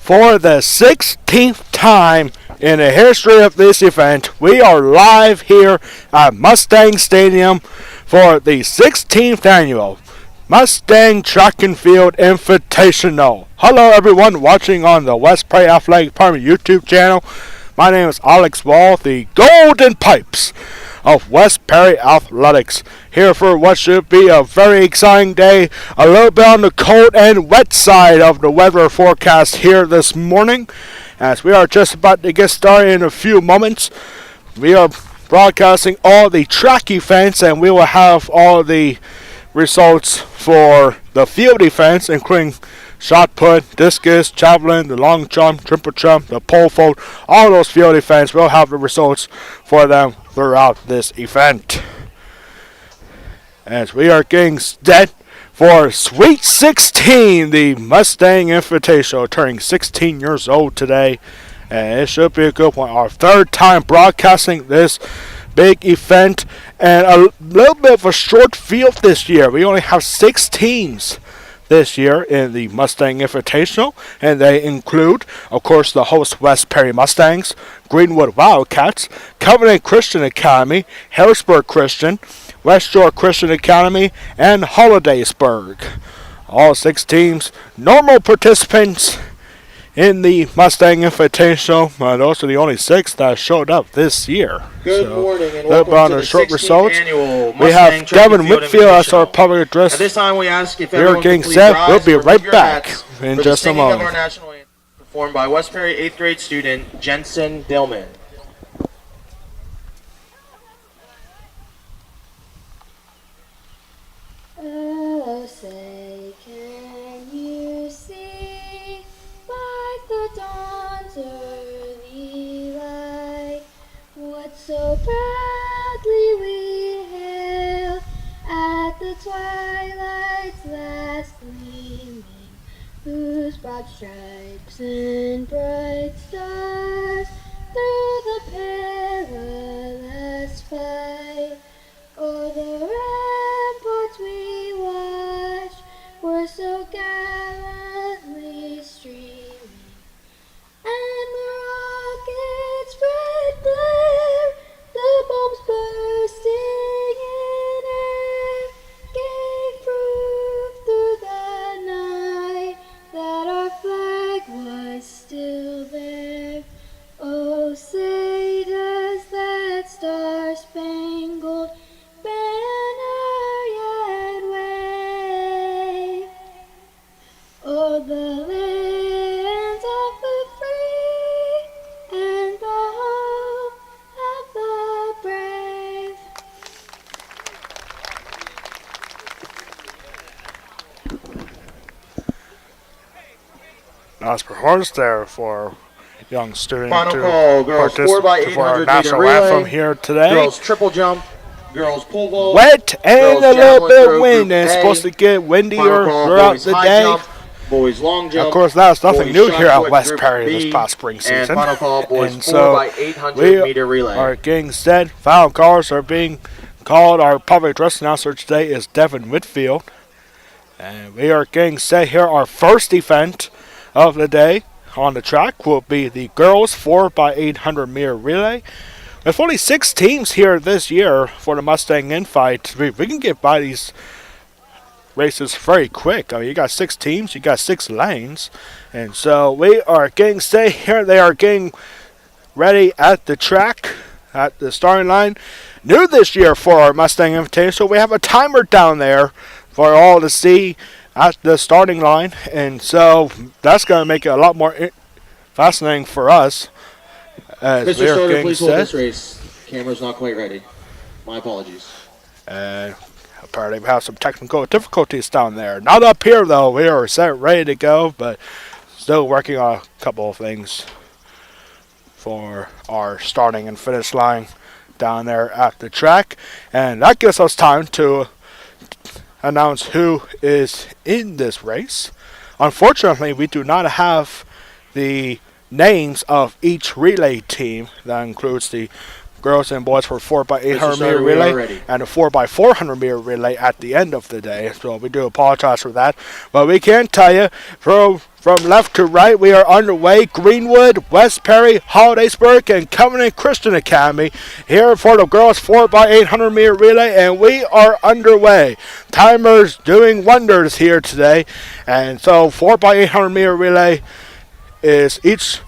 For the 16th time in the history of this event, we are live here at Mustang Stadium for the 16th annual Mustang Track and Field Invitational. Hello everyone watching on the West Prairie Athletic Department YouTube channel. My name is Alex Wall, the Golden Pipes of West Prairie Athletics, here for what should be a very exciting day, a little bit on the cold and wet side of the weather forecast here this morning, as we are just about to get started in a few moments. We are broadcasting all the track events, and we will have all the results for the field events, including shot put, discus, javelin, the long jump, triple jump, the pole vault, all those field events. We'll have the results for them throughout this event. As we are getting set for Sweet 16, the Mustang Invitational, turning 16 years old today. And it should be a good one. Our third time broadcasting this big event, and a little bit of a short field this year. We only have 6 teams this year in the Mustang Invitational, and they include, of course, the host West Prairie Mustangs, Greenwood Wildcats, Covenant Christian Academy, Harrisburg Christian, West Shore Christian Academy, and Hollidaysburg. All 6 teams, normal participants in the Mustang Invitational. Those are the only 6 that showed up this year. Good morning and welcome to the 16th annual Mustang We have Devin Whitfield as our public address. At this time, we ask if we are everyone getting can please set. rise We'll be or right lift your back hats in for just the a singing of moment. our national anthem, performed by West Prairie 8th grade student Jensen Dillman. Oh, say, can you see by the dawn's early light what so proudly we hailed at the twilight's last gleaming, whose broad stripes and bright stars through the perilous fight o'er the ramparts we watched were so gallantly streaming, and the rocket's red glare, the bombs bursting in air, gave proof through the night that our flag was still there. Oh, say does that star-spangled banner yet wave o'er the lands of the free and the home of the brave. Nice performance there for young student Final to call, girls 4 by participate for our 800 meter national relay, anthem here today. girls triple jump, girls pole vault, Wet and girls a little javelin bit throw, wind, group and it's A. supposed to get windier Final call, throughout boys the high day. jump, boys long jump, Of course, that's nothing boys new shot here at put, West group Prairie B, this past spring and season. final call, boys And 4 so by 800 we meter relay. are getting set. Final callers are being called. Our public address announcer today is Devin Whitfield. And we are getting set here. Our first event of the day on the track will be the girls 4 by 800 meter relay. With only 6 teams here this year for the Mustang Invite, we can get by these races very quick. I mean, you got 6 teams, you got 6 lanes, and so we are getting set here. They are getting ready at the track, at the starting line. New this year for our Mustang Invitational, we have a timer down there for all to see at the starting line, and so that's going to make it a lot more fascinating for us as Mr. we are Stoner, getting please hold set. this race. Camera's not quite ready. My apologies. And apparently we have some technical difficulties down there. Not up here though. We are set, ready to go, but still working on a couple of things for our starting and finish line down there at the track. And that gives us time to announce who is in this race. Unfortunately, we do not have the names of each relay team. That includes the girls and boys for 4x800 meter Starter, we are relay ready. and a 4x400 meter relay at the end of the day. So we do apologize for that. But we can tell you from left to right, we are underway. Greenwood, West Perry, Hollidaysburg, and Covenant Christian Academy here for the girls 4x800 meter relay, and we are underway. Timers doing wonders here today. And so 4x800 meter relay is each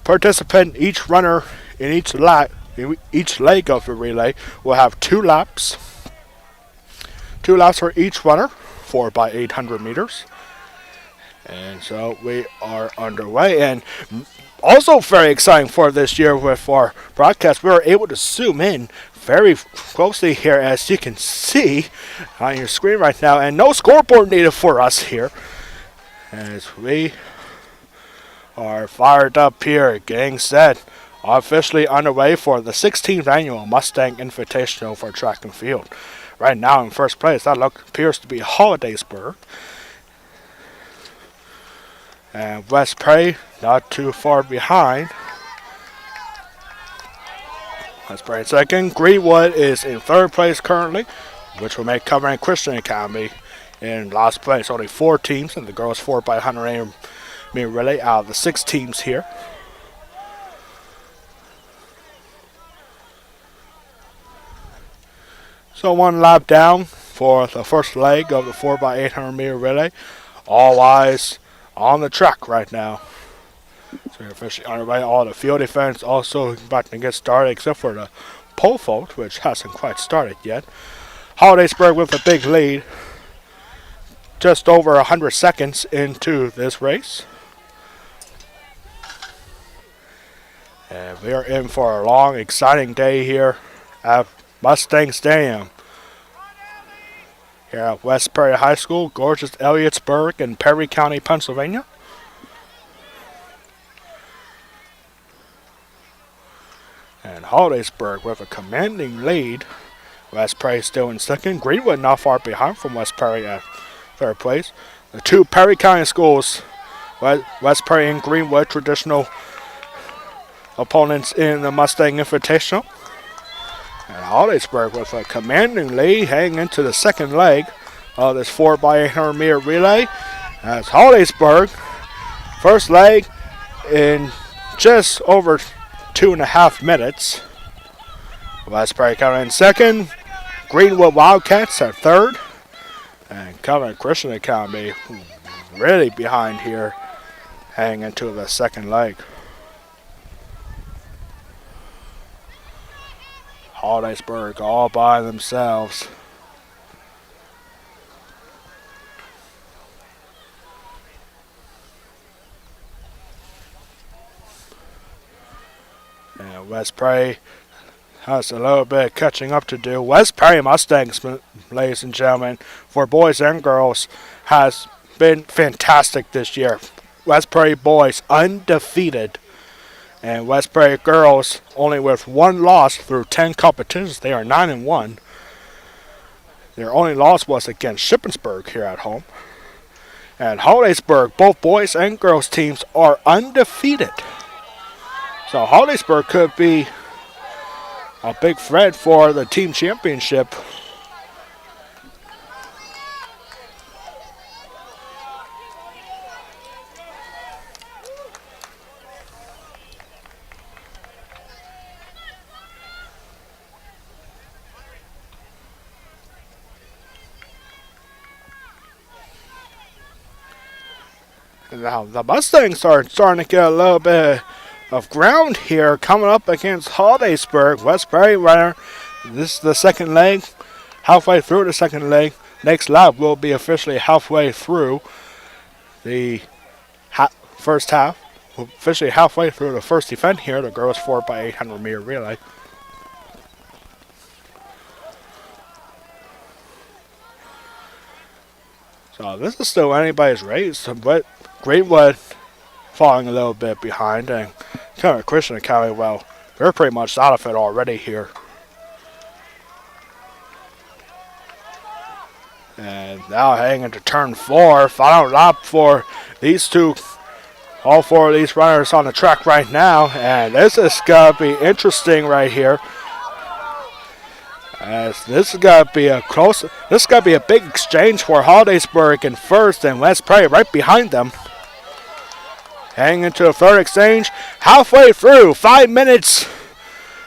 participant, each runner in each leg of the relay will have 2 laps. 2 laps for each runner, 4x800 meters. And so we are underway. And also very exciting for this year with our broadcast, we were able to zoom in very closely here, as you can see on your screen right now. And no scoreboard needed for us here, as we are fired up here, getting set, officially underway for the 16th annual Mustang Invitational for track and field. Right now in first place, that appears to be Hollidaysburg. And West Prairie not too far behind. West Prairie second. Greenwood is in third place currently, which will make Covenant Christian Academy in last place. Only 4 teams in the girls 4x100 meter relay out of the 6 teams here. So 1 lap down for the first leg of the 4x800 meter relay. All eyes on the track right now. So we're officially underway. All the field events also about to get started, except for the pole vault, which hasn't quite started yet. Hollidaysburg with a big lead, just over 100 seconds into this race. And we are in for a long, exciting day here at Mustang Stadium. Here at West Perry High School, gorgeous Elliotsburg in Perry County, Pennsylvania. And Hollidaysburg with a commanding lead. West Perry still in second. Greenwood not far behind from West Perry at third place. The 2 Perry County schools, West Perry and Greenwood, traditional opponents in the Mustang Invitational. And Hollidaysburg with a commanding lead heading into the second leg of this 4x800 meter relay. As Hollidaysburg, first leg in just over 2.5 minutes. West Perry coming in second. Greenwood Wildcats at third. And Covenant Christian Academy really behind here heading into the second leg. Hollidaysburg all by themselves. And West Perry has a little bit of catching up to do. West Perry Mustangs, ladies and gentlemen, for boys and girls, has been fantastic this year. West Perry boys undefeated. And West Perry girls only with 1 loss through 10 competitions. They are 9-1. Their only loss was against Shippensburg here at home. And Hollidaysburg, both boys and girls teams are undefeated. So Hollidaysburg could be a big threat for the team championship. Now the Mustangs are starting to get a little bit of ground here coming up against Hollidaysburg. West Perry runner. This is the second leg. Halfway through the second leg. Next lap will be officially halfway through the first half. Officially halfway through the first event here, the girls 4x800 meter relay. So this is still anybody's race, but Greenwood falling a little bit behind, and Covenant Christian Academy, well, they're pretty much out of it already here. And now heading into turn 4, final lap for these two All four of these runners on the track right now, and this is going to be interesting right here. As this is going to be a close, this is going to be a big exchange for Hollidaysburg in first and West Prairie right behind them. Heading into the third exchange, halfway through, 5 minutes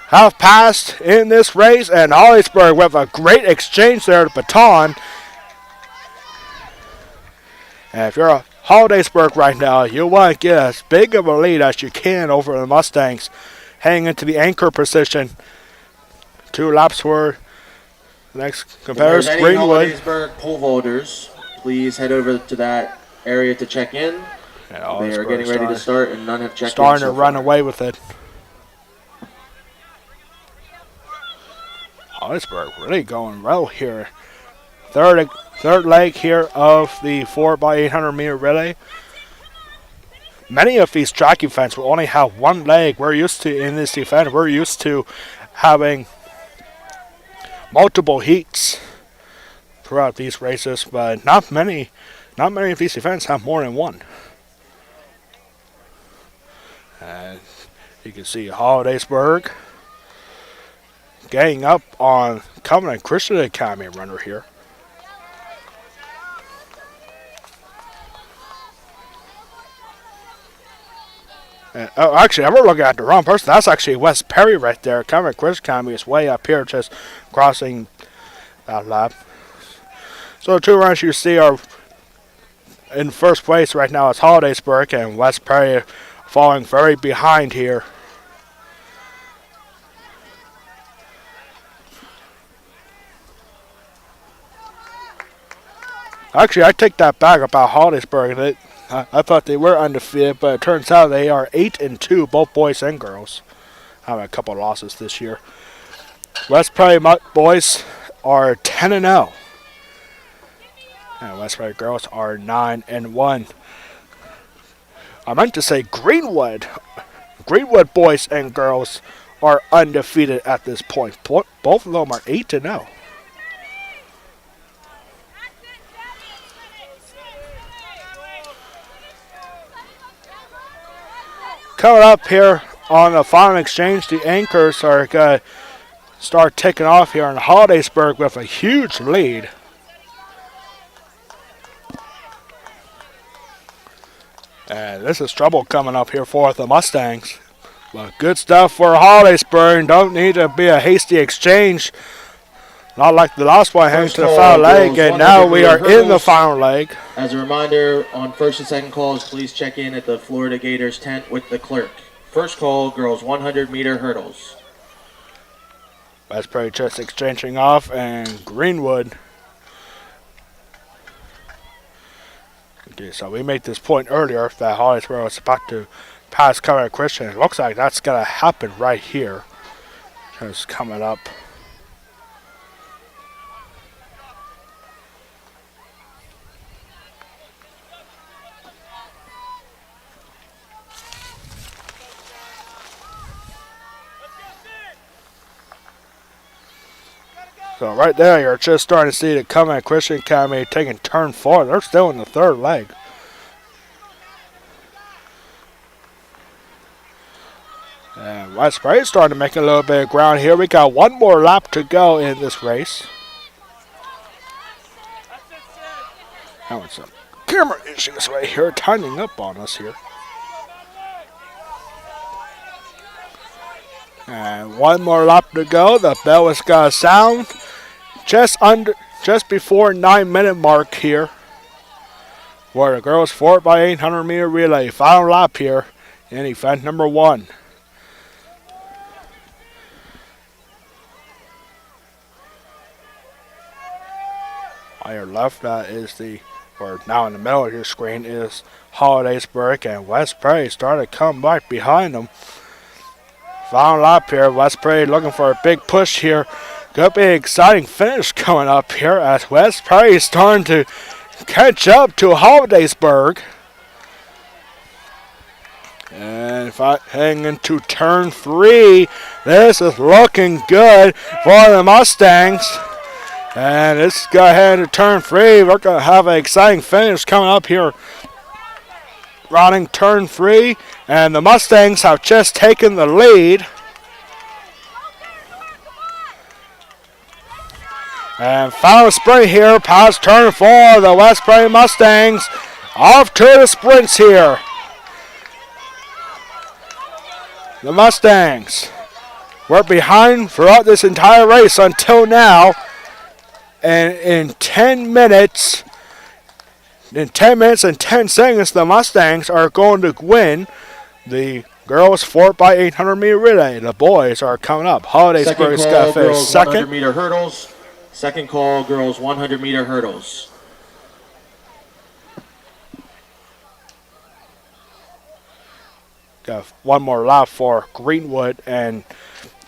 have passed in this race, and Hollidaysburg with a great exchange there, the baton. And if you're a Hollidaysburg right now, you want to get as big of a lead as you can over the Mustangs, heading into the anchor position. 2 laps for the next competitors. If there's any Hollidaysburg pole vaulters, please head over to that area to check in. They are getting ready to start, and none have checked in. Starting to run away with it. Hollidaysburg really going well here. Third leg here of the 4x800 meter relay. Many of these track events will only have one leg. We're used to, in this event, we're used to having multiple heats throughout these races, but not many of these events have more than one. And you can see Hollidaysburg getting up on Covenant Christian Academy runner here. Actually, I'm looking at the wrong person. That's actually West Perry right there. Covenant Christian Academy is way up here, just crossing that lap. So the 2 runners you see are in first place right now. It's Hollidaysburg, and West Perry falling very behind here. Actually, I take that back about Hollidaysburg. I thought they were undefeated, but it turns out they are 8-2, both boys and girls. Having a couple losses this year. West Prairie boys are 10-0, and West Prairie girls are 9-1. I meant to say Greenwood boys and girls are undefeated at this point. Both of them are 8-0. Coming up here on the final exchange, the anchors are going to start taking off here in Hollidaysburg with a huge lead. And this is trouble coming up here for the Mustangs. But good stuff for Hollidaysburg. Don't need to be a hasty exchange. Not like the last one heading to the final leg, and now we are in the final leg. As a reminder, on first and second calls, please check in at the Florida Gators tent with the clerk. First call, girls 100 meter hurdles. West Prairie just exchanging off, and Greenwood. Okay, so we made this point earlier that Hollidaysburg was about to pass Covenant Christian. It looks like that's going to happen right here. Just coming up. So right there, you're just starting to see the Covenant Christian Academy taking turn forward. They're still in the third leg. And West Prairie starting to make a little bit of ground here. We got one more lap to go in this race. Having some camera issues right here, tightening up on us here. And one more lap to go. The bell is gonna sound just before 9-minute mark here for the girls 4x800 meter relay. Final lap here in event number 1. On your left, that is or now in the middle of your screen is Hollidaysburg, and West Prairie started to come right behind them. Final lap here. West Prairie looking for a big push here. Could be an exciting finish coming up here as West Prairie is starting to catch up to Hollidaysburg. And heading into turn 3, this is looking good for the Mustangs. And let's go ahead into turn 3. We're going to have an exciting finish coming up here running turn 3, and the Mustangs have just taken the lead. And final sprint here past turn 4. The West Prairie Mustangs off to the sprints here. The Mustangs were behind throughout this entire race until now. And in 10 minutes and 10 seconds, the Mustangs are going to win the girls 4x800 meter relay. The boys are coming up. Hollidaysburg's got to finish second. 100 meter hurdles. Second call, girls 100 meter hurdles. Got one more lap for Greenwood and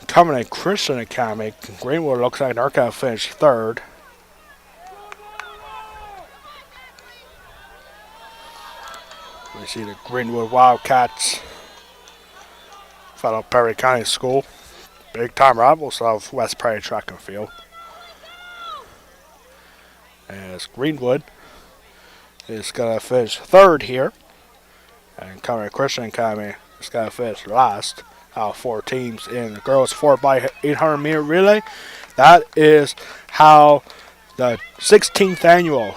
Covenant Christian Academy. Greenwood looks like they're going to finish third. We see the Greenwood Wildcats, fellow Perry County School, big time rivals of West Prairie Track and Field. As Greenwood is going to finish third here, and Covenant Christian Academy is going to finish last out of 4 teams in the girls 4x800 meter relay. That is how the 16th annual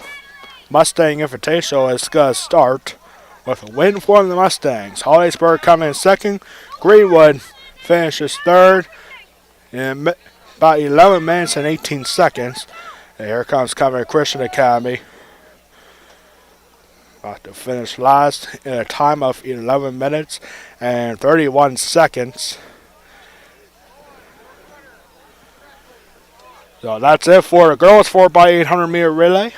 Mustang Invitational is going to start, with a win for the Mustangs. Hollidaysburg coming in second. Greenwood finishes third in about 11 minutes and 18 seconds. And here comes Covenant Christian Academy, about to finish last in a time of 11 minutes and 31 seconds. So that's it for the girls 4x800 meter relay.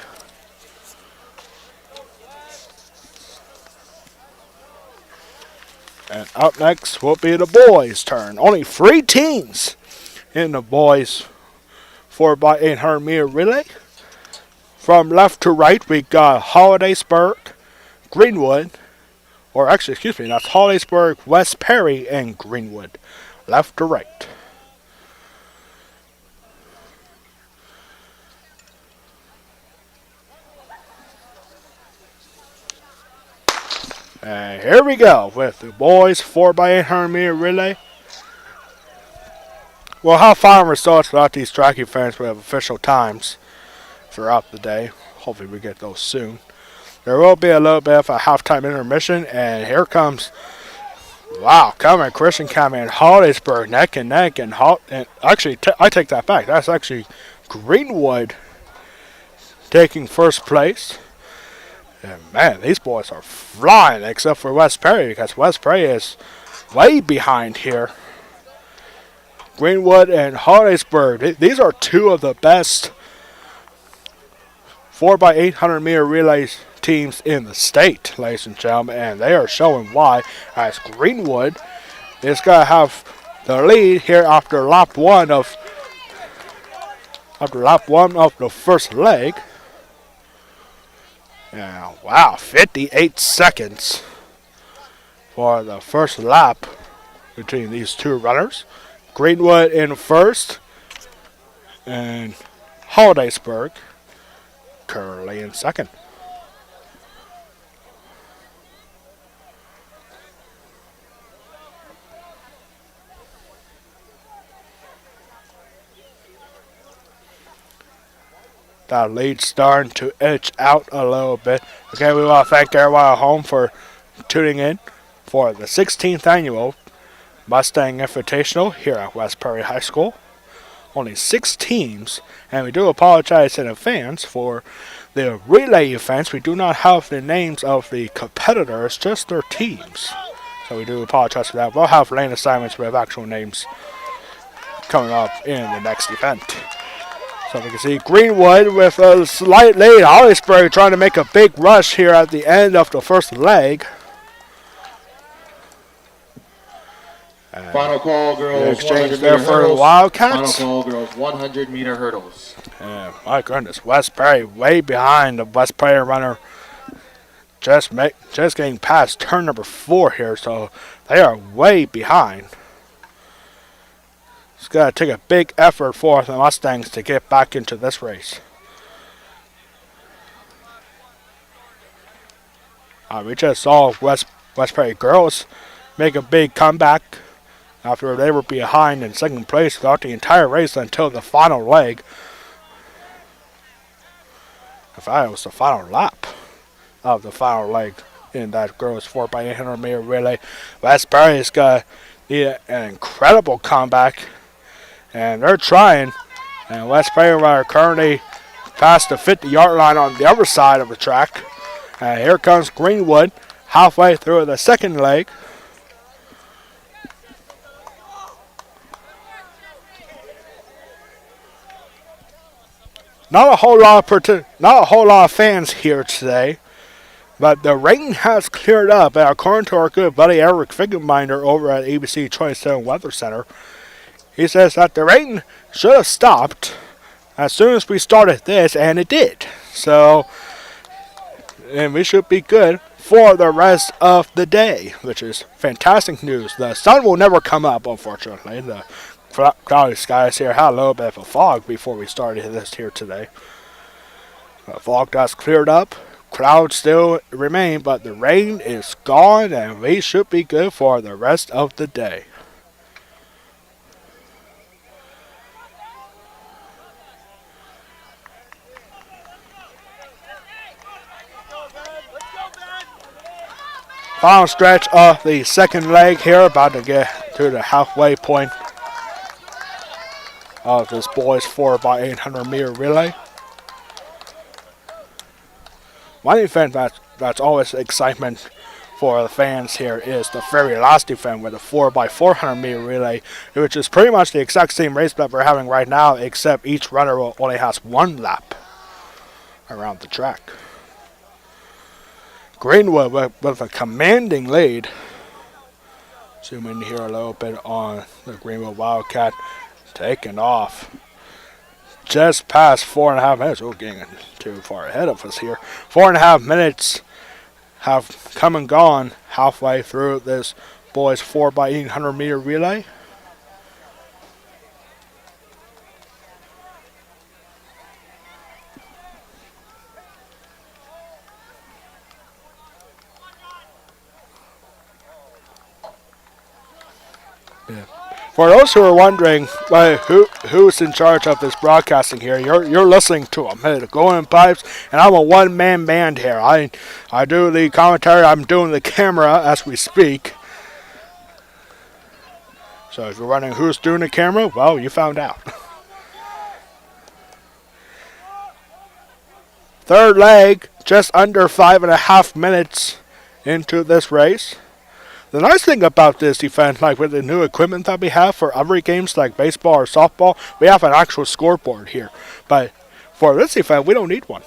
And up next will be the boys' turn. Only 3 teams in the boys 4x800 meter relay. From left to right, we got Hollidaysburg, Greenwood, or actually, excuse me, that's Hollidaysburg, West Perry, and Greenwood. Left to right. And here we go with the boys 4x800 meter relay. We'll have final results throughout these track events. We have official times throughout the day. Hopefully we get those soon. There will be a little bit of a halftime intermission, and here comes, wow, Covenant Christian Academy and Hollidaysburg neck and neck, and actually I take that back. That's actually Greenwood taking first place. And man, these boys are flying, except for West Perry, because West Perry is way behind here. Greenwood and Hollidaysburg, these are 2 of the best 4x800 meter relay teams in the state, ladies and gentlemen, and they are showing why, as Greenwood is going to have the lead here after lap 1 of the first leg. Yeah, wow, 58 seconds for the first lap between these 2 runners. Greenwood in first, and Hollidaysburg currently in second. That lead starting to edge out a little bit. Okay, we want to thank everyone at home for tuning in for the 16th annual Mustang Invitational here at West Prairie High School. Only 6 teams, and we do apologize in advance for the relay events. We do not have the names of the competitors, just their teams. So we do apologize for that. We'll have lane assignments with actual names coming up in the next event. So we can see Greenwood with a slight lead. Hollidaysburg trying to make a big rush here at the end of the first leg. Final call, girls. Exchange there for the Wildcats. Final call, girls. 100 meter hurdles. My goodness, West Prairie way behind the West Prairie runner. Just getting past turn number 4 here, so they are way behind. It's going to take a big effort for the Mustangs to get back into this race. We just saw West Prairie girls make a big comeback after they were behind in second place throughout the entire race until the final leg. In fact, it was the final lap of the final leg in that girls 4x800 meter relay. West Prairie's got an incredible comeback, and they're trying. And West Prairie are currently past the 50-yard line on the other side of the track. And here comes Greenwood halfway through the second leg. Not a whole lot of fans here today, but the rain has cleared up. And according to our good buddy Eric Figgenbinder over at ABC 27 Weather Center, he says that the rain should have stopped as soon as we started this, and it did. So, and we should be good for the rest of the day, which is fantastic news. The sun will never come up, unfortunately. The cloudy skies here had a little bit of a fog before we started this here today. The fog has cleared up. Clouds still remain, but the rain is gone, and we should be good for the rest of the day. Final stretch of the second leg here, about to get to the halfway point of this boys 4x800 meter relay. One event that's always excitement for the fans here is the very last event with the 4x400 meter relay, which is pretty much the exact same race that we're having right now, except each runner only has one lap around the track. Greenwood with a commanding lead. Zoom in here a little bit on the Greenwood Wildcat, taking off just past 4.5 minutes. We're getting too far ahead of us here. 4.5 minutes have come and gone halfway through this boys 4x800 meter relay. Yeah. For those who are wondering who's in charge of this broadcasting here, you're listening to him. Hey, the Golden Pipes, and I'm a one-man band here. I do the commentary, I'm doing the camera as we speak. So if you're wondering who's doing the camera, well, you found out. Third leg, just under 5.5 minutes into this race. The nice thing about this event, like with the new equipment that we have for other games like baseball or softball, we have an actual scoreboard here. But for this event, we don't need one.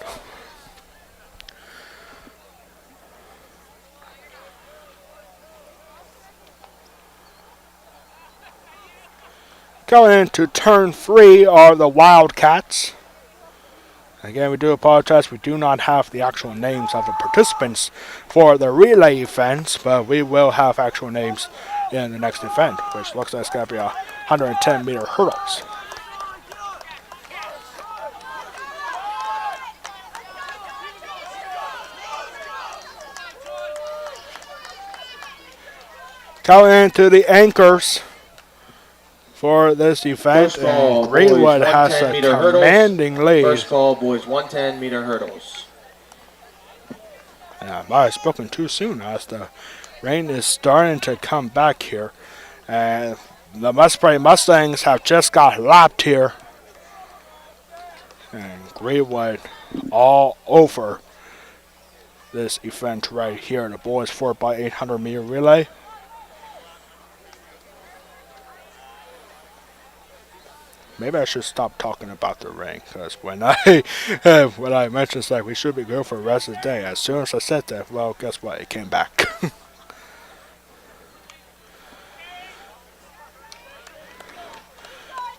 Going into turn 3 are the Wildcats. Again, we do apologize. We do not have the actual names of the participants for the relay events, but we will have actual names in the next event, which looks like it's going to be 110 meter hurdles. Coming into the anchors for this event, and Greenwood has a commanding lead. First call, boys, 110 meter hurdles. I might have spoken too soon as the rain is starting to come back here. And the Mustang Mustangs have just got lapped here. And Greenwood all over this event right here, the boys 4x800 meter relay. Maybe I should stop talking about the rain, because when I mentioned it's like we should be good for the rest of the day, as soon as I said that, well, guess what? It came back.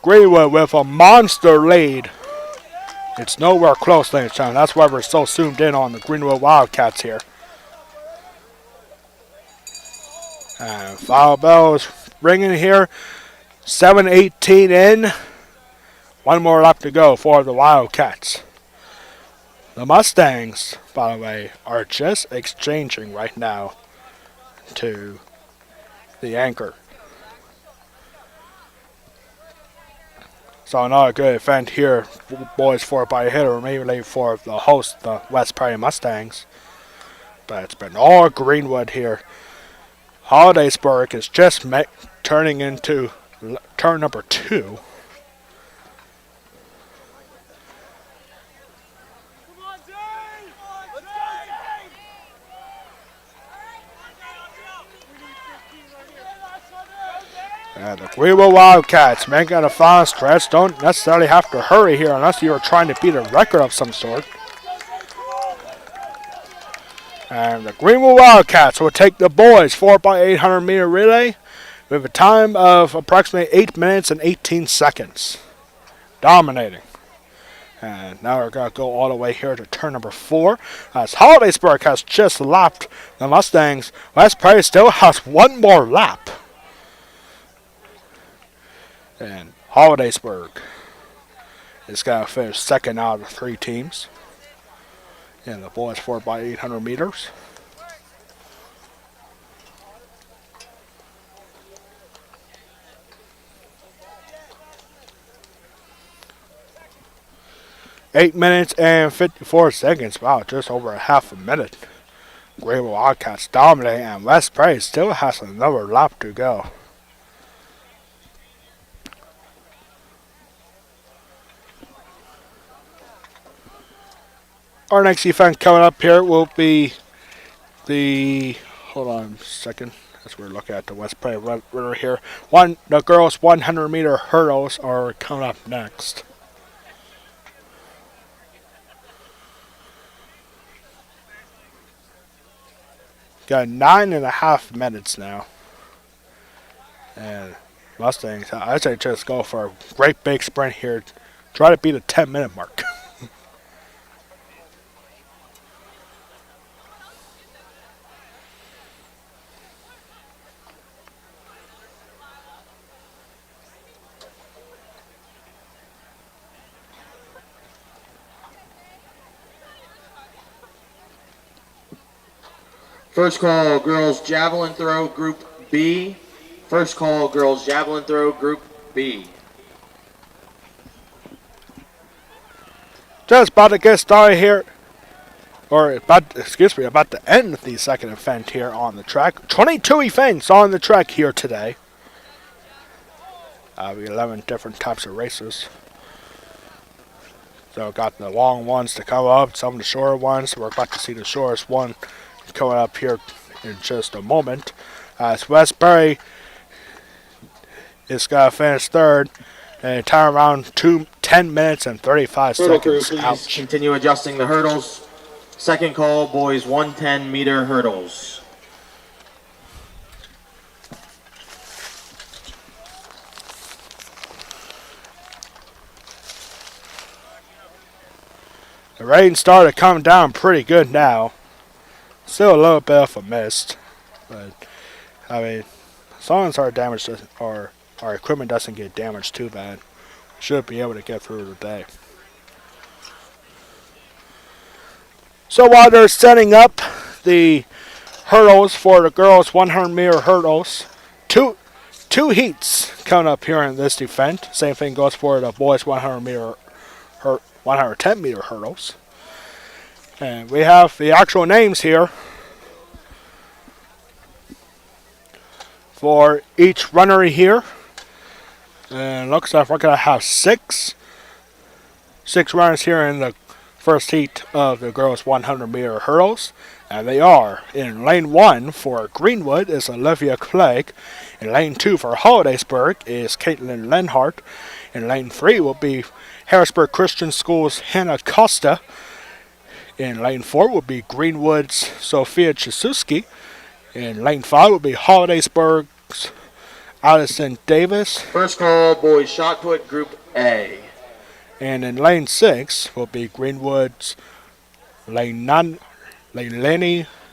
Greenwood with a monster lead. It's nowhere close, ladies and gentlemen. That's why we're so zoomed in on the Greenwood Wildcats here. And foul bell is ringing here. 7:18 in. One more lap to go for the Wildcats. The Mustangs, by the way, are just exchanging right now to the anchor. So another good event here, boys 4x hitter, mainly for the host, the West Prairie Mustangs. But it's been all Greenwood here. Hollidaysburg is just turning into turn number 2. And the Greenwood Wildcats making a final stretch. Don't necessarily have to hurry here unless you're trying to beat a record of some sort. And the Greenwood Wildcats will take the boys 4x800 meter relay with a time of approximately 8 minutes and 18 seconds. Dominating. And now we're going to go all the way here to turn number 4. As Hollidaysburg has just lapped the Mustangs, West Prairie still has one more lap. And Hollidaysburg is going to finish second out of 3 teams. And the boys 4x800 meters. Eight minutes and 54 seconds. Wow, just over a half a minute. Greenwood Wildcats dominating, and West Prairie still has another lap to go. Our next event coming up here will be hold on a second, as we're looking at the West Prairie runner here. The girls 100 meter hurdles are coming up next. Got 9.5 minutes now. And Mustangs, I'd say just go for a great big sprint here. Try to beat a 10-minute mark. First call, girls javelin throw, Group B. First call, girls javelin throw, Group B. Just about to get started here, or about to end the second event here on the track. 22 events on the track here today. 11 different types of races. So got the long ones to come up, some of the shorter ones. We're about to see the shortest one coming up here in just a moment. As West Prairie is going to finish third and time around 10 minutes and 35 Hurdle crew, seconds. please Ouch. continue adjusting the hurdles. Second call, boys 110 meter hurdles. The rain started coming down pretty good now. Still a little bit of a mist, but I mean, as long as our damage or our equipment doesn't get damaged too bad, we should be able to get through the day. So while they're setting up the hurdles for the girls 100 meter hurdles, two heats coming up here in this event. Same thing goes for the boys 110 meter hurdles. And we have the actual names here for each runner here. And looks like we're going to have six runners here in the first heat of the girls 100 meter hurdles. And they are in lane 1 for Greenwood is Olivia Clegg. In lane 2 for Hollidaysburg is Caitlin Lenhart. In lane 3 will be Harrisburg Christian School's Hannah Costa. In lane 4 will be Greenwood's Sophia Chisuski. In lane 5 will be Hollidaysburg's Addison Davis. First call, boys shot put, Group A. And in lane 6 will be Greenwood's Lenny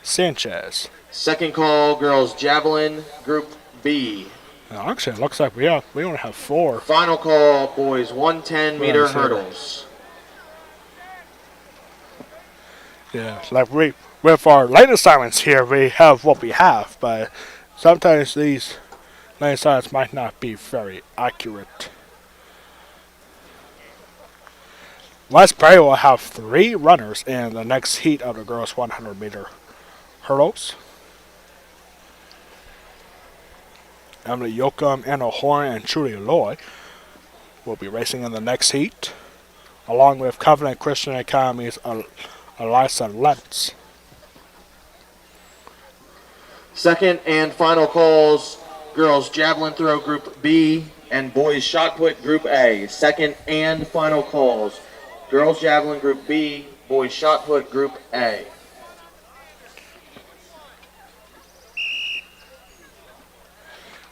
Sanchez. Second call, girls javelin, Group B. Now, actually, it looks like we only have 4. Final call, boys 110 meter hurdles. Yeah, like with our lane assignments here, we have what we have, but sometimes these lane assignments might not be very accurate. West Perry will have 3 runners in the next heat of the girls 100-meter hurdles. Emily Yoakum, Anna Horn, and Julie Loy will be racing in the next heat, along with Covenant Christian Academy's Elisa Lentz. Second and final calls, girls javelin throw group B and boys shot put group A. Second and final calls, girls javelin group B, boys shot put group A.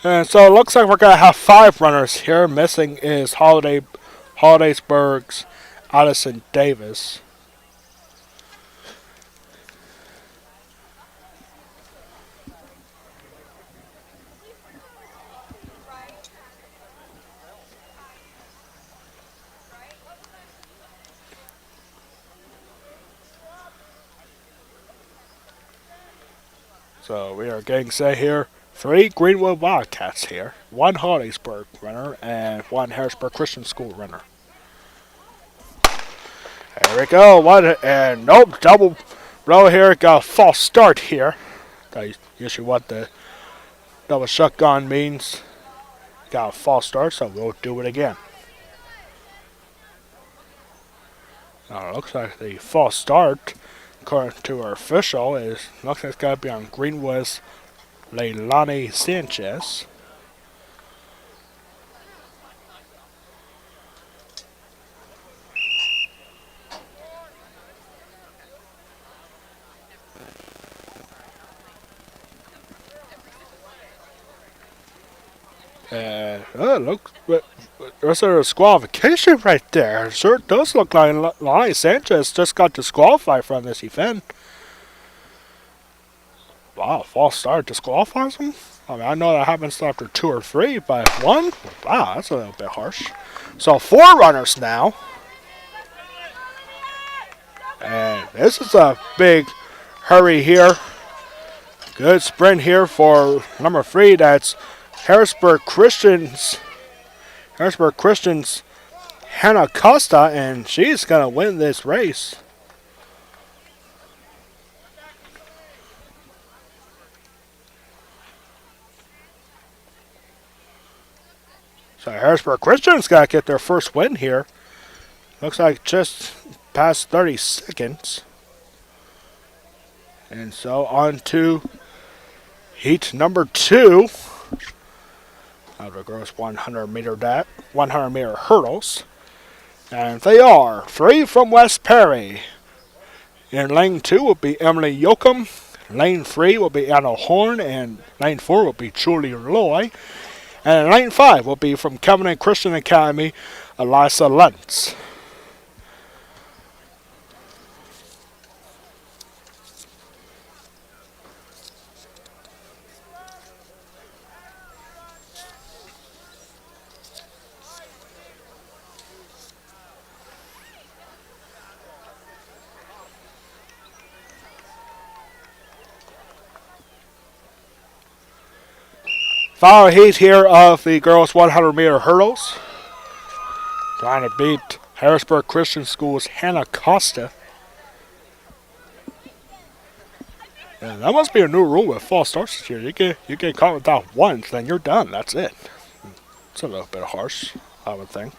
And so it looks like we're going to have 5 runners here. Missing is Hollidaysburg's Addison Davis. So we are getting set here. 3 Greenwood Wildcats here. 1 Hollidaysburg runner and 1 Harrisburg Christian School runner. There we go. And nope, double row here. Got a false start here. That's usually what the double shotgun means. Got a false start, so we'll do it again. Now it looks like the false start, according to our official, looks like it's got to be on Greenwood's Leilani Sanchez. Look, there's a disqualification right there. It sure does look like Leilani Sanchez just got disqualified from this event. Wow, false start disqualifies him? I mean, I know that happens after 2 or 3, but 1? Wow, that's a little bit harsh. So 4 runners now. And this is a big hurry here. Good sprint here for number 3. That's Harrisburg Christian's Hannah Costa, and she's going to win this race. So Harrisburg Christian's got to get their first win here. Looks like just past 30 seconds. And so on to heat number 2 of the girls 100-meter hurdles. And they are 3 from West Perry. In lane 2 will be Emily Yoakum. Lane 3 will be Anna Horn. And lane 4 will be Julie Loy. And lane 5 will be from Covenant Christian Academy, Elisa Lentz. Final heat here of the girls 100-meter hurdles. Trying to beat Harrisburg Christian School's Hannah Costa. And that must be a new rule with false starts this year. You get caught with that once, then you're done. That's it. It's a little bit harsh, I would think.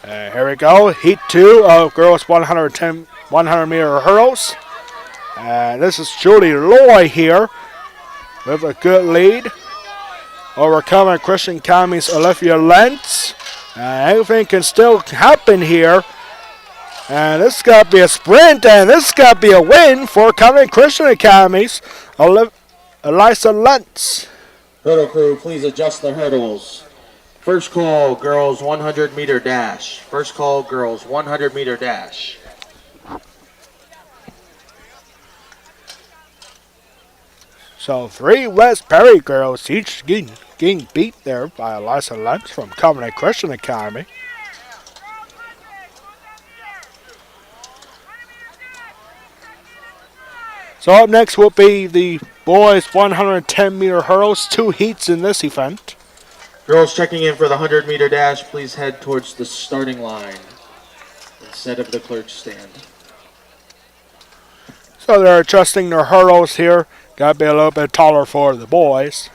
Here we go. Heat 2 of girls 100-meter hurdles. And this is Julie Loy here with a good lead. Overcoming Christian Academy's Olivia Lentz. Anything can still happen here. And this has got to be a sprint, and this has got to be a win for Covenant Christian Academy's Elisa Lentz. Hurdle crew, please adjust the hurdles. First call, girls 100-meter dash. First call, girls 100-meter dash. So 3 West Perry girls each getting getting beat there by Eliza Lentz from Covenant Christian Academy. So up next will be the boys 110-meter hurdles, 2 heats in this event. Girls checking in for the 100-meter dash, please head towards the starting line instead of the clerk's stand. So they're adjusting their hurdles here. Got to be a little bit taller for the boys.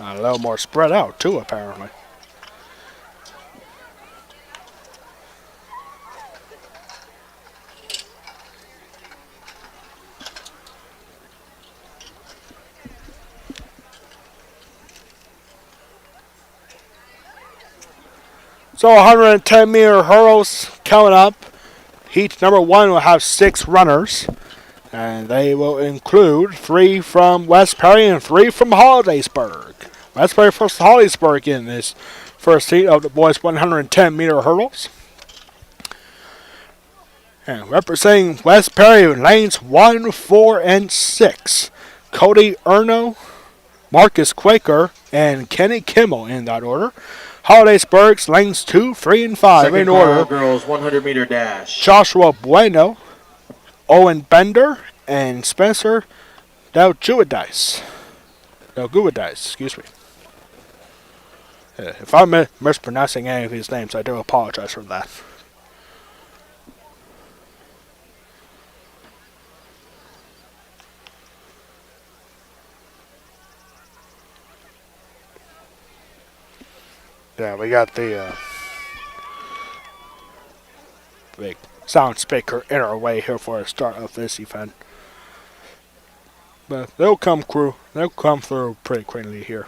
A little more spread out too, apparently. So 110-meter hurdles coming up. Heat number 1 will have 6 runners. And they will include 3 from West Perry and 3 from Hollidaysburg. West Perry versus Hollidaysburg in this first heat of the boys 110-meter hurdles. And representing West Perry lanes 1, 4, and 6. Cody Erno, Marcus Quaker, and Kenny Kimmel in that order. Hollidaysburg's lanes 2, 3, and 5 Second in call, order. girls 100-meter dash. Joshua Bueno, Owen Bender, and Spencer Dalguadice. Excuse me. If I'm mispronouncing any of these names, I do apologize for that. Yeah, we got the big sound speaker in our way here for the start of this event. But they'll come through pretty quickly here.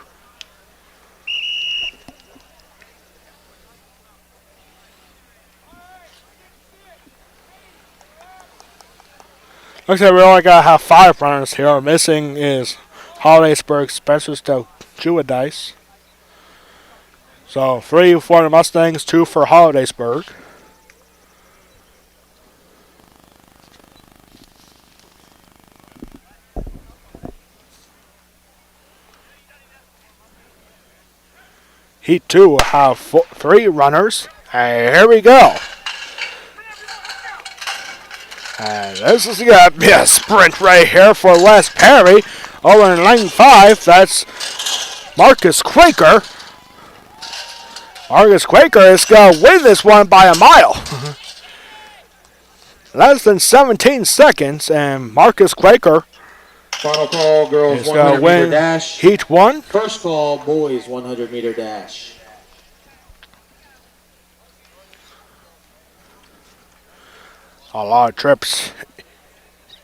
Looks like we only gotta have 5 runners here. Missing is Hollidaysburg Spencer Dalguadice. So 3 for the Mustangs, 2 for Hollidaysburg. Heat 2 will have 3 runners. And here we go. And this is going to be a sprint right here for West Perry. Over in lane 5, that's Marcus Quaker. Marcus Quaker is going to win this one by a mile. Less than 17 seconds, and Marcus Quaker Final call, girls is going to 100-meter win dash. Heat 1. First call, boys 100-meter dash. A lot of trips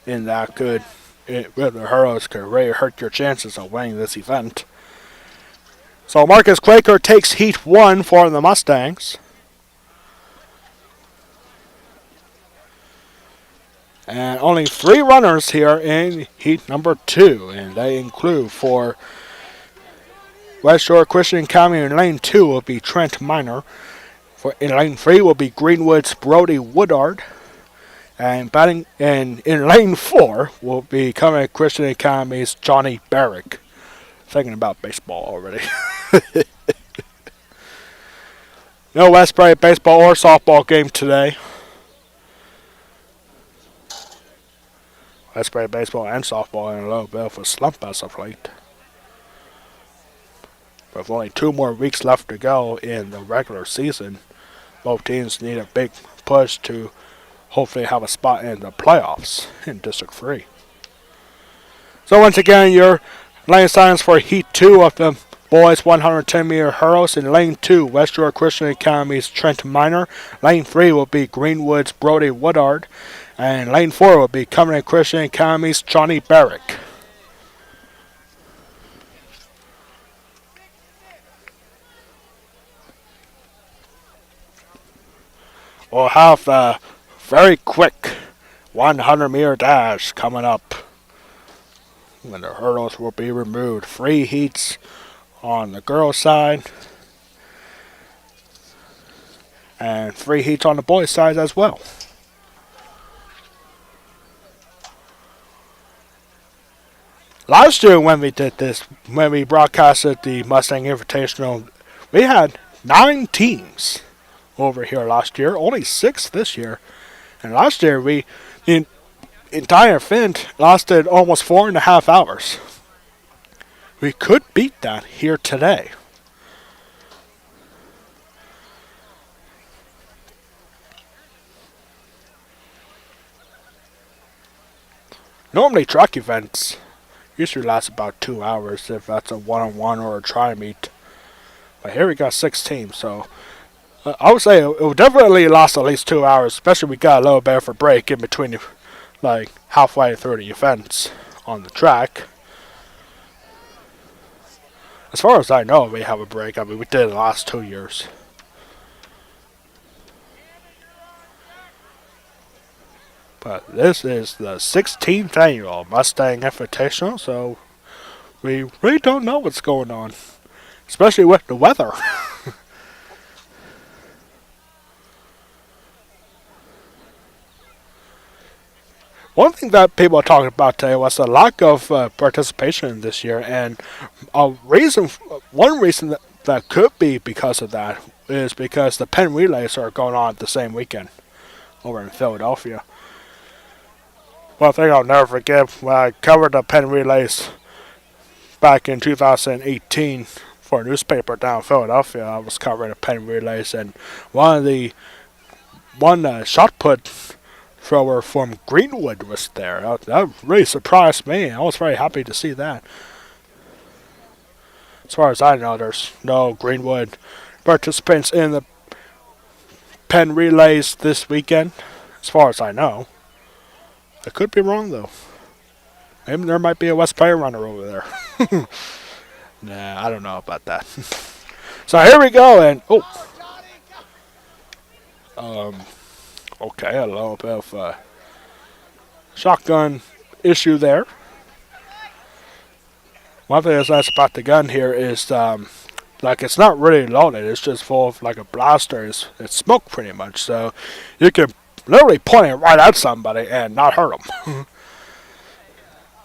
in that could, with the hurdles, could really hurt your chances of winning this event. So Marcus Quaker takes Heat 1 for the Mustangs. And only 3 runners here in Heat number 2. And they include for West Shore Christian Academy in lane 2 will be Trent Miner. In lane 3 will be Greenwood's Brody Woodard. And in lane 4 will be Covenant Christian Academy's Johnny Barrick. Thinking about baseball already. No West Perry baseball or softball game today. West Perry baseball and softball in a little bit of a slump as of late. With only 2 more weeks left to go in the regular season, both teams need a big push to hopefully have a spot in the playoffs in District 3. So once again, your lane signs for Heat 2 of the boys 110-meter hurdles. In lane 2, West Shore Christian Academy's Trent Miner. Lane 3 will be Greenwood's Brody Woodard. And lane 4 will be Covenant Christian Academy's Johnny Barrick. We'll have the very quick 100-meter dash coming up when the hurdles will be removed. 3 heats on the girls' side and 3 heats on the boys' side as well. Last year when we did this, when we broadcasted the Mustang Invitational, we had 9 teams over here last year, only 6 this year. And last year the entire event lasted almost 4.5 hours. We could beat that here today. Normally track events usually last about 2 hours if that's a one-on-one or a tri-meet. But here we got 6 teams, so I would say it will definitely last at least 2 hours, especially we got a little bit of a break in between, like halfway through the events on the track. As far as I know, we have a break. I mean, we did it the last 2 years. But this is the 16th annual Mustang Invitational, so we really don't know what's going on, especially with the weather. One thing that people are talking about today was the lack of participation this year, and one reason that could be because of that is because the pen relays are going on the same weekend over in Philadelphia. One thing I'll never forget when I covered the pen relays back in 2018 for a newspaper down in Philadelphia. I was covering the pen relays, and one shot put thrower from Greenwood was there. That really surprised me. I was very happy to see that. As far as I know, there's no Greenwood participants in the pen relays this weekend, as far as I know. I could be wrong, though. Maybe there might be a West Player runner over there. Nah, I don't know about that. So here we go, and okay, a little bit of a shotgun issue there. One thing that's nice about the gun here is, like, it's not really loaded. It's just full of like a blaster. It's smoke pretty much, so you can literally point it right at somebody and not hurt them.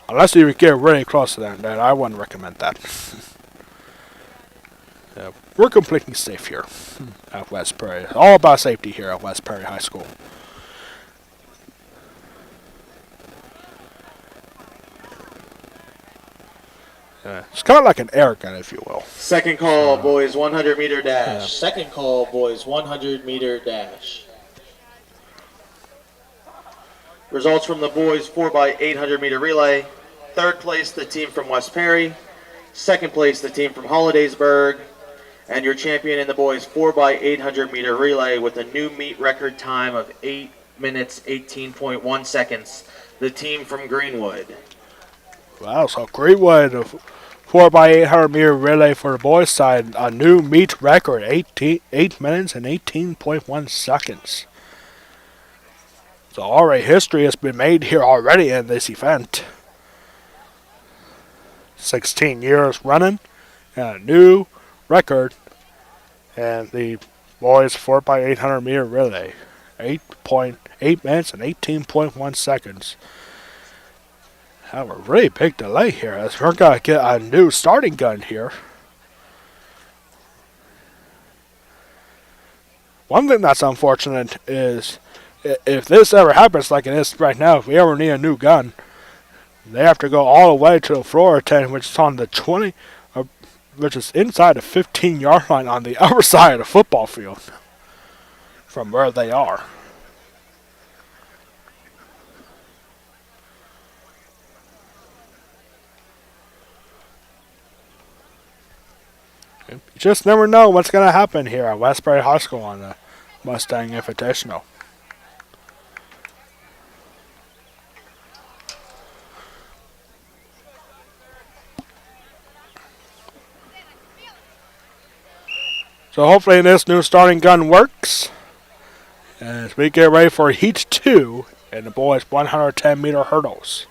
Unless you get really close to them, then I wouldn't recommend that. Yeah, we're completely safe here at West Prairie. All about safety here at West Prairie High School. It's kind of like an air gun, if you will. Second call, boys, 100-meter dash. Yeah. Second call, boys, 100-meter dash. Results from the boys 4x800-meter relay. Third place, the team from West Perry. Second place, the team from Hollidaysburg. And your champion in the boys 4x800-meter relay with a new meet record time of 8 minutes 18.1 seconds. The team from Greenwood. Wow, so Greenwood, 4x800-meter relay for the boys side, a new meet record, 8 minutes and 18.1 seconds. So already history has been made here already in this event. 16 years running, and a new record, and the boys 4x800-meter relay, 8 minutes and 18.1 seconds. Have a really big delay here, as we're going to get a new starting gun here. One thing that's unfortunate is, if this ever happens like it is right now, if we ever need a new gun, they have to go all the way to the floor 10, which is on the 20, which is inside the 15-yard line on the other side of the football field from where they are. You just never know what's going to happen here at West Prairie High School on the Mustang Invitational. So hopefully this new starting gun works as we get ready for Heat 2 in the boys' 110-meter hurdles.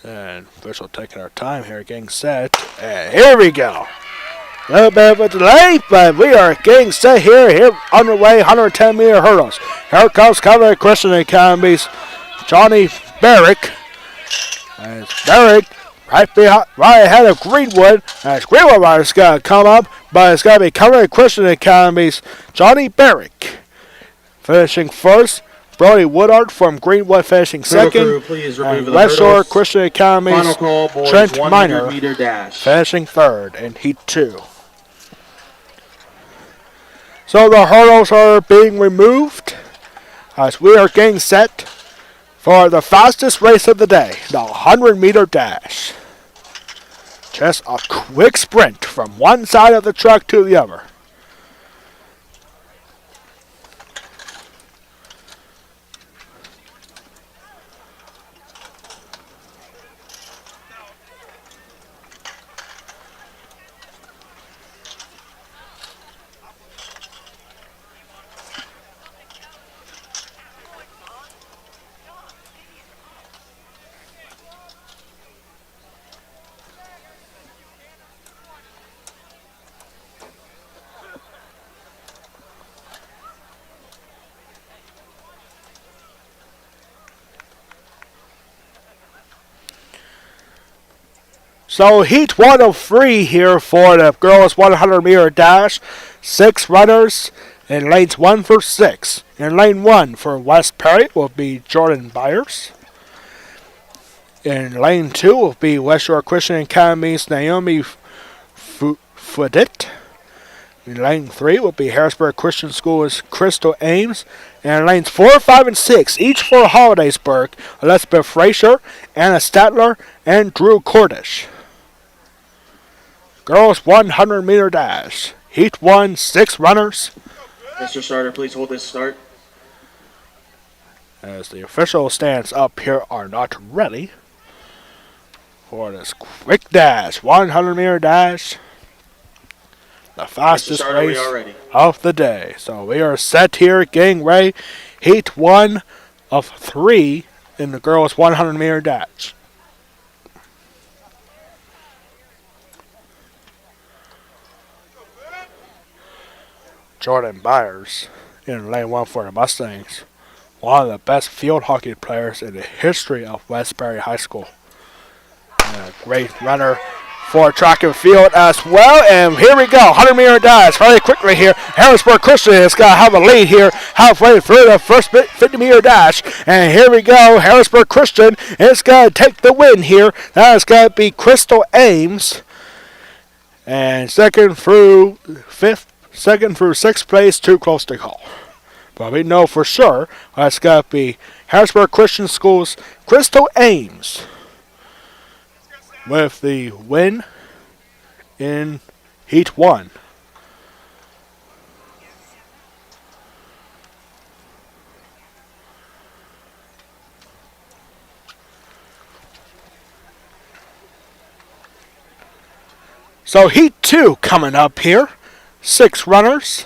And official taking our time here, getting set, and here we go. A little bit of a delay, but we are getting set here underway, 110-meter hurdles. Here comes Calvary Christian Academy's Johnny Barrick. As Barrick right ahead of Greenwood. As Greenwood is going to come up, but it's going to be Calvary Christian Academy's Johnny Barrick finishing first. Brody Woodard from Greenwood finishing second. Crew, please remove the West Shore hurdles. Christian Academy's Final call, boys, Trent 100 Miner meter dash. finishing third in Heat 2. So the hurdles are being removed as we are getting set for the fastest race of the day, the 100-meter dash. Just a quick sprint from one side of the track to the other. So Heat 1 of 3 here for the girls 100-meter dash. 6 runners in lanes 1 through 6. In lane 1 for West Perry will be Jordan Byers. In lane 2 will be West Shore Christian Academy's Naomi Fudit. In lane 3 will be Harrisburg Christian School's Crystal Ames. And in lanes 4, 5, and 6, each for Hollidaysburg, Elizabeth Frazier, Anna Statler, and Drew Cordish. Girls 100-meter dash. Heat 1, 6 runners. Mr. Starter, please hold this start. As the official stands up here are not ready for this quick dash. 100-meter dash. The fastest Starter, race of the day. So we are set here getting ready. Heat 1 of 3 in the girls 100-meter dash. Jordan Byers in lane 1 for the Mustangs. One of the best field hockey players in the history of Westbury High School. And a great runner for track and field as well. And here we go. 100-meter dash very quickly here. Harrisburg Christian is going to have a lead here halfway through the first 50-meter dash. And here we go. Harrisburg Christian is going to take the win here. That is going to be Crystal Ames. And second through sixth place, too close to call. But we know for sure that's got to be Harrisburg Christian School's Crystal Ames with the win in Heat 1. So Heat 2 coming up here. 6 runners.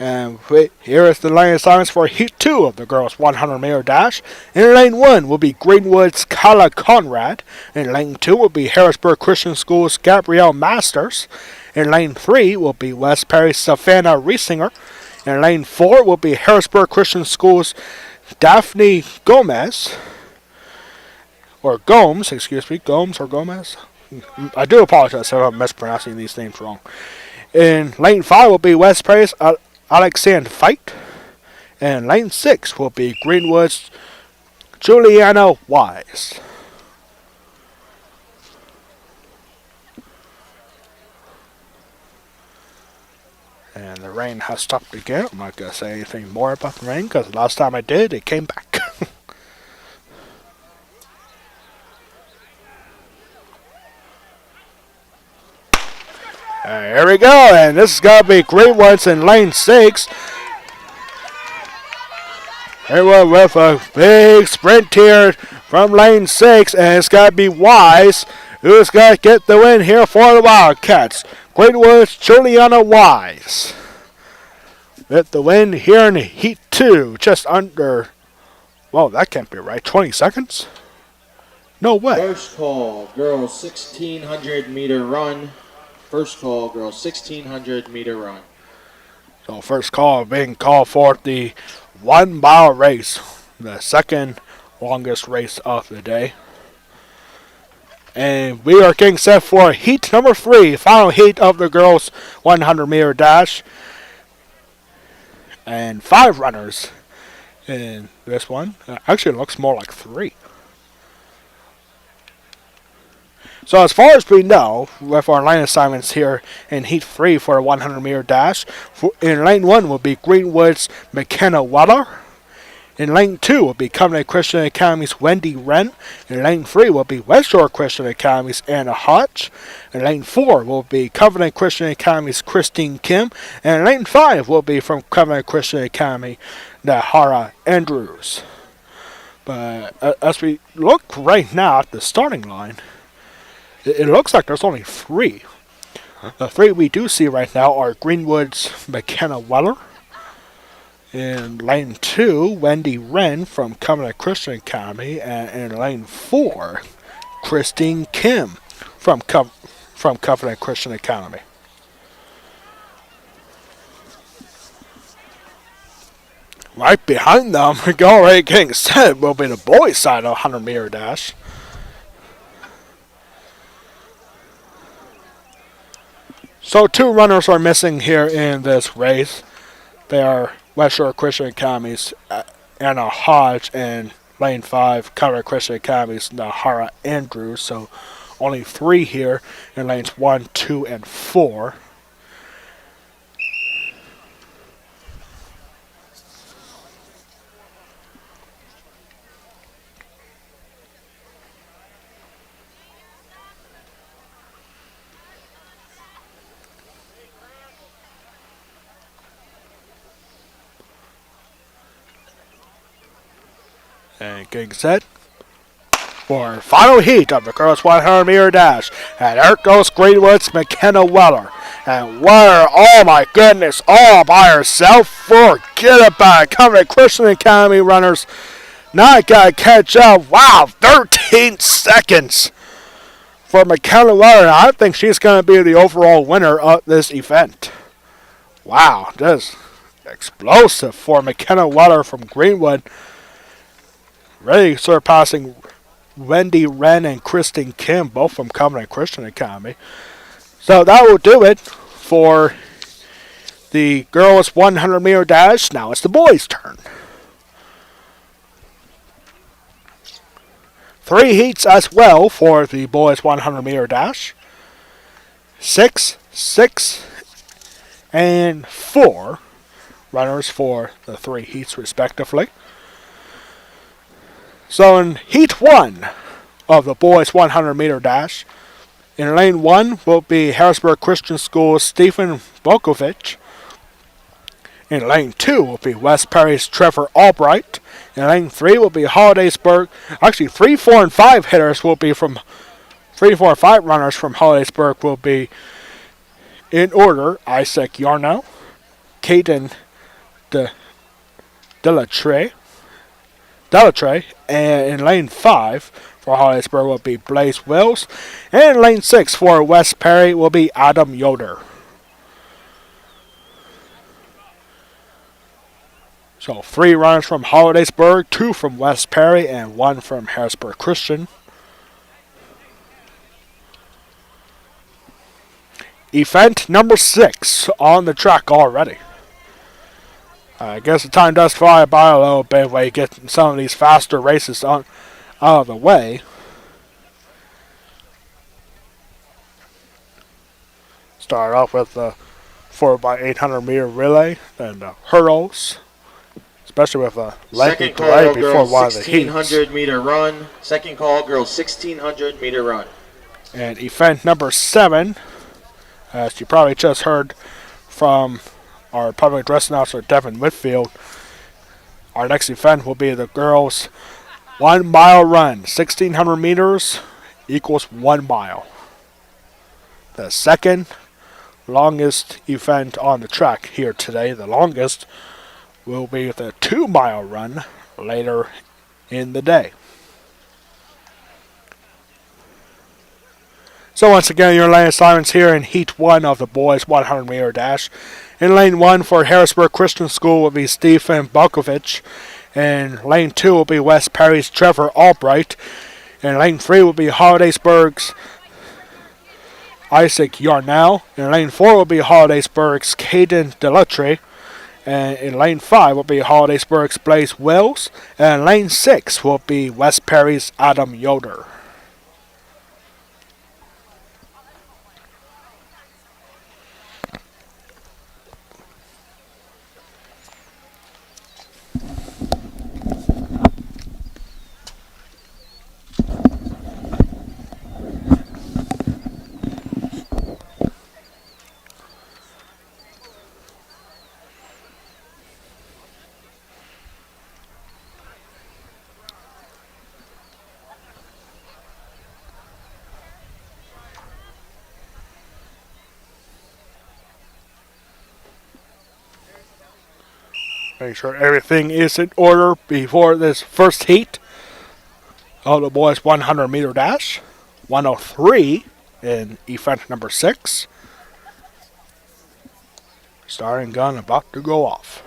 And here is the lane assignments for Heat 2 of the girls 100-meter dash. In lane 1 will be Greenwood's Kala Conrad. In lane 2 will be Harrisburg Christian School's Gabrielle Masters. In lane 3 will be West Perry's Savannah Riesinger. In lane 4 will be Harrisburg Christian School's Daphne Gomez. Or Gomes, excuse me. Gomes or Gomez? I do apologize if I'm mispronouncing these names wrong. In lane 5 will be West Perry's Alexander Fight. And lane 6 will be Greenwood's Juliana Wise. And the rain has stopped again. I'm not going to say anything more about the rain because last time I did, it came back. Here we go, and this is going to be Greenwood's in lane 6. Greenwood with a big sprint here from lane 6, and it's got to be Wise who's going to get the win here for the Wildcats. Greenwood's Juliana Wise with the win here in Heat 2, just under, well, that can't be right, 20 seconds? No way. First call, girls 1,600-meter run. First call, girls 1600 meter run. So first call being called for the 1 mile race, the second longest race of the day. And we are getting set for heat number 3, final heat of the girls 100 meter dash. And 5 runners in this one. Actually, it looks more like 3. So as far as we know, with our lane assignments here in Heat 3 for a 100 meter dash, in Lane 1 will be Greenwood's McKenna Weller. In Lane 2 will be Covenant Christian Academy's Wendy Wren. In Lane 3 will be West Shore Christian Academy's Anna Hodge. In Lane 4 will be Covenant Christian Academy's Christine Kim. And in Lane 5 will be from Covenant Christian Academy, Nahara Andrews. But as we look right now at the starting line, it looks like there's only 3. The 3 we do see right now are Greenwood's McKenna Weller. In Lane 2, Wendy Wren from Covenant Christian Academy. And in Lane 4, Christine Kim from Covenant Christian Academy. Right behind them, already getting set, will be the boys' side of 100 meter dash. So 2 runners are missing here in this race. They are West Shore Christian Academy's Anna Hodge and Lane 5 Covenant Christian Academy's Nahara Andrews. So only 3 here in lanes 1, 2, and 4. And getting set for final heat of the girls 100 meter dash. And there goes Greenwood's McKenna Weller. And Weller, oh my goodness, all by herself. Forget about it. Covenant Christian Academy runners not gonna catch up. Wow, 13 seconds for McKenna Weller. I think she's gonna be the overall winner of this event. Wow, just explosive for McKenna Weller from Greenwood. Really surpassing Wendy Wren and Christine Kim, both from Covenant Christian Academy. So that will do it for the girls 100 meter dash. Now it's the boys' turn. 3 heats as well for the boys 100 meter dash. 6, 6, and 4 runners for the 3 heats respectively. So in Heat 1 of the boys 100 meter dash, in Lane 1 will be Harrisburg Christian School's Stephen Bokovic. In Lane 2 will be West Perry's Trevor Albright. In Lane 3 will be Hollidaysburg. Actually, 3, 4, and 5 hitters will be from 3, 4, and 5 runners from Hollidaysburg will be in order: Isaac Yarno, Caden Delatrey, and in Lane 5 for Hollidaysburg will be Blaze Wills, and in Lane 6 for West Perry will be Adam Yoder. So 3 runners from Hollidaysburg, 2 from West Perry, and 1 from Harrisburg Christian. Event number 6 on the track already. I guess the time does fly by a little bit when you get some of these faster races out of the way. Start off with the 4x800 meter relay and the hurdles, especially with a lengthy delay before one of the heats. 1600 meter run. Second call, girls 1600 meter run. And event number 7, as you probably just heard from our public address announcer, Devin Whitfield, our next event will be the girls' 1 mile run. 1600 meters equals 1 mile. The second longest event on the track here today, the longest, will be the 2 mile run later in the day. So once again, your lane assignments here in Heat 1 of the boys 100-meter dash. In lane 1 for Harrisburg Christian School will be Stephen Balkovich. In lane 2 will be West Perry's Trevor Albright. In lane 3 will be Hollidaysburg's Isaac Yarnell. In lane 4 will be Hollidaysburg's Caden Delatry. And in lane 5 will be Hollidaysburg's Blaze Wells. And in lane 6 will be West Perry's Adam Yoder. Make sure everything is in order before this first heat of the boys 100-meter dash. 103 in event number 6. Starting gun about to go off.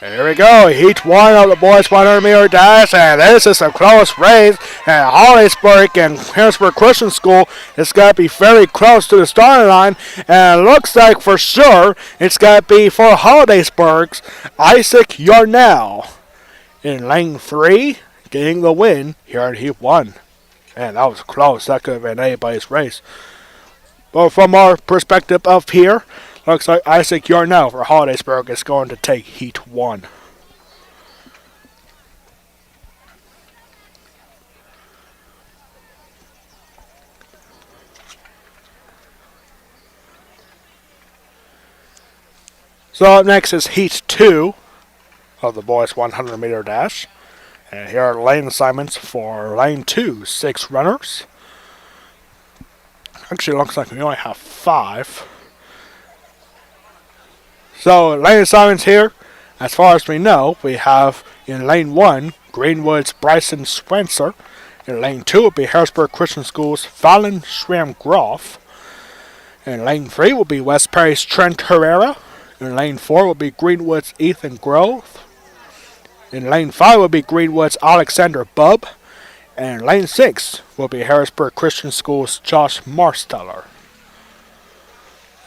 And here we go, Heat 1 of the boys 100-meter dash, and this is a close race. And Hollidaysburg and Harrisburg Christian School is going to be very close to the starting line. And it looks like for sure it's going to be for Hollidaysburg's Isaac Yarnell in lane 3, getting the win here in Heat 1. And that was close. That could have been anybody's race. But from our perspective up here, looks like Isaac Yarnell for Hollidaysburg is going to take Heat 1. So up next is Heat 2 of the boys 100-meter dash. And here are the lane assignments for lane 2, 6 runners. Actually, it looks like we only have 5. So, lane assignments here, as far as we know, we have in lane 1, Greenwood's Bryson Spencer. In lane 2 will be Harrisburg Christian School's Fallon Schramm-Groff. In lane 3 will be West Perry's Trent Herrera. In lane 4 will be Greenwood's Ethan Grove. In lane 5 will be Greenwood's Alexander Bubb. And in lane 6 will be Harrisburg Christian School's Josh Marsteller.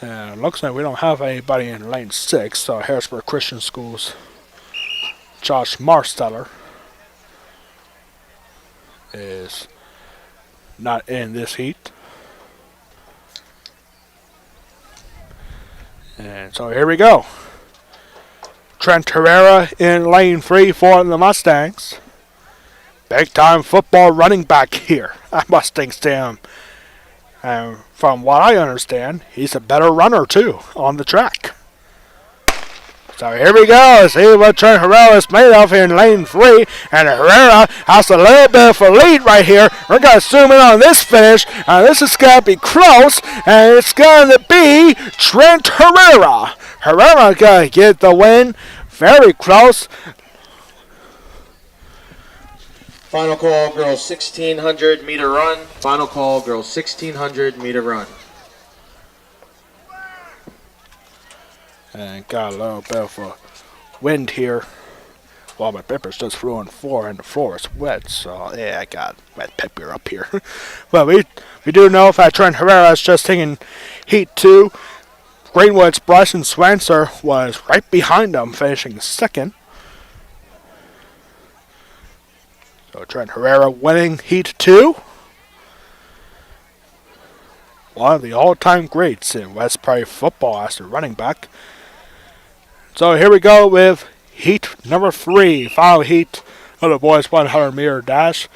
And it looks like we don't have anybody in lane 6, so Harrisburg Christian School's Josh Marsteller is not in this heat. And so here we go. Trent Herrera in lane 3 for the Mustangs. Big time football running back here at Mustang Stadium. And from what I understand, he's a better runner too on the track. So here we go. See what Trent Herrera is made of in lane 3. And Herrera has a little bit of a lead right here. We're going to zoom in on this finish. And this is going to be close. And it's going to be Trent Herrera. Herrera going to get the win. Very close. Final call, girls 1600 meter run. Final call, girls 1600 meter run. And got a little bit of a wind here. Well, my pepper's just flew on the floor, and the floor is wet, so yeah, I got wet pepper up here. But we do know that Trent Herrera is just taking Heat 2. Greenwood's Bryson Spencer was right behind him, finishing second. So Trent Herrera winning Heat 2. One of the all-time greats in West Perry football as a running back. So here we go with Heat number 3. Final heat of the boys 100-meter dash.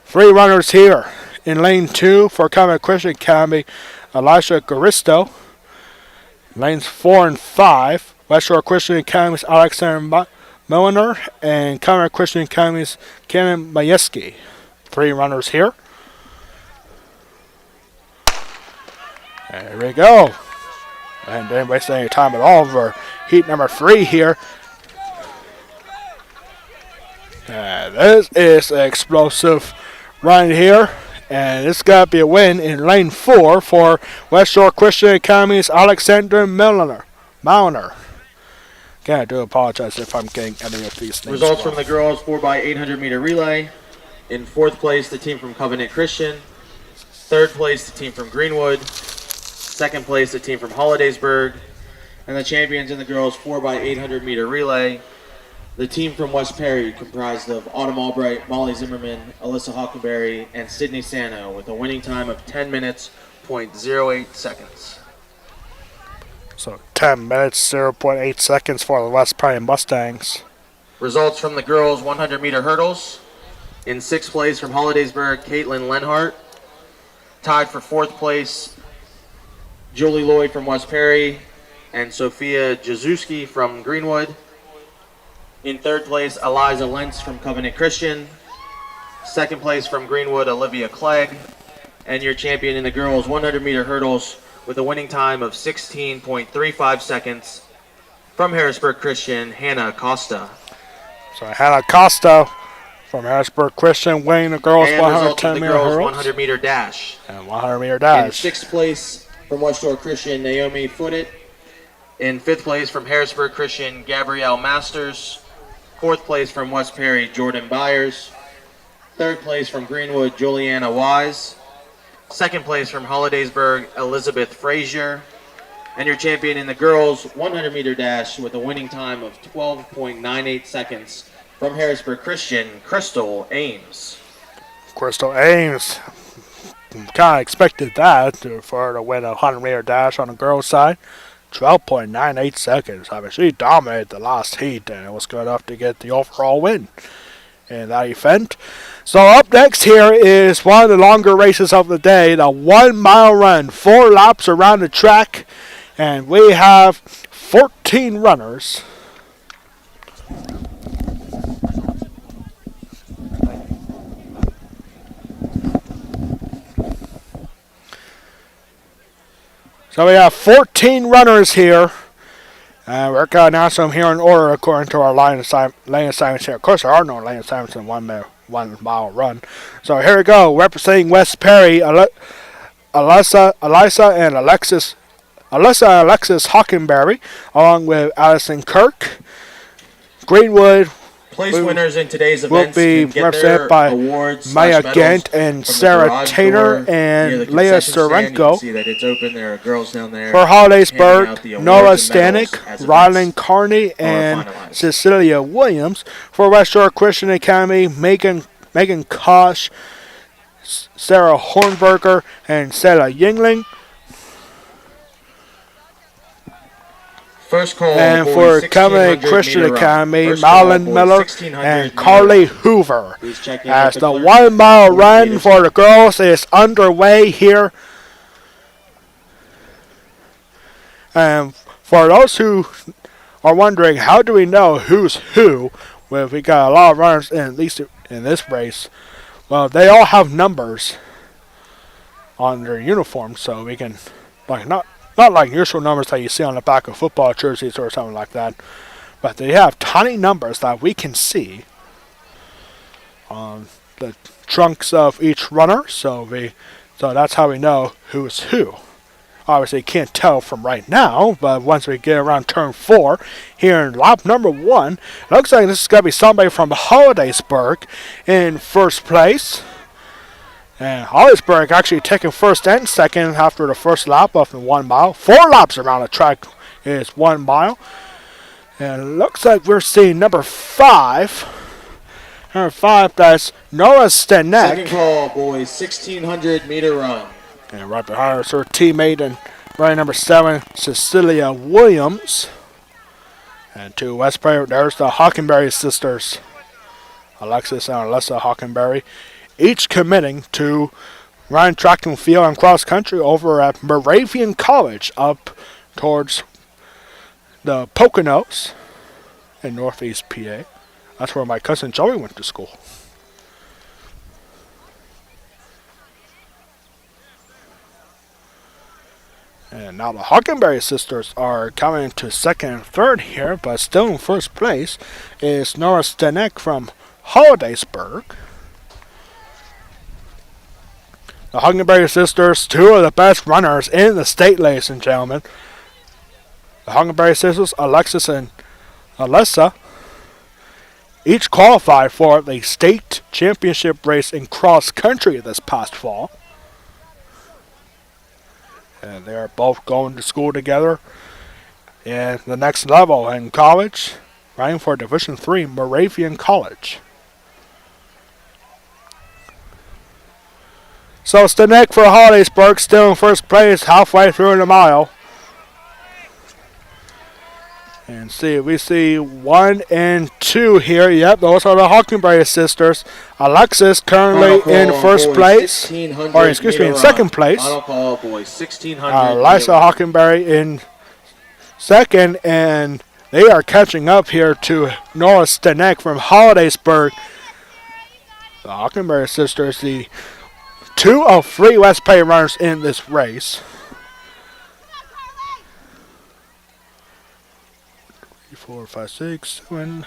3 runners here. In lane 2 for Carmel Christian Academy, Elisha Garisto. Lanes 4 and 5, West Shore Christian Academy's Alexander Milliner and Carmel Christian Academy's Kenan Mayeski. 3 runners here. There we go. And didn't waste any time at all for heat number 3 here. And this is an explosive run here. And it's got to be a win in lane 4 for West Shore Christian Academy's Alexander Milliner. Again, I do apologize if I'm getting any of these names Results wrong. from the girls 4x800 meter relay. In 4th place, the team from Covenant Christian. 3rd place, the team from Greenwood. 2nd place, the team from Hollidaysburg. And the champions in the girls 4x800 meter relay, the team from West Perry, comprised of Autumn Albright, Molly Zimmerman, Alyssa Hockenberry, and Sydney Sano, with a winning time of 10 minutes, 0.08 seconds. So 10 minutes, 0.8 seconds for the West Perry Mustangs. Results from the girls 100 meter hurdles. In 6th place from Hollidaysburg, Caitlin Lenhart. Tied for 4th place, Julie Lloyd from West Perry and Sophia Jazuski from Greenwood. In 3rd place, Eliza Lentz from Covenant Christian. 2nd place from Greenwood, Olivia Clegg. And your champion in the girls 100 meter hurdles with a winning time of 16.35 seconds from Harrisburg Christian, Hannah Costa. So Hannah Costa from Harrisburg Christian winning the girls 110 meter hurdles. 100 meter dash. And 100 meter dash. In 6th place from West Shore Christian, Naomi Footit. In 5th place from Harrisburg Christian, Gabrielle Masters. 4th place from West Perry, Jordan Byers. 3rd place from Greenwood, Juliana Wise. 2nd place from Hollidaysburg, Elizabeth Frazier. And your champion in the girls 100 meter dash with a winning time of 12.98 seconds from Harrisburg Christian, Crystal Ames. Crystal Ames. Kind of expected that for her to win a 100 meter dash on the girls' side. 12.98 seconds. I mean, she dominated the last heat, and it was good enough to get the overall win in that event. So up next here is one of the longer races of the day, the 1 mile run, 4 laps around the track, and we have 14 runners. So we have 14 runners here. We're going to announce them here in order according to our lane assignments here. Of course, there are no lane assignments in 1 mile run. So here we go. Representing West Perry, Alyssa and Alexis Hockenberry, along with Allison Kirk. Greenwood Place winners in today's will events be can get represented their by awards Maya / Gant medals and from the Sarah garage Taylor door and near the Leah concession stand. You can Sorenko. see that it's open. There are girls down there. For handing out Hollidaysburg, the awards Nora and medals Stanek, as Rylan events Carney, are and finalized. Cecilia Williams. For West Shore Christian Academy, Megan Kosh, Sarah Hornberger, and Sarah Yingling. First call And boys, for Covenant 1600 Christian meter run. Academy, First call, Marlon boys, Miller 1600 and meter Carly run. Hoover. Please check in As with the clerk 1 mile before run meters. for the girls is underway here. And for those who are wondering, how do we know who's who? Well, we got a lot of runners in, at least in this race. Well, they all have numbers on their uniforms, so we can, like, not like usual numbers that you see on the back of football jerseys or something like that, but they have tiny numbers that we can see on the trunks of each runner. So that's how we know who's who. Obviously, you can't tell from right now, but once we get around turn 4, here in lap number 1, it looks like this is going to be somebody from Hollidaysburg in first place. And Hollidaysburg actually taking first and second after the first lap of the 1 mile. 4 laps around the track is 1 mile. And it looks like we're seeing number 5. Number 5, that's Nora Stanek. Second call, boys, 1600 meter run. And right behind her is her teammate and running number 7, Cecilia Williams. And to West Perry, there's the Hockenberry sisters, Alexis and Alyssa Hockenberry, each committing to run track and field and cross country over at Moravian College up towards the Poconos in Northeast PA. That's where my cousin Joey went to school. And now the Hockenberry sisters are coming to second and third here, but still in first place is Nora Stenek from Hollidaysburg. The Hockenberry sisters, two of the best runners in the state, ladies and gentlemen. The Hockenberry sisters, Alexis and Alyssa, each qualified for the state championship race in cross country this past fall. And they are both going to school together in the next level in college, running for Division III Moravian College. So Stanek for Hollidaysburg still in first place, halfway through the mile. And we see 1 and 2 here. Yep, those are the Hockenberry sisters. Alexis currently in first place, or excuse me, in second place. Final call, boys, 1600. Lisa Hockenberry in second, and they are catching up here to Nora Stanek from Hollidaysburg. The Hockenberry sisters, the 2 of 3 West Pay runners in this race. 4, 5, 6, 7.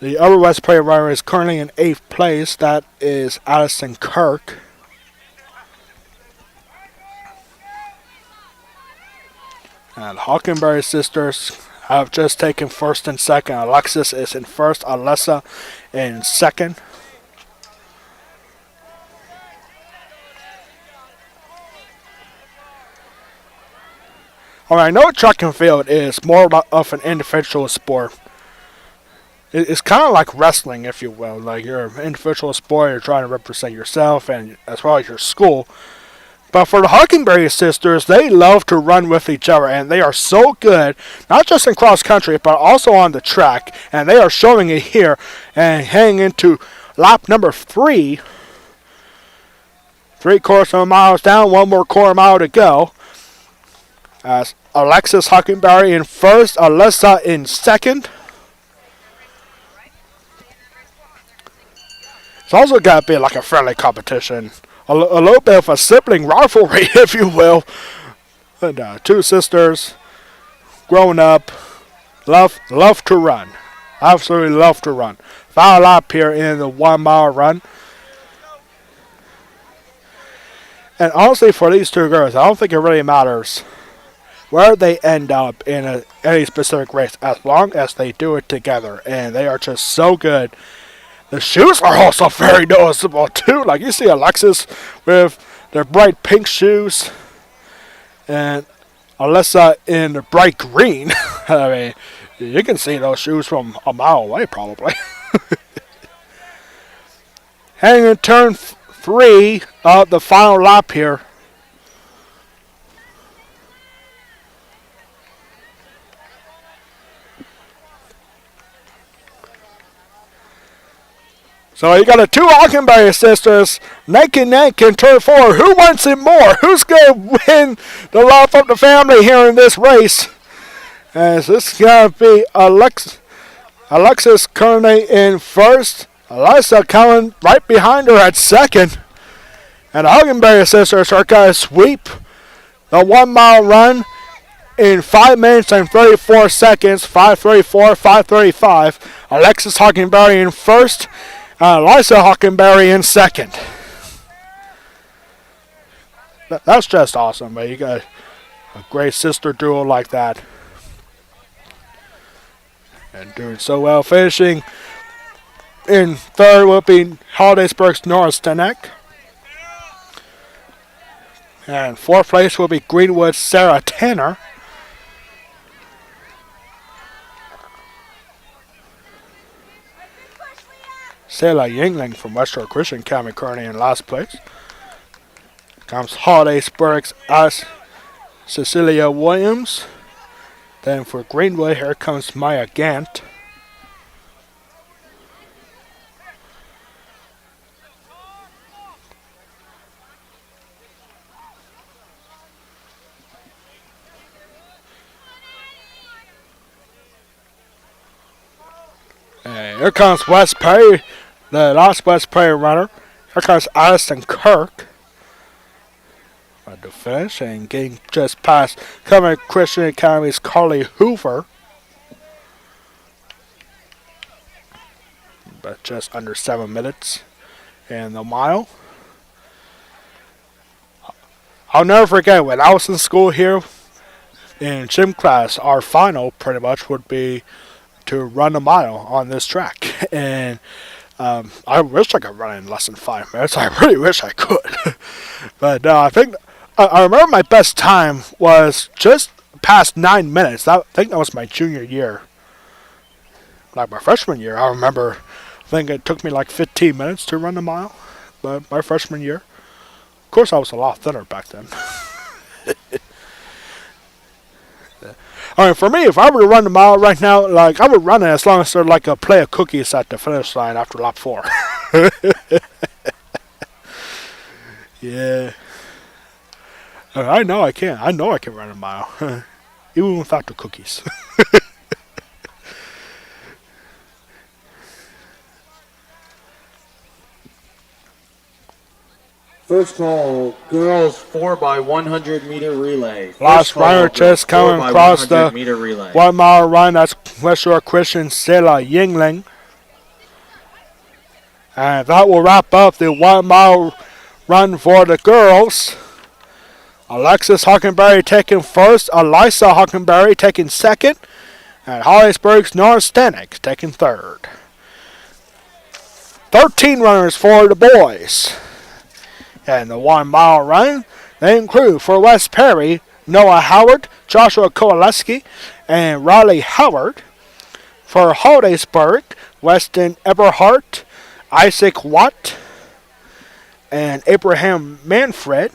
The other West Pay runner is currently in 8th place. That is Addison Kirk. And Hockenberry sisters have just taken first and second. Alexis is in first, Alessa in second. I know track and field is more of an individual sport. It's kind of like wrestling, if you will. Like, you're an individual sport, you're trying to represent yourself and as well as your school. But for the Hockenberry sisters, they love to run with each other, and they are so good, not just in cross country, but also on the track. And they are showing it here and heading into lap number 3. 3/4 of a mile down, 1 more quarter mile to go. As Alexis Hockenberry in first, Alyssa in second. It's also got to be like a friendly competition. A little bit of a sibling rivalry, if you will. And, 2 sisters, growing up, love to run. Absolutely love to run. Final lap here in the 1 mile run. And honestly, for these 2 girls, I don't think it really matters where they end up in any specific race, as long as they do it together. And they are just so good. The shoes are also very noticeable too. Like, you see Alexis with their bright pink shoes and Alyssa in the bright green. I mean, you can see those shoes from a mile away probably. Heading in turn 3 of the final lap here. So you got the 2 Hockenberry sisters neck and neck in turn 4. Who wants it more? Who's going to win the love of the family here in this race? As this is going to be Alexis currently in first. Alyssa coming right behind her at second. And the Hockenberry sisters are going to sweep the 1 mile run in 5 minutes and 34 seconds. 5:34, 5:35. Alexis Hockenberry in first. Lisa Hockenberry in second. That's just awesome, man. You got a great sister duo like that. And doing so well. Finishing in third will be Hollidaysburg's Nora Stanek. And 4th place will be Greenwood's Sarah Tanner. Selah Yingling from Western Christian Academy currently in last place. Comes Hollidaysburg's Cecilia Williams. Then for Greenwood, here comes Maya Gant. And here comes West Perry, the last West Perry runner. Here comes Addison Kirk. to finish and getting just past Covenant Christian Academy's Carly Hoover. But just under 7 minutes in the mile. I'll never forget when I was in school here in gym class, our final pretty much would be to run a mile on this track. And I wish I could run in less than 5 minutes. I really wish I could. But I think I remember my best time was just past 9 minutes. I think that was my junior year. Like my freshman year, I remember. I think it took me like 15 minutes to run a mile. But my freshman year, of course, I was a lot thinner back then. I mean, for me, if I were to run a mile right now, like I would run it as long as there's like a play of cookies at the finish line after lap 4. Yeah. I know I can. I know I can run a mile, even without the cookies. First call, girls 4x100 meter relay. Last runner just coming across the 1 mile run. That's West Shore Christian Sela Yingling. And that will wrap up the 1 mile run for the girls. Alexis Hockenberry taking first, Elisa Hockenberry taking second, and Hollisburg's Nora Stanek taking third. 13 runners for the boys. And the 1 mile run, they include for West Perry, Noah Howard, Joshua Kowaleski, and Riley Howard. For Hollisburg, Weston Eberhardt, Isaac Watt, and Abraham Manfred.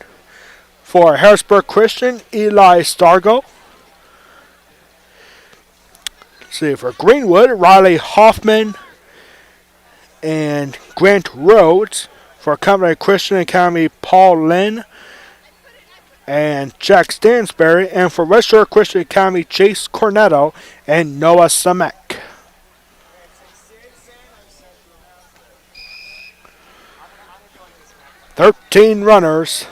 For Harrisburg Christian, Eli Stargo. Let's see, for Greenwood, Riley Hoffman and Grant Rhodes. For Covenant Christian Academy, Paul Lynn and Jack Stansberry. And for West Shore Christian Academy, Chase Cornetto and Noah Samek. "13 runners.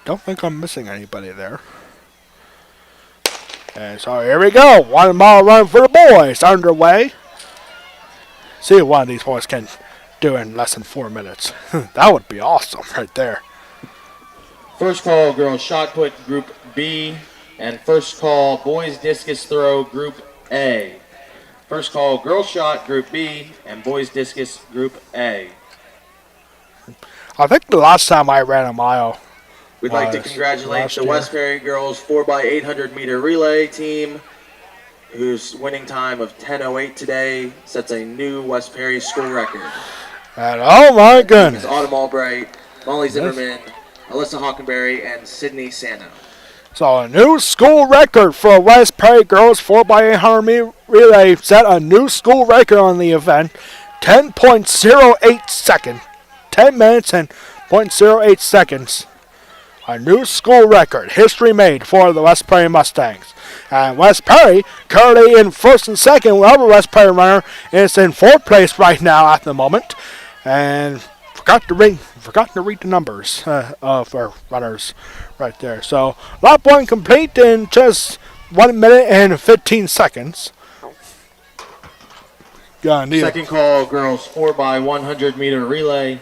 Don't think I'm missing anybody there. And so here we go. 1 mile run for the boys underway. See if one of these boys can do in less than 4 minutes. That would be awesome right there. First call, girls shot put group B, and first call, boys discus throw group A. First call, girls shot group B, and boys discus group A. I think the last time I ran a mile, we'd like to congratulate the West Perry girls 4x800 meter relay team, whose winning time of 10:08 today sets a new West Perry school record. And oh my goodness. Autumn Albright, Molly Zimmerman, Alyssa Hockenberry, and Sydney Sano. So a new school record for West Perry girls 4x800 meter relay set a new school record on the event. 10.08 seconds. 10 minutes and 0.08 seconds. A new school record. History made for the West Perry Mustangs. And West Perry currently in first and second. Whoever West Perry runner is in 4th place right now at the moment. And forgot to read the numbers of our runners right there. So lap 1 complete in just 1 minute and 15 seconds. Second call, girls 4x100 meter relay.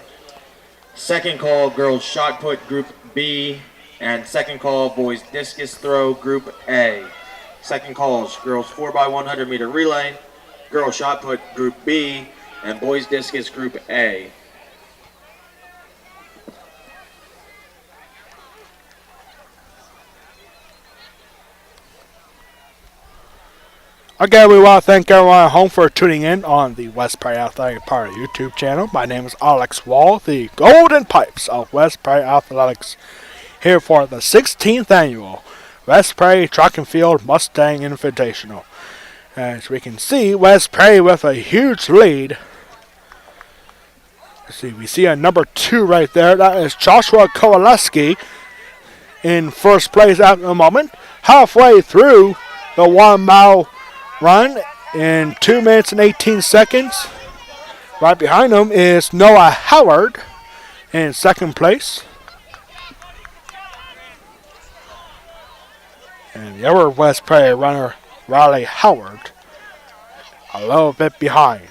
Second call, girls shot put group B, and second call, boys discus throw group A. Second calls, girls 4x100 meter relay, girls shot put group B, and boys discus group A. Again, we want to thank everyone at home for tuning in on the West Perry Athletic Party YouTube channel. My name is Alex Wall, the Golden Pipes of West Perry Athletics, here for the 16th annual West Perry Track and Field Mustang Invitational. As we can see, West Perry with a huge lead. Let's see, we see a number 2 right there. That is Joshua Kowaleski in first place at the moment. Halfway through the 1 mile run in 2 minutes and 18 seconds. Right behind him is Noah Howard in second place. And the other West Prairie runner, Riley Howard, a little bit behind.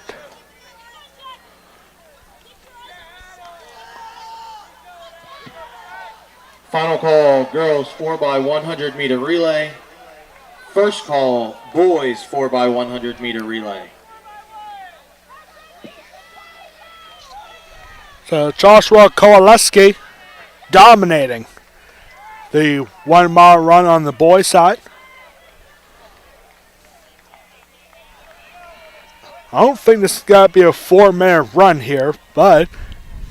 Final call, girls 4x100 meter relay. First call, boys 4x100 meter relay. So Joshua Kowaleski dominating the 1 mile run on the boys' side. I don't think this is going to be a 4-minute run here, but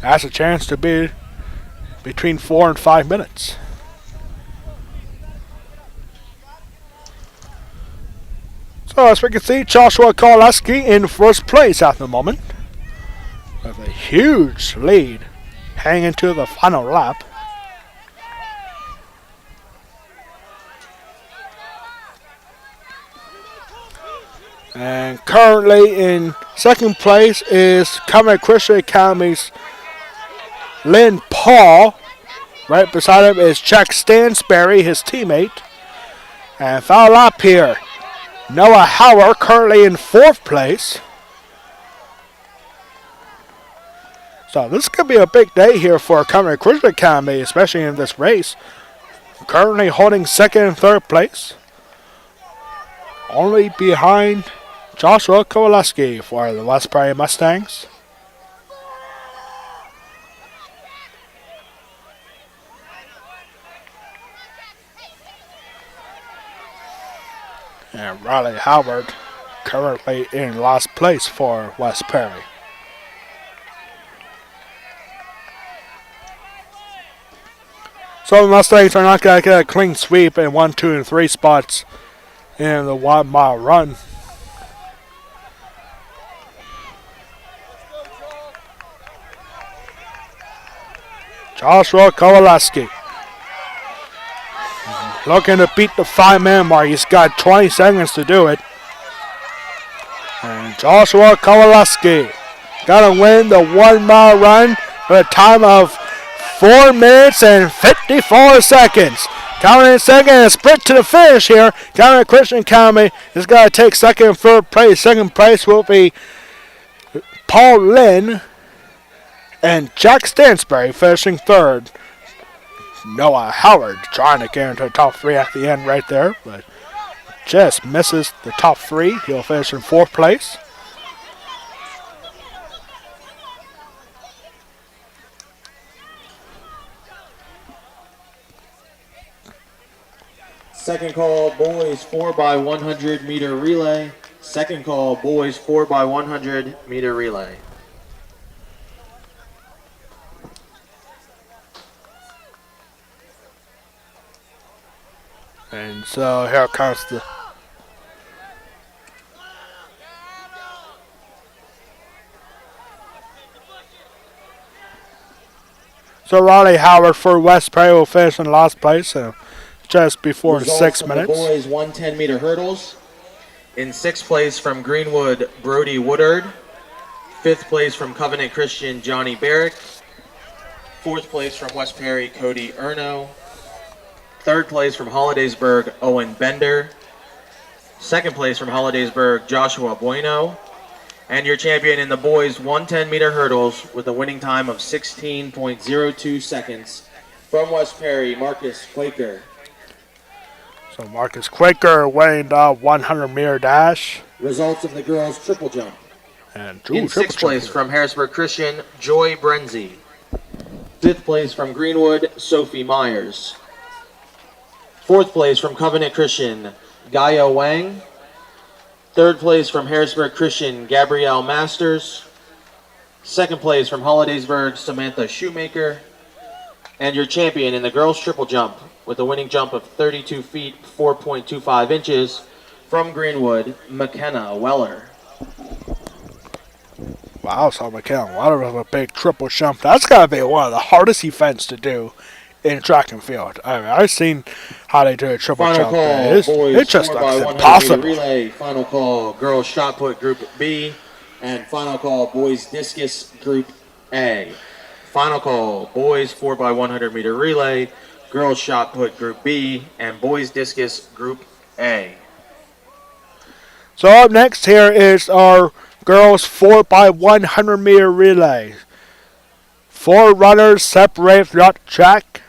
has a chance to be between 4 and 5 minutes. So as we can see, Joshua Kowaleski in first place at the moment, with a huge lead heading into the final lap. And currently in second place is Covenant Christian Academy's Lynn Paul. Right beside him is Jack Stansberry, his teammate. And final lap here, Noah Howard currently in fourth place. So this could be a big day here for Covenant Christian Academy, especially in this race. Currently holding second and third place, only behind Joshua Kowaleski for the West Prairie Mustangs. And Riley Howard currently in last place for West Prairie. So the Mustangs are not going to get a clean sweep in 1, 2, and 3 spots in the 1 mile run. Joshua Kowaleski looking to beat the 5-minute mark. He's got 20 seconds to do it. And Joshua Kowaleski got to win the 1 mile run with a time of 4 minutes and 54 seconds. Coming in second and sprint to the finish here. Covenant Christian Academy is going to take second and third place. Second place will be Paul Lynn and Jack Stansberry finishing third. Noah Howard trying to get into the top 3 at the end right there, but just misses the top 3. He'll finish in fourth place. Second call, boys 4x100 meter relay. Second call, boys 4x100 meter relay. And so here comes the So Riley Howard for West Prairie will finish in last place, just before Results 6 from minutes. The boys 110 meter hurdles. In sixth place from Greenwood, Brody Woodard. Fifth place from Covenant Christian, Johnny Barrick. Fourth place from West Prairie, Cody Erno. Third place from Hollidaysburg, Owen Bender. Second place from Hollidaysburg, Joshua Bueno. And your champion in the boys 110 meter hurdles with a winning time of 16.02 seconds from West Prairie, Marcus Quaker. So Marcus Quaker winning the 100 meter dash. Results of the girls triple jump. And in sixth place from Harrisburg Christian, Joy Brenzy. Fifth place from Greenwood, Sophie Myers. Fourth place from Covenant Christian, Gaia Wang. Third place from Harrisburg Christian, Gabrielle Masters. Second place from Hollidaysburg, Samantha Shoemaker. And your champion in the girls triple jump with a winning jump of 32 feet, 4.25 inches from Greenwood, McKenna Weller. Wow, so McKenna Weller with a big triple jump. That's got to be one of the hardest events to do in track and field. I mean, I've seen how they do a triple Final jump. Call, It just looks 4x100 impossible. Relay. Final call, girls shot put group B. And final call, boys discus group A. Final call, boys 4x100 meter relay. girls shot put Group B, and boys discus Group A. So up next here is our girls 4x100 meter relay. 4 runners separated throughout the track.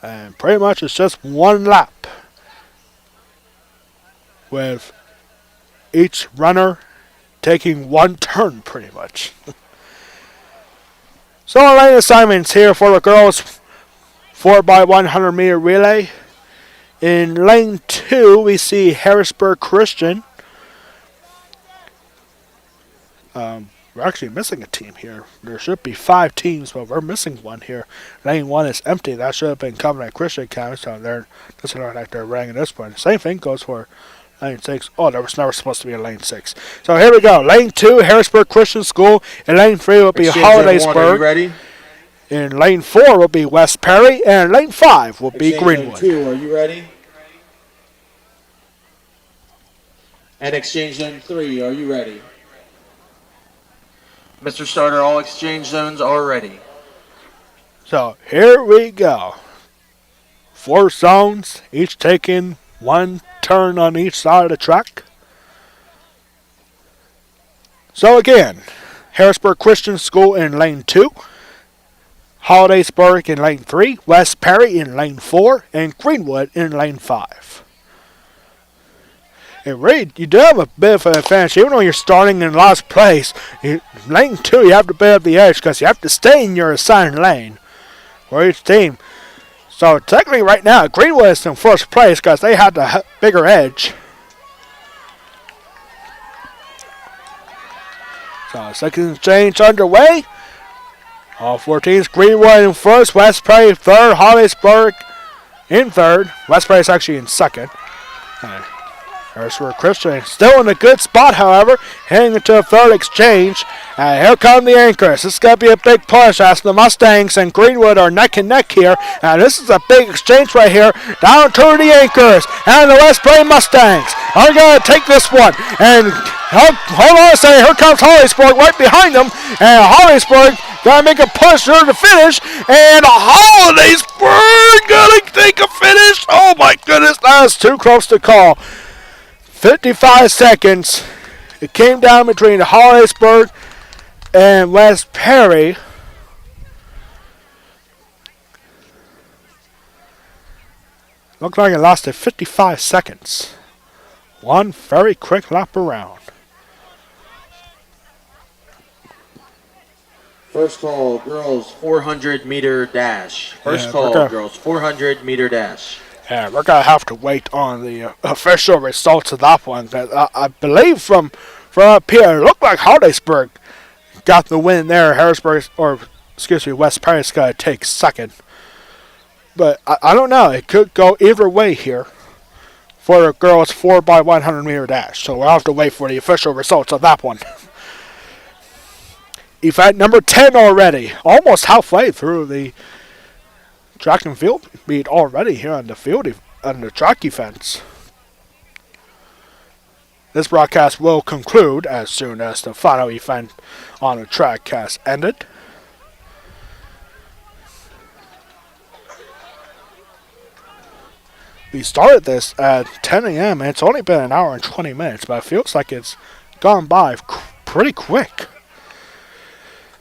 And pretty much it's just one lap, with each runner taking one turn pretty much. So our lane assignments here for the girls 4x100 meter relay. In lane 2 we see Harrisburg Christian. We're actually missing a team here. There should be 5 teams, but we're missing one here. Lane 1 is empty. That should have been Covenant Christian Academy, so they're doesn't look like they're running at this point. Same thing goes for lane 6. Oh, there was never supposed to be a lane 6. So here we go. Lane 2, Harrisburg Christian School. In lane 3 will be Hollidaysburg. Are you ready? In lane 4 will be West Perry, and lane 5 will be Greenwood. Zone 2, are you ready? And exchange zone 3, are you ready? Mr. Starter, all exchange zones are ready. So here we go. 4 zones, each taking one turn on each side of the track. So again, Harrisburg Christian School in lane 2, Hollidaysburg in lane 3, West Perry in lane 4, and Greenwood in lane 5. And really, you do have a bit of an advantage, even though you're starting in last place. Lane 2, you have to bit up the edge because you have to stay in your assigned lane for each team. So technically right now, Greenwood is in first place because they had the bigger edge. So second exchange underway. All 4 teams, Greenwood in first, West Perry third, Hollidaysburg in third. West Perry is actually in second. Harrisburg Christian still in a good spot, however, heading into a third exchange. And here come the anchors. This is going to be a big push as the Mustangs and Greenwood are neck and neck here. And this is a big exchange right here. Down to the anchors. And the West Plain Mustangs are going to take this one. And hold on a second. Here comes Hollidaysburg right behind them. And Hollidaysburg going to make a push through the finish. And Hollidaysburg going to take a finish. Oh my goodness, that is too close to call. 55 seconds. It came down between Hollidaysburg and West Perry. Looked like it lasted 55 seconds. One very quick lap around. First call, girls 400-meter dash. First call, girls 400-meter dash. Yeah, we're going to have to wait on the official results of that one. I believe from up here, it looked like Hollidaysburg got the win there. West Perry's going to take second. But I don't know. It could go either way here for the girls 4x100 meter dash. So we'll have to wait for the official results of that one. Event number 10 already. Almost halfway through the track and field meet already here on the track events. This broadcast will conclude as soon as the final event on the track has ended. We started this at 10 a.m. and it's only been an hour and 20 minutes, but it feels like it's gone by pretty quick.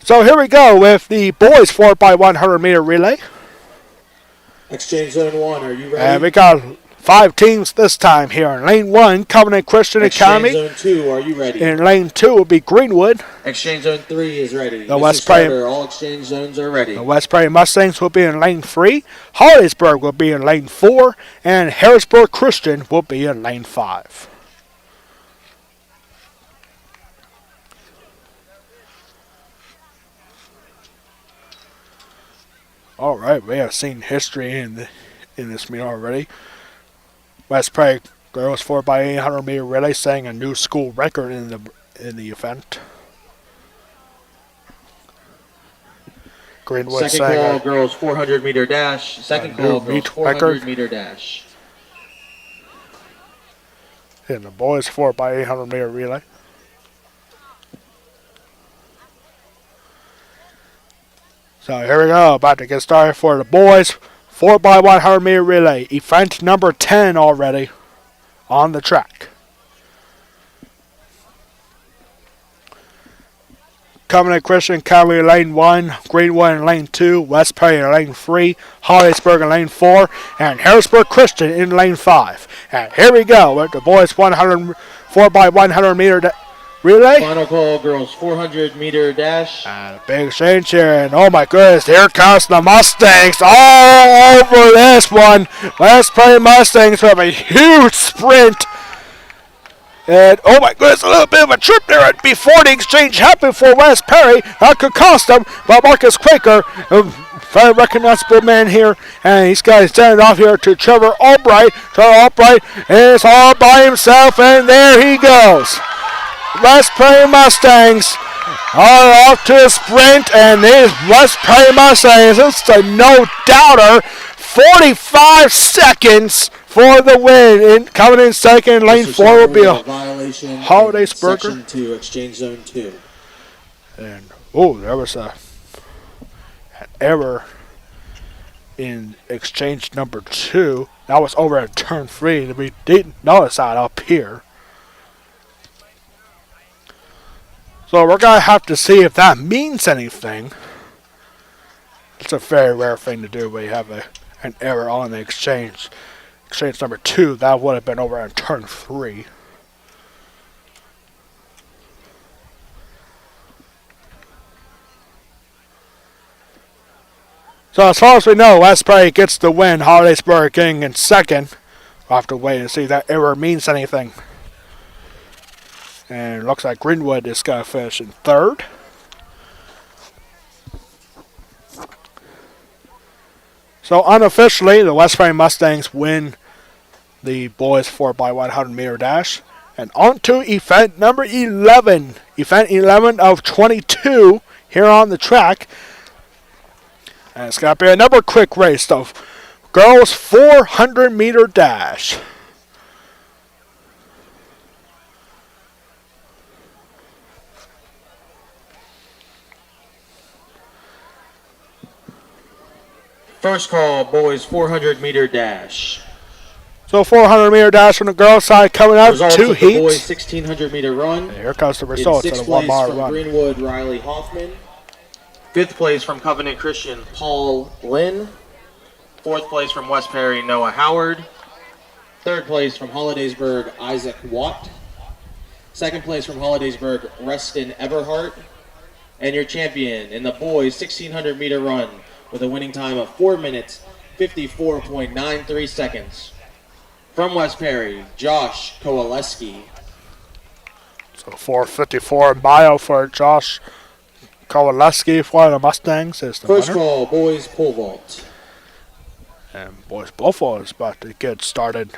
So here we go with the boys 4x100 meter relay. Exchange zone 1, are you ready? And we got 5 teams this time here. In lane 1, Covenant Christian Academy. Exchange zone 2, are you ready? In lane 2 will be Greenwood. Exchange zone 3 is ready. The West Prairie, all exchange zones are ready. The West Prairie Mustangs will be in lane 3. Hollidaysburg will be in lane 4. And Harrisburg Christian will be in lane 5. All right, we have seen history in this meet already. West Prairie girls 4x800 meter relay setting a new school record in the event. Greenwood second call, girls 400 meter dash. Second call, girls 400 meter dash. And the boys 4x800 meter relay. So here we go, about to get started for the boys 4x100 meter relay, event number 10 already on the track. Covenant Christian Academy lane 1, Greenwood in lane 2, West Perry in lane 3, Hollidaysburg in lane 4, and Harrisburg Christian in lane 5. And here we go with the boys 4x100 meter relay. Final call, girls 400 meter dash. And a big change here, and oh my goodness, here comes the Mustangs all over this one. West Perry Mustangs have a huge sprint. And oh my goodness, a little bit of a trip there before the exchange happened for West Perry. That could cost them, but Marcus Quaker, a very recognizable man here, and he's got standing off here to Trevor Albright. Trevor Albright is all by himself, and there he goes. West Perry Mustangs are off to a sprint, and these West Perry Mustangs, it's a no-doubter, 45 seconds for the win. Coming in second, lane 4 will be a Hollidaysburger. Section 2, exchange zone 2. And oh, there was an error in exchange number 2. That was over at turn 3. We didn't notice that up here. So we're going to have to see if that means anything. It's a very rare thing to do when you have an error on the exchange. Exchange number 2, that would have been over on turn 3. So as far as we know, West Perry gets the win. Hollidaysburg getting in second. We'll have to wait and see if that error means anything. And it looks like Greenwood is going to finish in third. So unofficially, the West Perry Mustangs win the boys 4x100 meter dash. And on to event number 11. Event 11 of 22 here on the track. And it's going to be another quick race, though. Girls 400 meter dash. First call, boys 400 meter dash. So 400 meter dash from the girls' side coming up. Results 2 of the heats. boys 1600 meter run. And here comes the results In of sixth the 1 place mile from run. Greenwood, Riley Hoffman. 5th place from Covenant Christian, Paul Lynn. 4th place from West Perry, Noah Howard. 3rd place from Hollidaysburg, Isaac Watt. 2nd place from Hollidaysburg, Reston Everhart. And your champion in the boys 1600 meter run with a winning time of 4 minutes, 54.93 seconds. From West Perry, Josh Kowaleski. So 4:54 mile for Josh Kowaleski for the Mustangs is the First winner. call, boys pole vault. And boys Buffalo is about to get started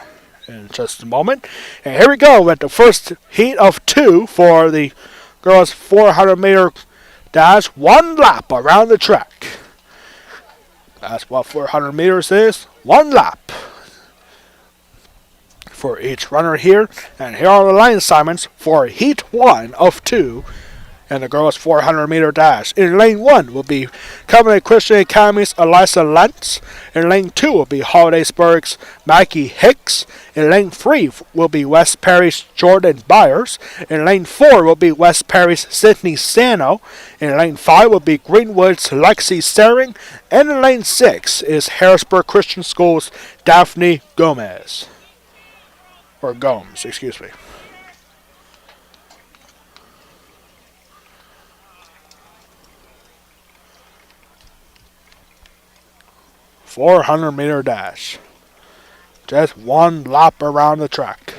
in just a moment. And here we go with the first heat of 2 for the girls 400 meter dash. 1 lap around the track. That's what 400 meters is. 1 lap for each runner here. And here are the line assignments for heat 1 of 2 and the girls 400 meter dash. In lane 1 will be Covenant Christian Academy's Eliza Lentz. In lane 2 will be Hollidaysburg's Maggie Hicks. In lane 3 will be West Perry's Jordan Byers. In lane 4 will be West Perry's Sydney Sano. In lane 5 will be Greenwood's Lexi Sering. And in lane 6 is Harrisburg Christian School's Daphne Gomez. Or Gomes, excuse me. .400 meter dash. Just 1 lap around the track.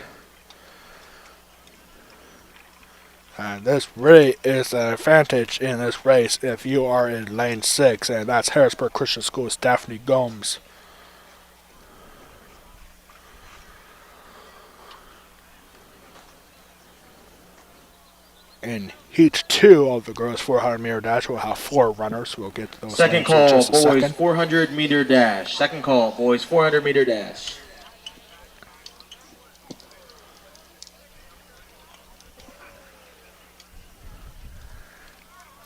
And this really is an advantage in this race if you are in lane 6, and that's Harrisburg Christian School's Daphne Gomes. In heat 2 of the girls 400 meter dash, we'll have 4 runners. We'll get those. Second call, boys 400 meter dash. Second call, boys 400 meter dash.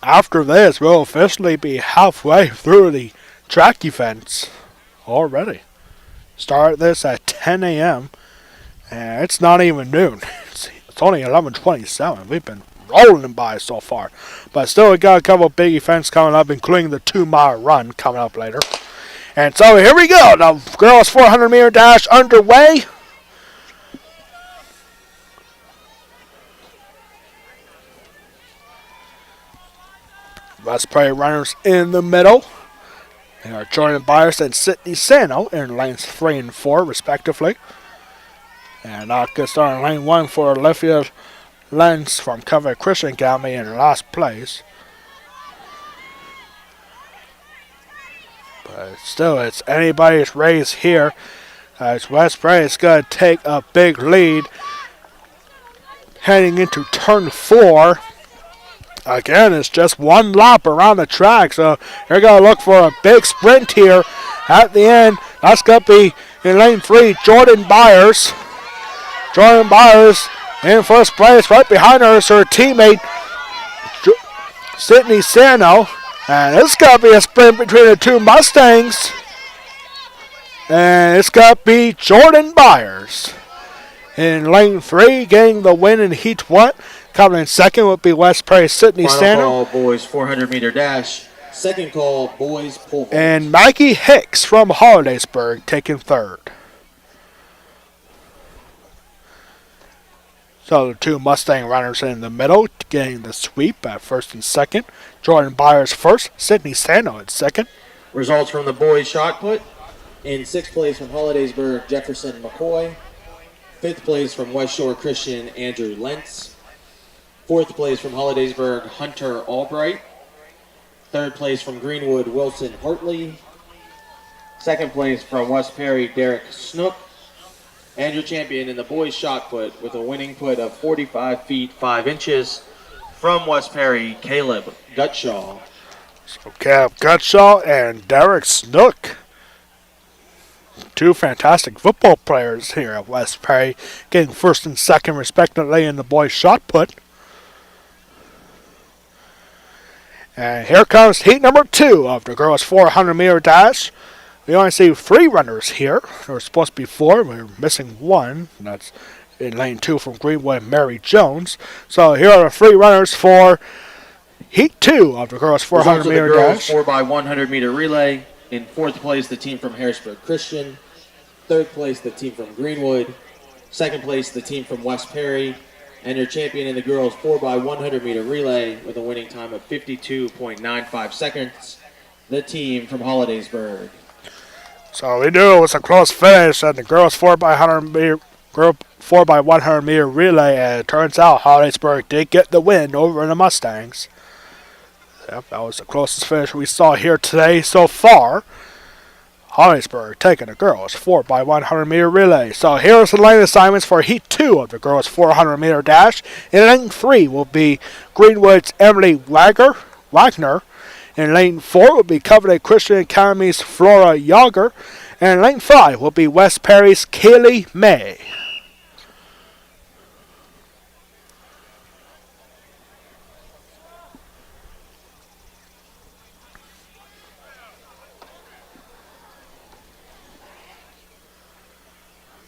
after this, we'll officially be halfway through the track events already. Start this at 10 a.m. and it's not even noon. It's only 11:27. We've been rolling by so far. But still, we got a couple of big events coming up, including the 2-mile run coming up later. And so here we go. The girls 400 meter dash underway. West Prairie runners in the middle. They are Jordan Byers and Sydney Sano in lanes 3 and 4, respectively. And I'll get started in lane 1 for Olivia Lenz from Covenant Christian Academy in last place. But still, it's anybody's race here, as West Prairie is going to take a big lead heading into turn 4. Again, it's just one lap around the track, so you're going to look for a big sprint here at the end. That's going to be in lane 3, Jordan Byers. Jordan Byers in first place. Right behind her is her teammate, Sydney Sano. And it's going to be a sprint between the two Mustangs. And it's going to be Jordan Byers in lane 3, getting the win in heat 1. Coming in second would be West Prairie Sydney Sano. Final call, boys 400 meter dash. Second call, boys pole vault. And Maggie Hicks from Hollidaysburg taking third. So the two Mustang runners in the middle getting the sweep at first and second. Jordan Byers first, Sydney Sano at second. Results from the boys shot put. In sixth place from Hollidaysburg, Jefferson McCoy. Fifth place from West Shore Christian, Andrew Lentz. Fourth place from Hollidaysburg, Hunter Albright. Third place from Greenwood, Wilson Hartley. Second place from West Perry, Derek Snook. And your champion in the boys shot put with a winning put of 45 feet 5 inches from West Perry, Caleb Gutshaw. So Caleb Gutshaw and Derek Snook. Two fantastic football players here at West Perry, getting first and second respectively in the boys shot put. And here comes heat number 2 of the girls 400 meter dash. We only see 3 runners here. There were supposed to be 4. We're missing 1. And that's in lane 2 from Greenwood, Mary Jones. So here are the 3 runners for heat 2 of the girls 400 meter dash. 4x100 meter relay. In fourth place, the team from Harrisburg Christian. Third place, the team from Greenwood. Second place, the team from West Perry. And your champion in the girls 4x100 meter relay with a winning time of 52.95 seconds, the team from Hollidaysburg. So we knew it was a close finish at the girls 4x100 meter relay, and it turns out Hollidaysburg did get the win over the Mustangs. Yep, that was the closest finish we saw here today so far. Hollidaysburg taking the girls 4x100 meter relay. So here's the lane assignments for heat 2 of the girls 400 meter dash. In lane 3 will be Greenwood's Emily Wagner. In lane 4 will be Covenant Christian Academy's Flora Yager. And in lane 5 will be West Perry's Kaylee May.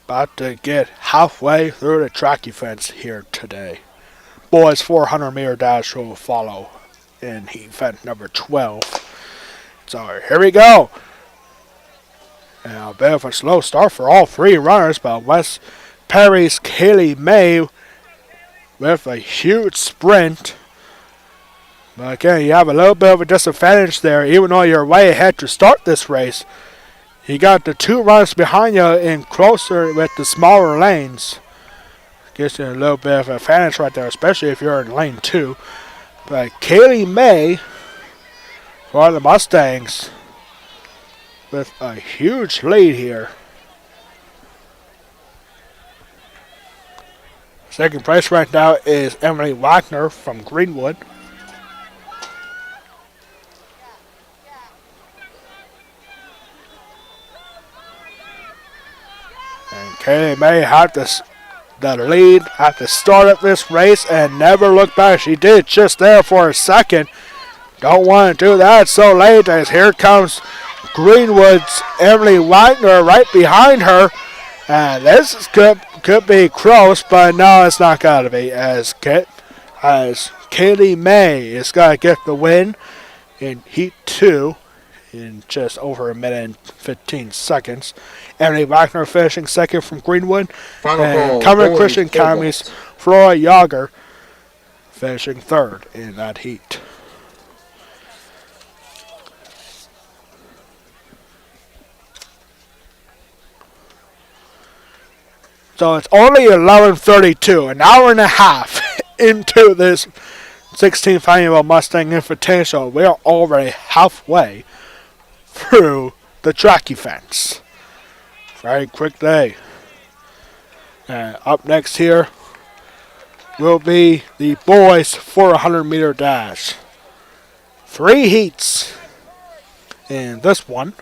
About to get halfway through the track events here today. Boys 400 meter dash will follow in event number 12. So here we go. And a bit of a slow start for all 3 runners, but West Perry's Kaylee May with a huge sprint. But again, you have a little bit of a disadvantage there, even though you're way ahead to start this race. You got the 2 runners behind you in closer with the smaller lanes. Gives you a little bit of advantage right there, especially if you're in lane 2. But Kaylee May for the Mustangs with a huge lead here. Second place right now is Emily Wagner from Greenwood. And Kaylee May had the lead at the start of this race and never looked back. She did just there for a second. Don't want to do that so late as here comes Greenwood's Emily Wagner right behind her. And this could be close, but no, it's not going to be as Kaylee May is going to get the win in Heat 2 in just over a minute and 15 seconds. Emily Wagner finishing second from Greenwood. Final and call, Cameron boys, Christian full Academy's points. Flora Yager finishing third in that heat. So it's only 11:32, an hour and a half into this 16th annual Mustang Invitational. We are already halfway through the track events. Very quick day. And up next here will be the boys 400-meter dash. 3 heats in this one.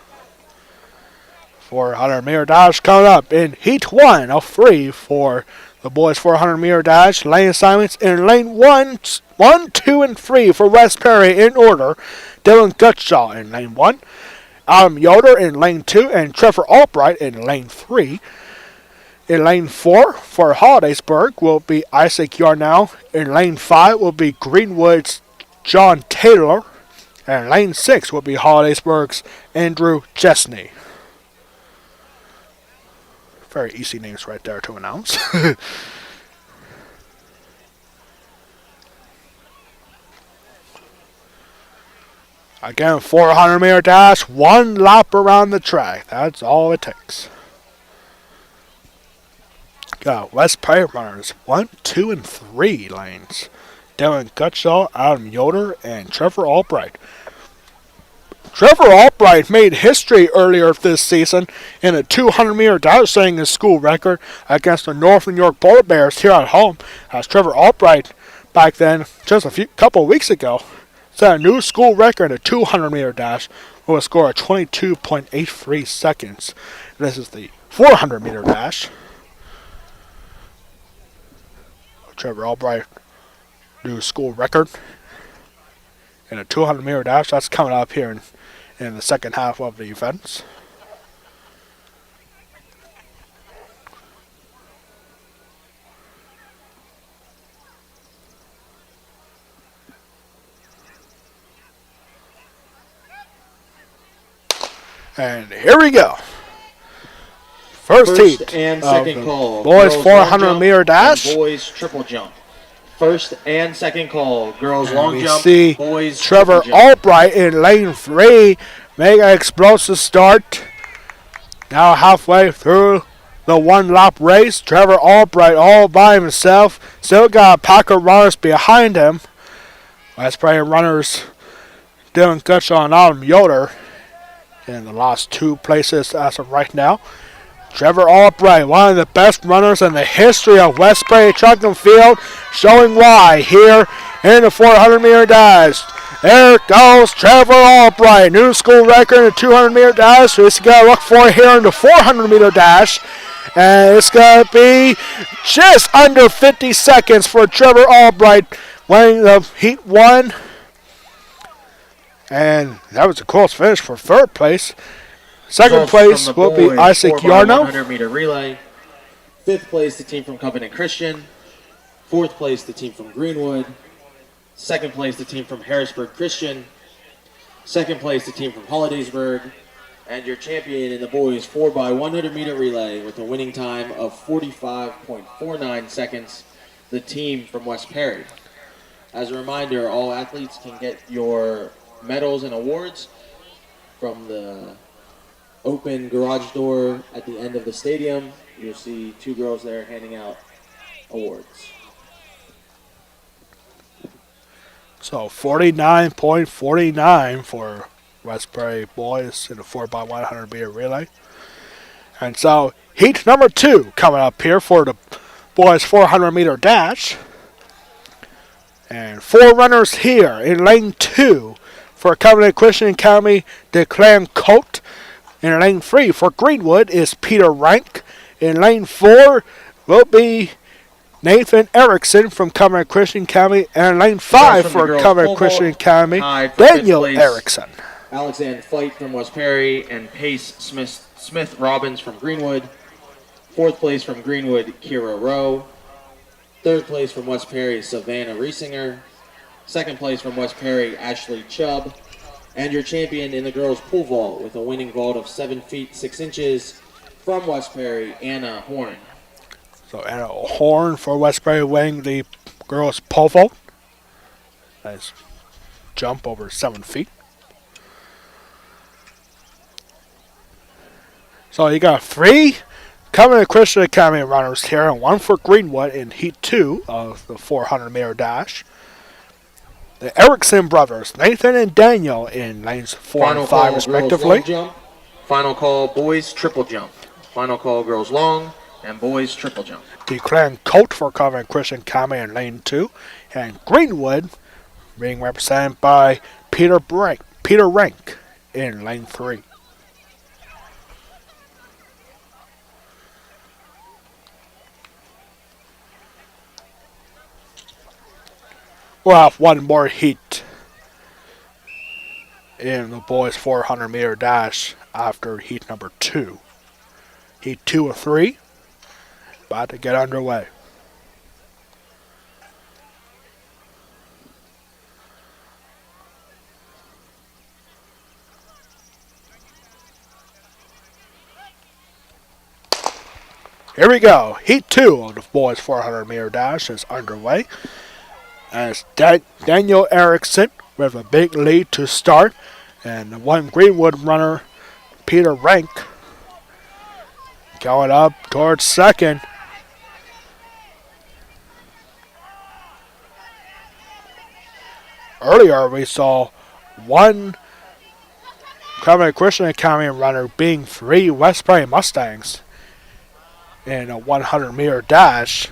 400-meter dash coming up in Heat 1 of 3 for the boys 400-meter dash. Lane assignments in lane 1, 2, and 3 for West Perry in order. Dylan Gutshaw in lane 1. Adam Yoder in lane 2 and Trevor Albright in lane 3. In lane 4 for Hollidaysburg will be Isaac Yarnell. In lane 5 will be Greenwood's John Taylor. And lane 6 will be Hollidaysburg's Andrew Chesney. Very easy names right there to announce. Again, 400-meter dash, 1 lap around the track. That's all it takes. Got West Perry runners, 1, 2, and 3 lanes. Dylan Gutshaw, Adam Yoder, and Trevor Albright. Trevor Albright made history earlier this season in a 200-meter dash, setting his school record against the Northern York Polar Bears here at home. As Trevor Albright, back then, just a couple of weeks ago, set a new school record in a 200-meter dash with a score of 22.83 seconds. This is the 400-meter dash. Trevor Albright, new school record in a 200-meter dash. That's coming up here in the second half of the events. And here we go. First heat and of second the call. boys Girls 400-meter long jump dash. and boys triple jump. First and second call. Girls long We jump. see Boys Trevor triple jump. Albright in lane 3 make an explosive start. Now halfway through the 1 lap race. Trevor Albright all by himself. Still got a pack of runners behind him. West Perry runners Dylan Gutshaw and Adam Yoder in the last 2 places as of right now. Trevor Albright, one of the best runners in the history of West Perry track and field, showing why here in the 400-meter dash. There goes Trevor Albright, new school record in the 200-meter dash. So he's got to look for here in the 400-meter dash. And it's going to be just under 50 seconds for Trevor Albright winning the Heat 1. And that was a close finish for third place. Second Results place from the will be boys, Isaac 4x100 Yarno. meter relay. 5th place, the team from Covenant Christian. 4th place, the team from Greenwood. 2nd place, the team from Harrisburg Christian. 2nd place, the team from Hollidaysburg. And your champion in the boys 4x100 meter relay with a winning time of 45.49 seconds, the team from West Perry. As a reminder, all athletes can get your medals and awards from the open garage door at the end of the stadium. You'll see 2 girls there handing out awards. So 49.49 for West Perry boys in the 4x100 meter relay. And so heat number 2 coming up here for the boys 400 meter dash. And 4 runners here in lane 2 for Covenant Christian Academy, Declan Coate. In lane 3 for Greenwood is Peter Rank. In lane 4 will be Nathan Erickson from Convent Christian Academy, and lane 5 for Convent Christian Academy, tied for Daniel 5th place. Erickson. Alexander Fight from West Perry and Pace Smith Robbins from Greenwood. 4th place from Greenwood, Kira Rowe. 3rd place from West Perry, Savannah Riesinger. 2nd place from West Perry, Ashley Chubb. And your champion in the girls' pole vault with a winning vault of 7 feet 6 inches from West Perry, Anna Horn. So Anna Horn for West Perry winning the girls' pole vault. Nice jump over 7 feet. So you got 3 Covenant Christian Academy runners here, and 1 for Greenwood in Heat 2 of the 400-meter dash. The Erickson brothers, Nathan and Daniel, in lanes 4 and 5 respectively. Final call, boys triple jump. Final call, girls long and boys triple jump. Declan Colt for Covenant Christian Academy in lane 2, and Greenwood being represented by Peter Rank in lane 3. We'll have 1 more heat in the boys 400-meter dash after heat number 2. Heat 2 of 3 about to get underway. Here we go. Heat 2 of the boys 400-meter dash is underway. As Daniel Erickson with a big lead to start, and the 1 Greenwood runner, Peter Rank, going up towards 2nd. Earlier we saw 1 Covenant Christian Academy runner being 3 West Perry Mustangs in a 100-meter dash.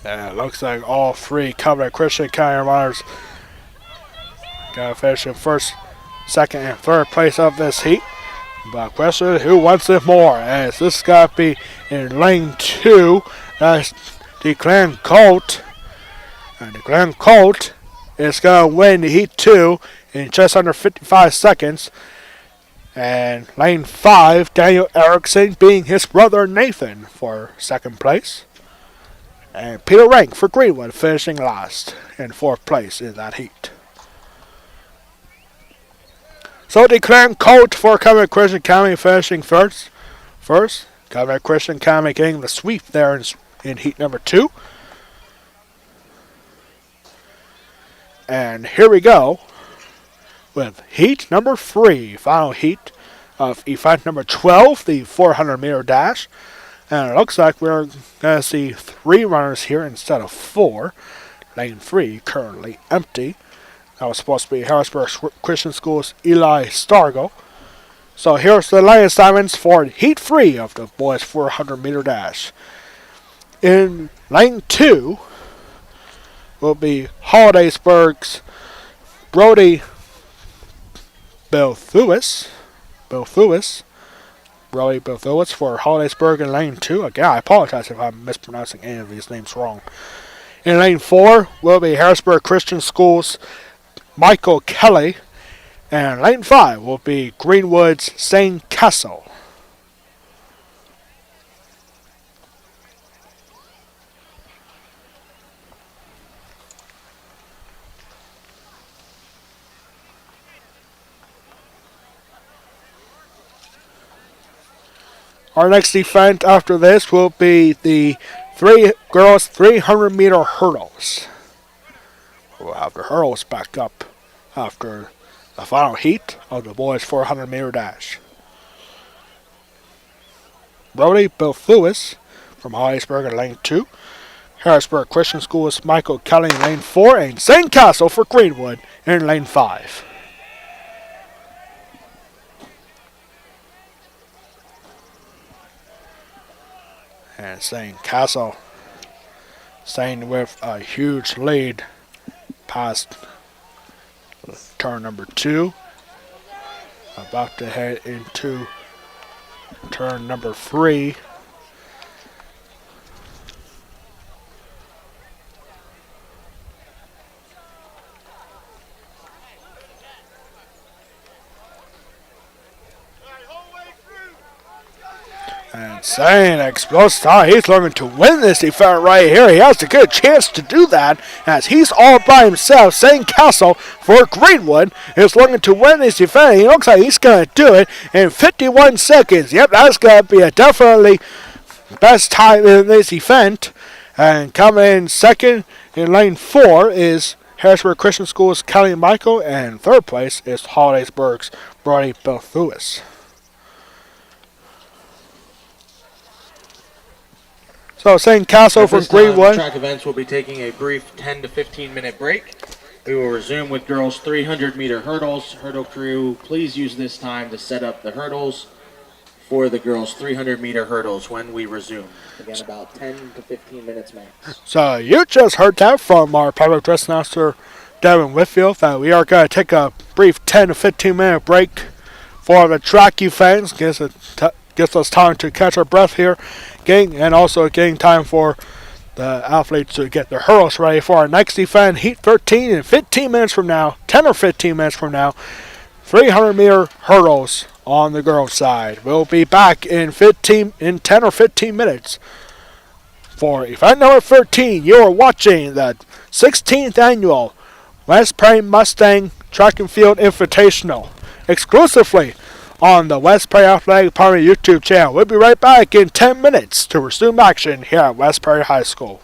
And it looks like all 3 Covenant Christian Academy runners gonna finish in 1st, 2nd, and 3rd place of this heat. But question, who wants it more? As this got to be in lane 2. That's Declan Colt. And Declan Colt is gonna win the heat 2 in just under 55 seconds. And lane 5, Daniel Erickson being his brother Nathan for 2nd place. And Peter Rank for Greenwood finishing last in 4th place in that heat. So Declan Colt for Covenant Christian Academy finishing first. Covenant Christian Academy getting the sweep there in heat number 2. And here we go with heat number 3, final heat of event number 12, the 400-meter dash. And it looks like we're going to see 3 runners here instead of 4. Lane 3 currently empty. That was supposed to be Harrisburg Christian School's Eli Stargo. So here's the lane assignments for Heat 3 of the boys 400-meter dash. In lane 2 will be Hollidaysburg's Brody Belthuis. Brody Belthuis for Hollidaysburg in lane 2. Again, I apologize if I'm mispronouncing any of these names wrong. In lane 4 will be Harrisburg Christian School's Michael Kelly. And lane 5 will be Greenwood's St. Castle. Our next event after this will be the 3 girls 300-meter hurdles. We'll have the hurdles back up after the final heat of the boys 400-meter dash. Brody Belthuis from Hollidaysburg in lane 2. Harrisburg Christian School's Michael Kelly in lane 4. And St. Castle for Greenwood in lane 5. And St. Castle staying with a huge lead past turn number 2. About to head into turn number 3. And saying explosive time, he's looking to win this event right here. He has a good chance to do that as he's all by himself. St. Castle for Greenwood is looking to win this event. He looks like he's going to do it in 51 seconds. Yep, that's going to be a definitely best time in this event. And coming in second in lane 4 is Harrisburg Christian School's Kelly Michael, and third place is Hollidaysburg's Brody Belthewis. So St. Castle for Greenwood. Track events will be taking a brief 10 to 15 minute break. We will resume with girls 300 meter hurdles. Hurdle crew, please use this time to set up the hurdles for the girls 300 meter hurdles when we resume. Again, about 10 to 15 minutes max. So you just heard that from our public address announcer, Devin Whitfield, that we are going to take a brief 10 to 15 minute break for the track events. Gives us time to catch our breath here, and also getting time for the athletes to get their hurdles ready for our next event, Heat 13, in 15 minutes from now, 10 or 15 minutes from now, 300 meter hurdles on the girls' side. We'll be back in 10 or 15 minutes for event number 13. You are watching the 16th annual West Prairie Mustang Track and Field Invitational exclusively on the West Prairie Athletic Department YouTube channel. We'll be right back in 10 minutes to resume action here at West Prairie High School.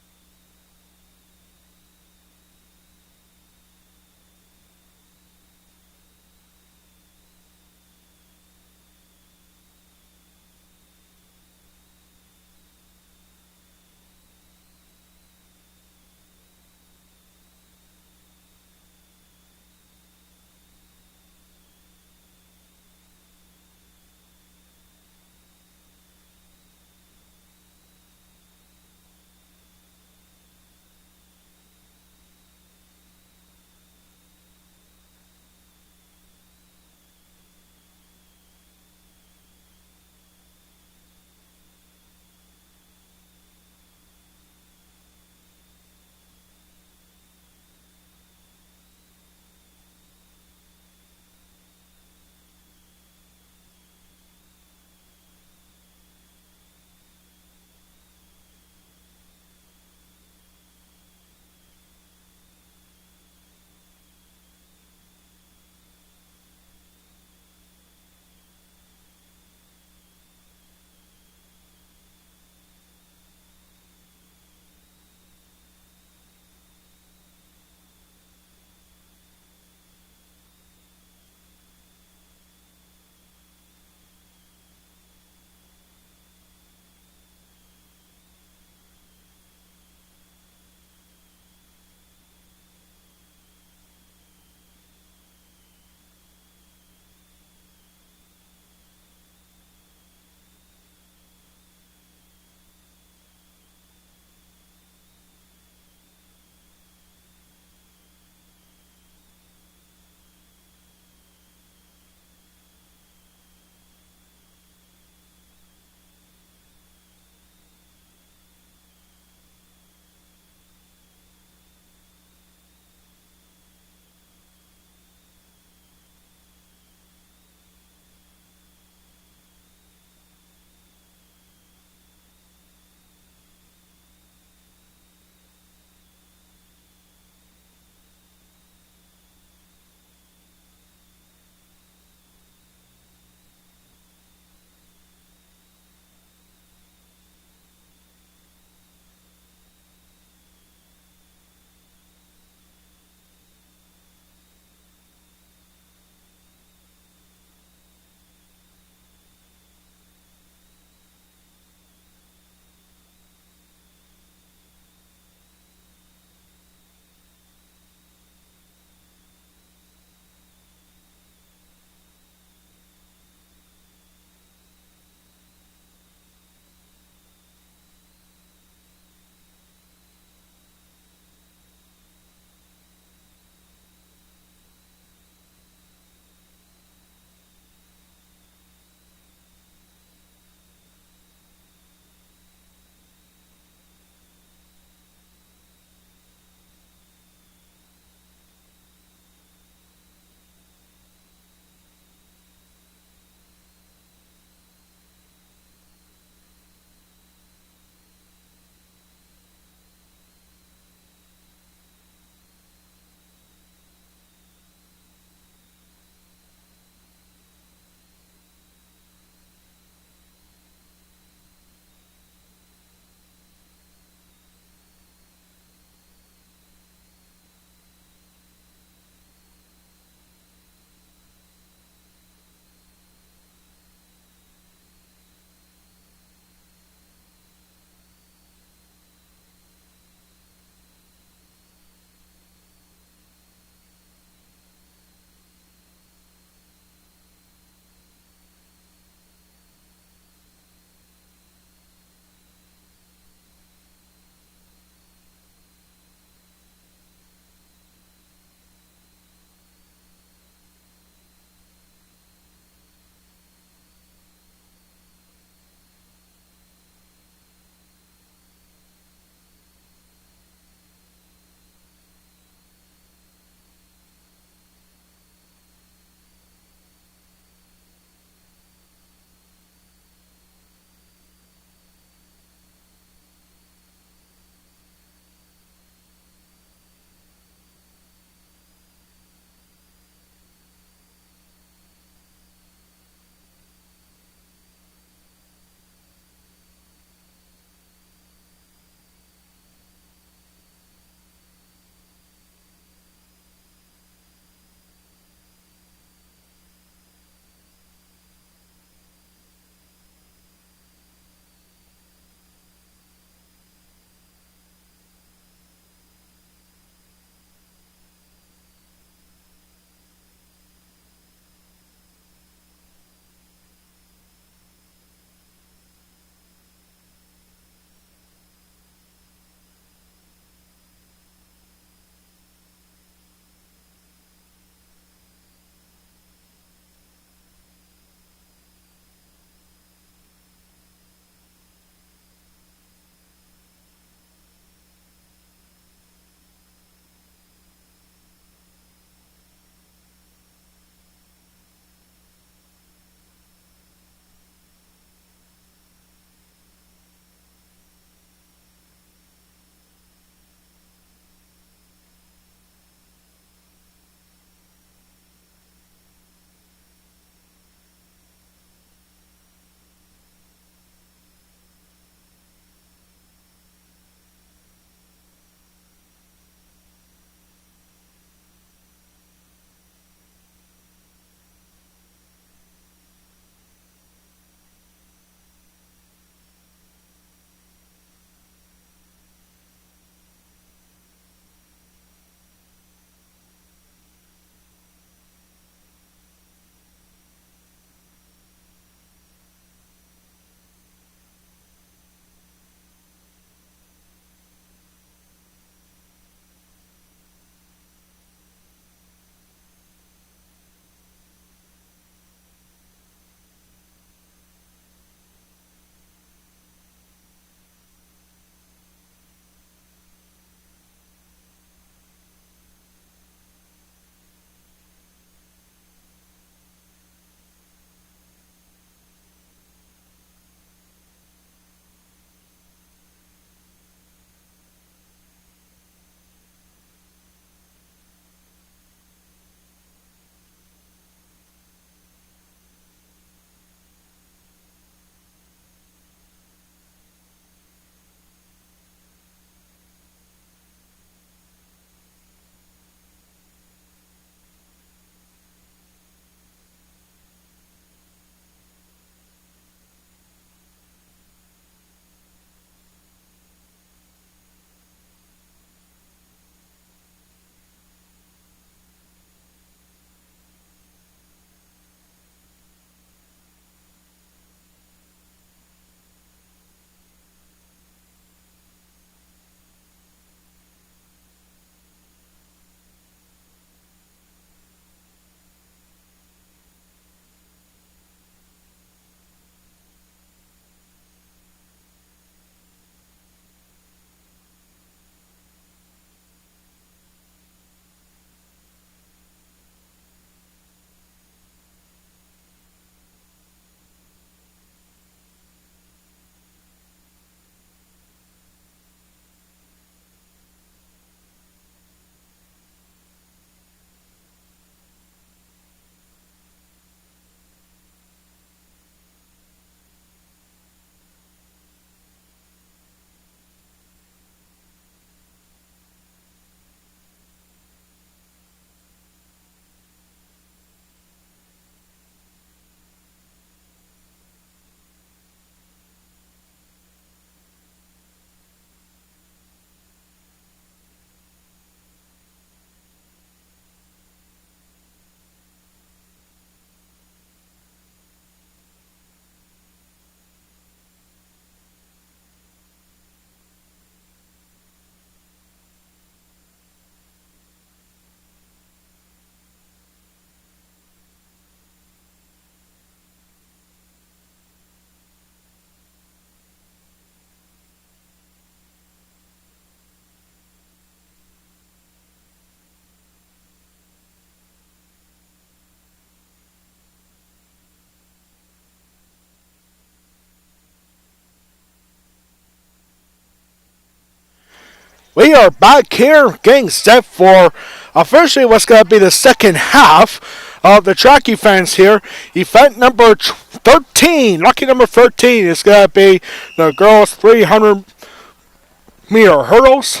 We are back here getting set for officially what's going to be the second half of the track events here. Event number 13, lucky number 13, is going to be the girls 300-meter hurdles.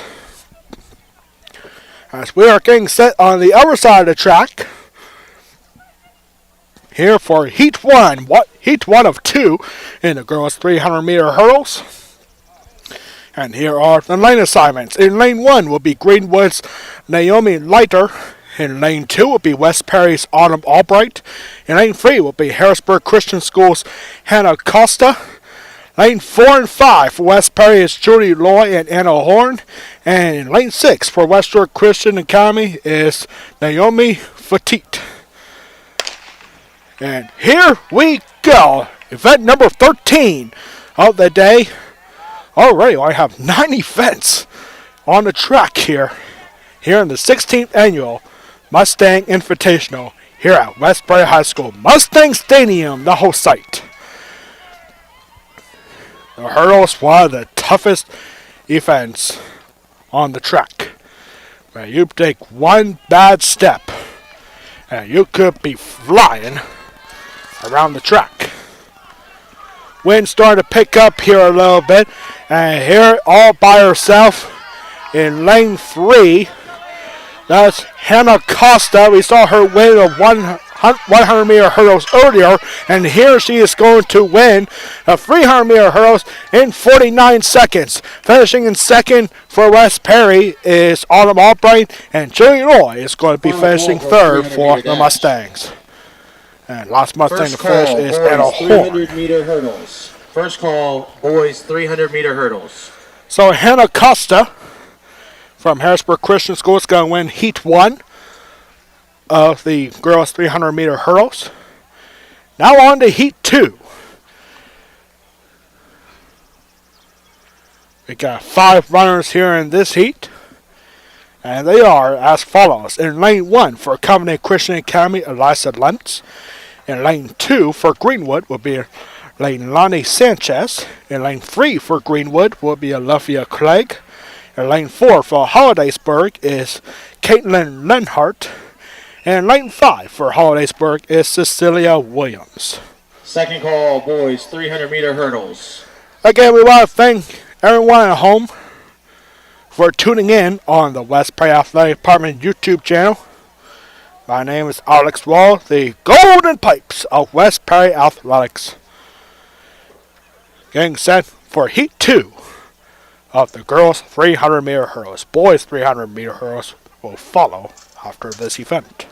As we are getting set on the other side of the track here for Heat 1. Heat 1 of 2 in the girls 300-meter hurdles. And here are the lane assignments. In lane 1 will be Greenwood's Naomi Leiter. In lane 2 will be West Perry's Autumn Albright. In lane 3 will be Harrisburg Christian School's Hannah Costa. Lane 4 and 5 for West Perry is Judy Loy and Anna Horn. And in lane 6 for West York Christian Academy is Naomi Fatite. And here we go. Event number 13 of the day. Already, I have 9 events on the track here in the 16th annual Mustang Invitational here at West Perry High School. Mustang Stadium, the host site. The hurdle is one of the toughest events on the track. Where you take one bad step and you could be flying around the track. Wind starting to pick up here a little bit. And here all by herself in lane 3. That's Hannah Costa. We saw her win a 100-meter hurdles earlier. And here she is going to win a 300-meter hurdles in 49 seconds. Finishing in second for West Perry is Autumn Albright. And Julie Roy is going to be finishing third for the Mustangs. And last Mustang to finish is Anna Horn. 300-meter hurdles. First call, boys 300-meter hurdles. So Hannah Costa from Harrisburg Christian School is going to win Heat 1 of the girls 300-meter hurdles. Now on to Heat 2. We got 5 runners here in this heat. And they are as follows. In lane 1 for Covenant Christian Academy, Eliza Lentz. In lane 2 for Greenwood will be Leilani Sanchez. In lane 3 for Greenwood will be Olivia Clegg. In lane 4 for Hollidaysburg is Caitlin Lenhart. And lane 5 for Hollidaysburg is Cecilia Williams. Second call, boys 300-meter hurdles. Again, we want to thank everyone at home for tuning in on the West Perry Athletic Department YouTube channel. My name is Alex Wall, the Golden Pipes of West Perry Athletics. Getting set for Heat 2 of the girls 300-meter hurdles. Boys 300-meter hurdles will follow after this event.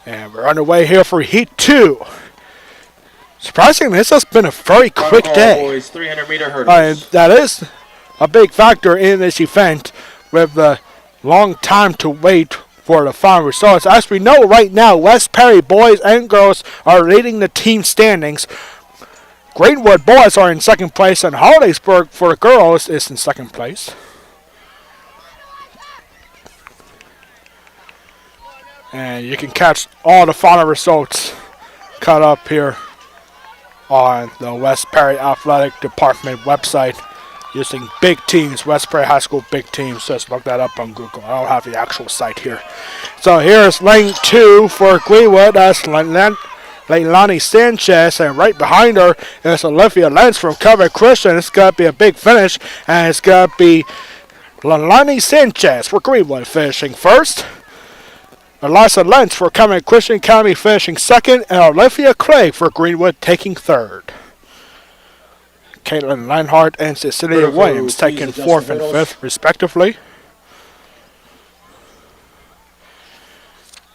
And we're underway here for Heat 2. Surprisingly, this has been a very quick day. Boys 300-meter hurdles. That is a big factor in this event with the long time to wait for the final results. As we know right now, West Perry boys and girls are leading the team standings. Greenwood boys are in second place, and Hollidaysburg for the girls is in second place. And you can catch all the final results cut up here on the West Perry Athletic Department website using Big Teams, West Perry High School Big Teams. Just look that up on Google. I don't have the actual site here. So here's lane 2 for Greenwood. That's Leilani Sanchez, and right behind her is Olivia Lentz from Covenant Christian. It's going to be a big finish, and it's going to be Leilani Sanchez for Greenwood finishing first. Eliza Lentz for Covenant Christian Academy finishing second, and Olivia Craig for Greenwood taking third. Caitlin Leinhardt and Cecilia Williams taking fourth and fifth, respectively.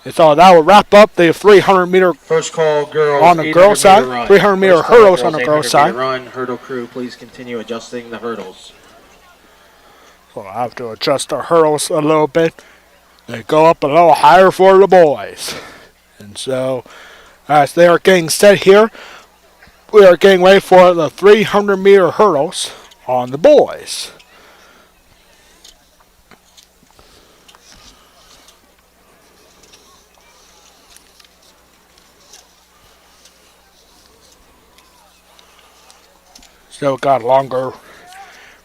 And so that will wrap up the 300-meter first call, girls on the girls' side. 300-meter hurdles on the girls' side. Run. Hurdle crew, please continue adjusting the hurdles. So I have to adjust the hurdles a little bit. They go up a little higher for the boys. And so as they are getting set here, we are getting ready for the 300-meter hurdles on the boys. Still got longer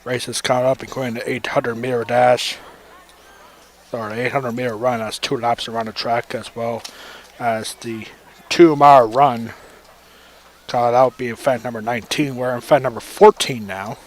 races coming up, including the 800-meter dash, or the 800-meter run. That's 2 laps around the track, as well as the 2-mile run. Coming out being event number 19. We're in event number 14 now.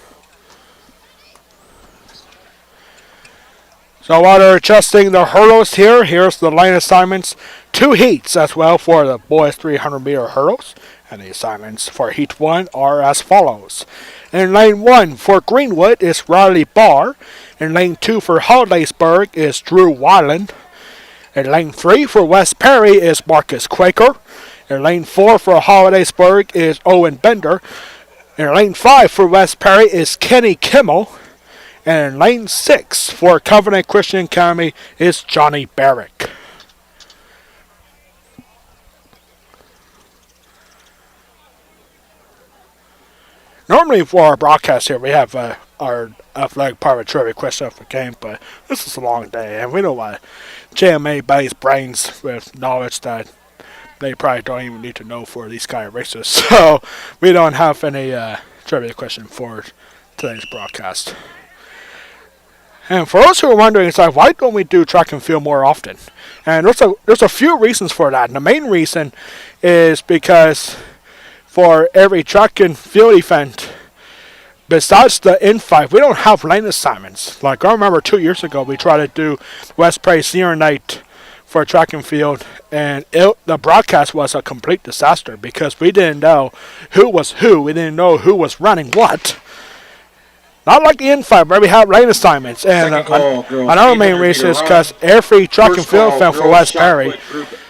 So while they're adjusting the hurdles here, here's the lane assignments. 2 heats as well for the boys 300-meter hurdles. And the assignments for Heat 1 are as follows. In Lane 1 for Greenwood is Riley Barr. In Lane 2 for Hollidaysburg is Drew Weiland. In Lane 3 for West Perry is Marcus Quaker. In Lane 4 for Hollidaysburg is Owen Bender. In Lane 5 for West Perry is Kenny Kimmel. And in Lane 6 for Covenant Christian Academy is Johnny Barrick. Normally for our broadcast here, we have our athletic part of a trivia question of the game, but this is a long day, and we don't want to jam anybody's brains with knowledge that they probably don't even need to know for these kind of races. So we don't have any trivia question for today's broadcast. And for those who are wondering, it's like, why don't we do track and field more often? And there's a few reasons for that. And the main reason is because for every track and field event, besides the in-5, we don't have lane assignments. Like, I remember 2 years ago, we tried to do West Prairie Senior Night for track and field, and the broadcast was a complete disaster because we didn't know who was who. We didn't know who was running what. Not like the in-5, where we have lane assignments. And another main reason is because every track and field event for West Perry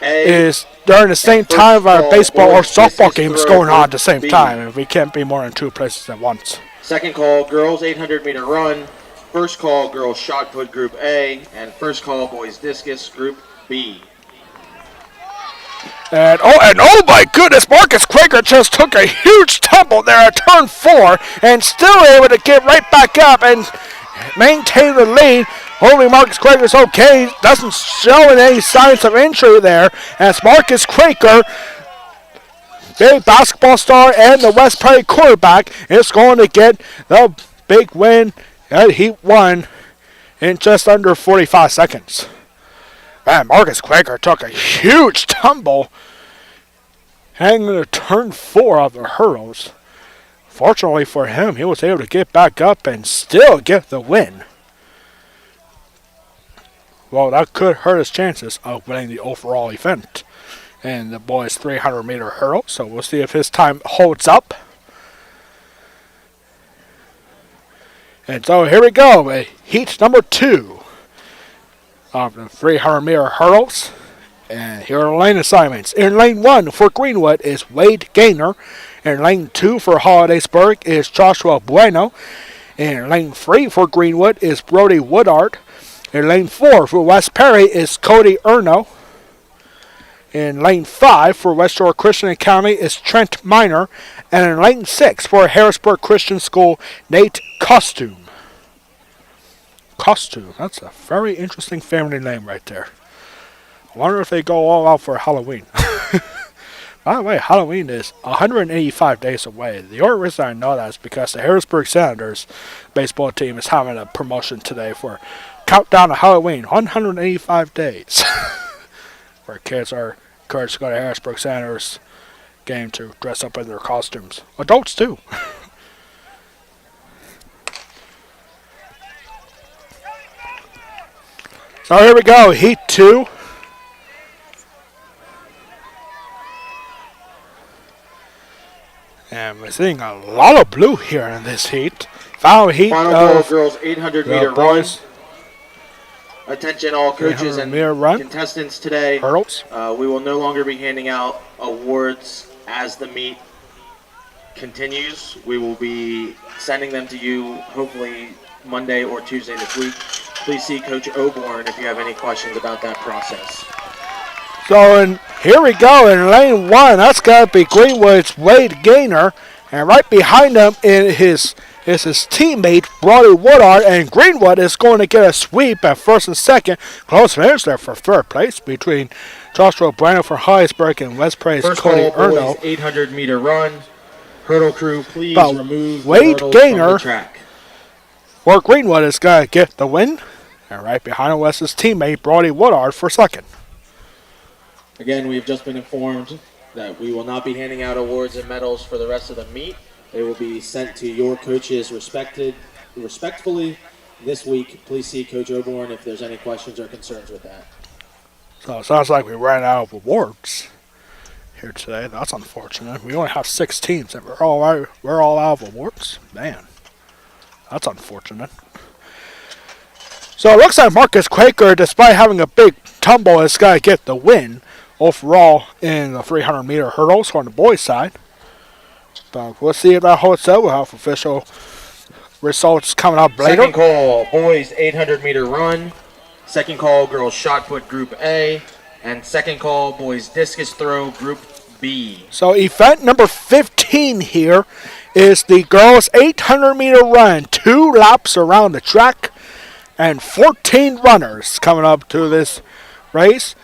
is during the same time our baseball or softball games going on at the same time, and we can't be more than 2 places at once. Second call, girls 800-meter run. First call, girls shot put Group A, and first call, boys discus Group B. And oh my goodness, Marcus Quaker just took a huge tumble there at turn 4 and still able to get right back up and maintain the lead. Hopefully Marcus Quaker's okay. Doesn't show any signs of injury there as Marcus Quaker, big basketball star and the West Perry quarterback, is going to get the big win at Heat 1 in just under 45 seconds. Man, Marcus Quaker took a huge tumble hanging to turn 4 of the hurdles. Fortunately for him, he was able to get back up and still get the win. Well, that could hurt his chances of winning the overall event in the boys 300-meter hurdle. So we'll see if his time holds up. And so here we go, heat number 2 of the 300-meter hurdles. And here are the lane assignments. In lane 1 for Greenwood is Wade Gaynor. In lane 2 for Hollidaysburg is Joshua Bueno. In lane 3 for Greenwood is Brody Woodard. In lane 4 for West Perry is Cody Erno. In lane 5 for West Shore Christian Academy is Trent Miner. And in lane 6 for Harrisburg Christian School, Nate Costume. Costume, that's a very interesting family name right there. I wonder if they go all out for Halloween. By the way, Halloween is 185 days away. The only reason I know that is because the Harrisburg Senators baseball team is having a promotion today for Countdown to Halloween, 185 days. Where kids are encouraged to go to Harrisburg Senators game to dress up in their costumes. Adults too. So here we go, Heat 2. And we're seeing a lot of blue here in this heat. Final heat of girls 800-meter boys. Run. Attention all coaches and contestants today. Hurdles. We will no longer be handing out awards as the meet continues. We will be sending them to you hopefully Monday or Tuesday this week. Please see Coach Oborn if you have any questions about that process. So here we go in lane 1. That's got to be Greenwood's Wade Gaynor. And right behind him is his teammate, Brody Woodard. And Greenwood is going to get a sweep at first and second. Close finish there for third place between Joshua Brandon for Hollidaysburg and West Praise Cody Erno. 800-meter run. Hurdle crew, please But remove the Wade hurdles Gaynor from the track. for Greenwood is going to get the win. And right behind him was his teammate, Brody Woodard, for second. Again, we've just been informed that we will not be handing out awards and medals for the rest of the meet. They will be sent to your coaches respectfully this week. Please see Coach Oborn if there's any questions or concerns with that. So it sounds like we ran out of awards here today. That's unfortunate. We only have 6 teams, and we're all out of awards. Man, that's unfortunate. So it looks like Marcus Quaker, despite having a big tumble, is going to get the win overall in the 300-meter hurdles on the boys' side. But we'll see if that holds up. We'll have official results coming up later. Second call, boys 800-meter run. Second call, girls shot put group A. And second call, boys discus throw group B. So event number 15 here is the girls 800-meter run. 2 laps around the track and 14 runners coming up to this race.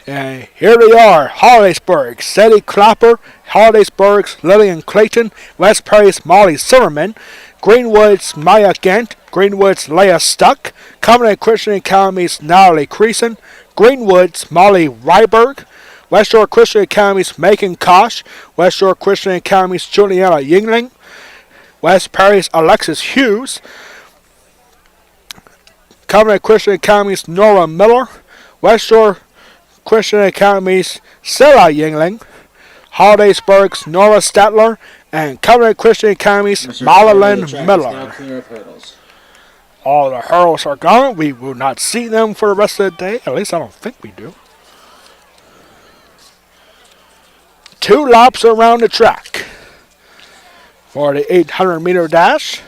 And here they are: Hollidaysburg, Sadie Clapper, Hollidaysburg's Lillian Clayton, West Prairie's Molly Silverman, Greenwood's Maya Gant, Greenwood's Leah Stuck, Covenant Christian Academy's Natalie Creason, Greenwood's Molly Ryberg, West Shore Christian Academy's Megan Kosh, West Shore Christian Academy's Juliana Yingling, West Prairie's Alexis Hughes, Covenant Christian Academy's Nora Miller, West Shore Christian Academy's Sarah Yingling, Hollidaysburg's Nora Statler, and Covenant Christian Academy's Madeline Miller. All the hurdles are gone. We will not see them for the rest of the day. At least I don't think we do. 2 laps around the track for the 800-meter dash.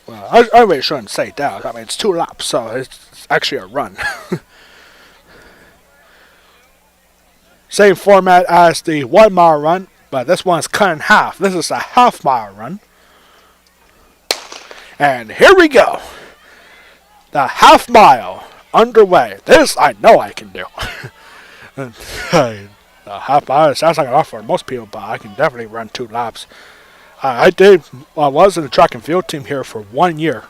Well, I really shouldn't say that. I mean, it's 2 laps, so it's actually a run. Same format as the 1 mile run, but this one's cut in half. This is a half-mile run. And here we go. The half mile underway. This I know I can do. The half mile sounds like enough for most people, but I can definitely run 2 laps. I was in the track and field team here for 1 year.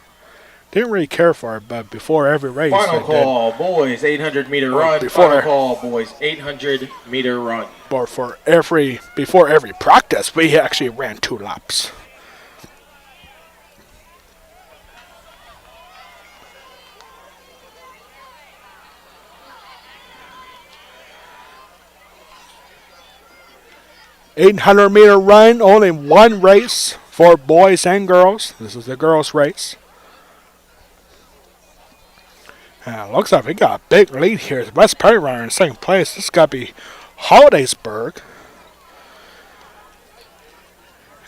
Didn't really care for it, but before every race. Final call, boys, 800-meter run. Final call, boys, 800-meter run. But before every practice, we actually ran 2 laps. $800-meter run, only 1 race for boys and girls. This is the girls' race. Looks like we got a big lead here. West Prairie runner in second place. This has got to be Hollidaysburg.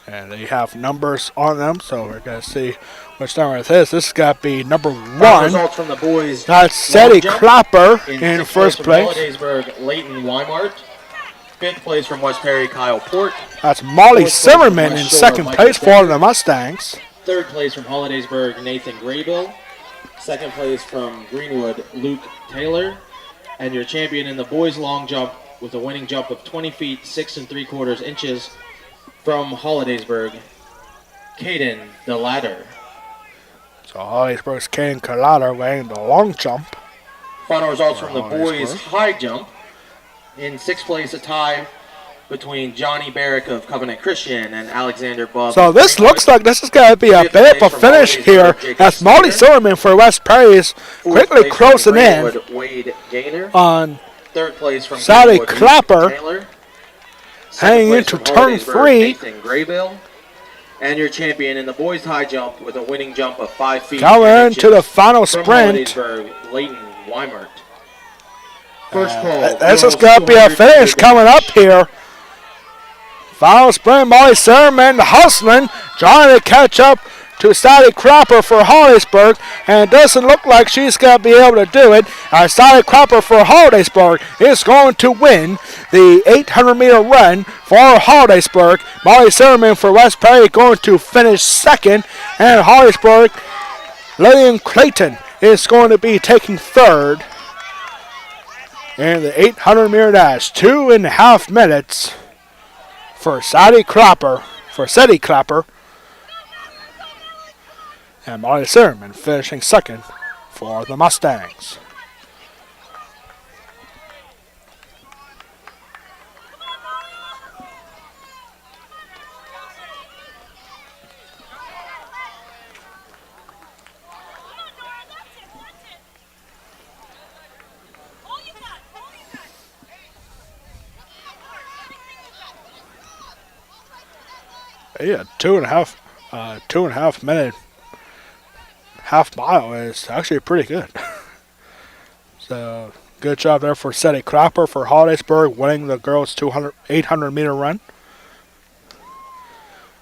And they have numbers on them, so we're going to see which number it is. This has got to be number 1. Results from the boys. That's Sadie Clapper in first place. Hollidaysburg, Leighton Weimart. 5th place from West Prairie, Kyle Port. That's Molly Zimmerman in second place for the Mustangs. 3rd place from Hollidaysburg, Nathan Graybill. 2nd place from Greenwood, Luke Taylor. And your champion in the boys long jump with a winning jump of 20 feet, 6 3/4 inches from Hollidaysburg, Caden DeLatter. So Hollidaysburg's Caden DeLatter weighing the long jump. Final results from the boys high jump. In 6th place, a tie between Johnny Barrick of Covenant Christian and Alexander Bubb. So this looks like this is going to be a bit of a finish here as Molly Silverman for West Prairie is quickly closing in Wade Gaynor. on 3rd place from Sadie Clapper, hanging into turn 3. Nathan Graybill. And your champion in the boys high jump with a winning jump of 5 feet. Going into the final sprint. Leighton Weimart. First call. This is going to be a finish coming up here. Final sprint, Molly Silverman hustling, trying to catch up to Sadie Clapper for Hollidaysburg, and it doesn't look like she's going to be able to do it. Sadie Clapper for Hollidaysburg is going to win the 800-meter run for Hollidaysburg. Molly Silverman for West Prairie going to finish 2nd, and Hollidaysburg, Lillian Clayton is going to be taking 3rd. And the 800-meter dash, 2.5 minutes for Sadie Clapper, and Molly Zimmerman finishing second for the Mustangs. Yeah, 2.5 minute half mile is actually pretty good. So good job there for Sadie Clapper for Hollidaysburg, winning the girls' 800 meter run.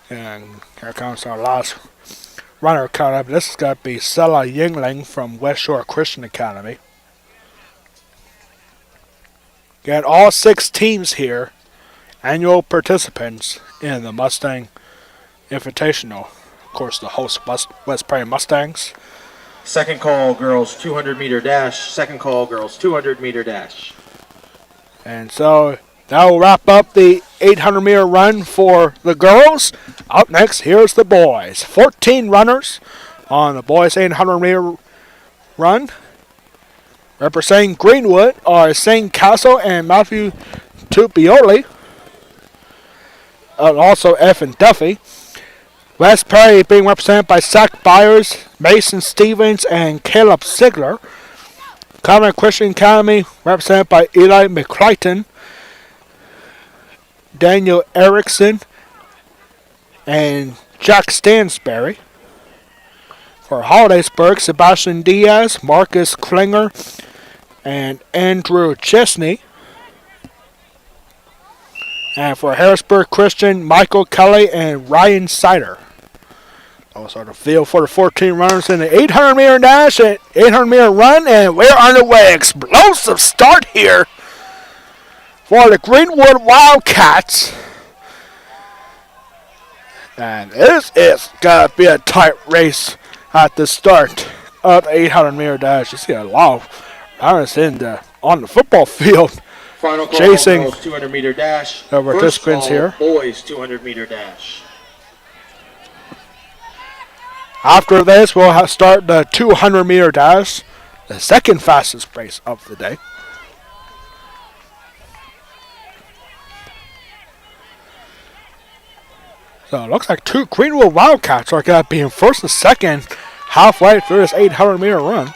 And here comes our last runner coming up. This is going to be Sella Yingling from West Shore Christian Academy. Again, all 6 teams here, annual participants in the Mustang Invitational. Of course, the host West Prairie Mustangs. Second call, girls 200 meter dash. Second call, girls 200 meter dash. And so that will wrap up the 800 meter run for the girls. Up next, here's the boys. 14 runners on the boys 800 meter run. Representing Greenwood are St. Castle and Matthew Tupioli. Also Evan Duffy. West Prairie being represented by Zach Byers, Mason Stevens, and Caleb Sigler. Conrad Christian Academy represented by Eli McCrighton, Daniel Erickson, and Jack Stansberry. For Hollidaysburg, Sebastian Diaz, Marcus Klinger, and Andrew Chesney. And for Harrisburg Christian, Michael Kelly and Ryan Sider. Those are the field for the 14 runners in the 800 meter dash and 800 meter run. And we're underway. Explosive start here for the Greenwood Wildcats. And this is going to be a tight race at the start of the 800 meter dash. You see a lot of runners on the football field. Final call, chasing girls 200 meter dash. the participants here. Boys 200 meter dash. After this, we'll start the 200 meter dash, the second fastest race of the day. So it looks like 2 Greenwood Wildcats are going to be in first and second halfway through this 800 meter run.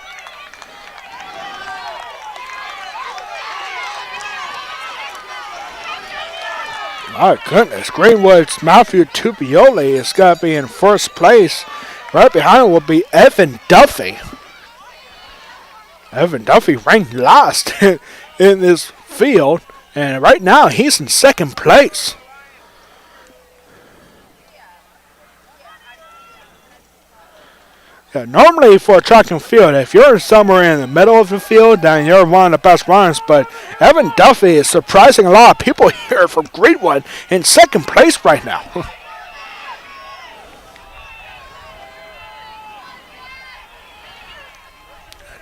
My goodness, Greenwood's Matthew Tupioli is going to be in first place. Right behind him will be Evan Duffy. Evan Duffy ranked last in this field, and right now he's in second place. Yeah, normally for a track and field, if you're somewhere in the middle of the field, then you're one of the best runners. But Evan Duffy is surprising a lot of people here from Greenwood in second place right now.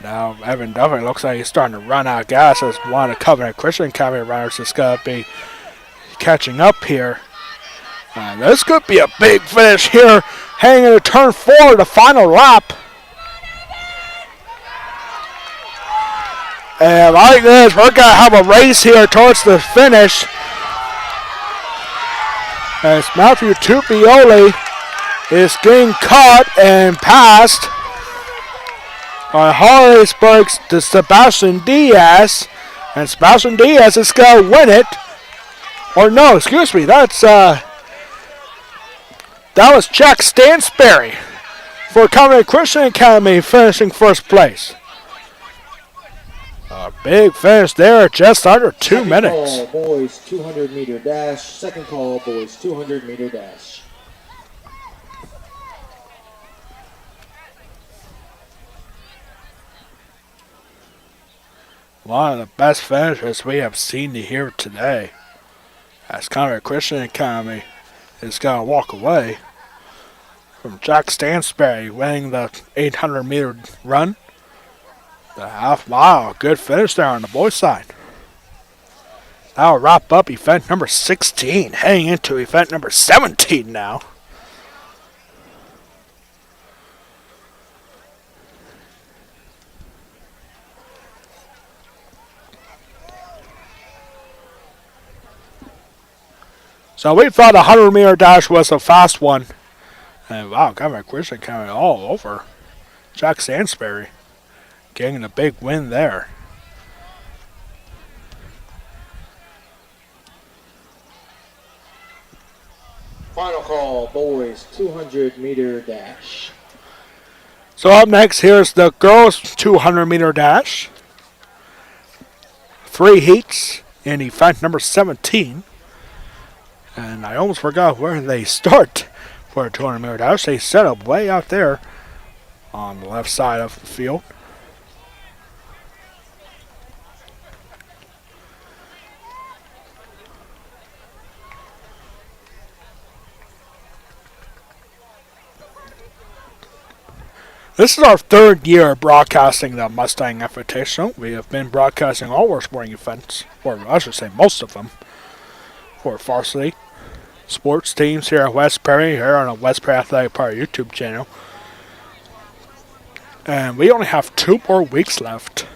Now, Evan Duffy looks like he's starting to run out of gas as one of the Covenant Christian Academy runners is going to be catching up here. And this could be a big finish here, heading into turn 4, the final lap. And like this, we're going to have a race here towards the finish. As Matthew Tupioli is getting caught and passed by Hollidaysburg's to Sebastian Diaz. And Sebastian Diaz is going to win it. Or no, excuse me, that was Jack Stansberry for Covenant Christian Academy finishing first place. A big finish there, just under 2 minutes. Second call, boys 200 meter dash. Second call, boys 200 meter dash. One of the best finishes we have seen here today. As Covenant Christian Academy is going to walk away from Jack Stansberry winning the 800 meter run. The half mile, good finish there on the boys' side. That'll wrap up event number 16, heading into event number 17 now. So we thought the 100-meter dash was a fast one. And wow, Cameron Christian coming all over. Jack Sansbury getting a big win there. Final call, boys, 200-meter dash. So up next, here's the girls' 200-meter dash. 3 heats in event number 17. And I almost forgot where they start for a 200-meter dash. They set up way out there on the left side of the field. This is our 3rd year broadcasting the Mustang Invitational. We have been broadcasting all our sporting events, or I should say most of them, for varsity sports teams here at West Perry, here on the West Perry Athletic Park YouTube channel. And we only have 2 more weeks left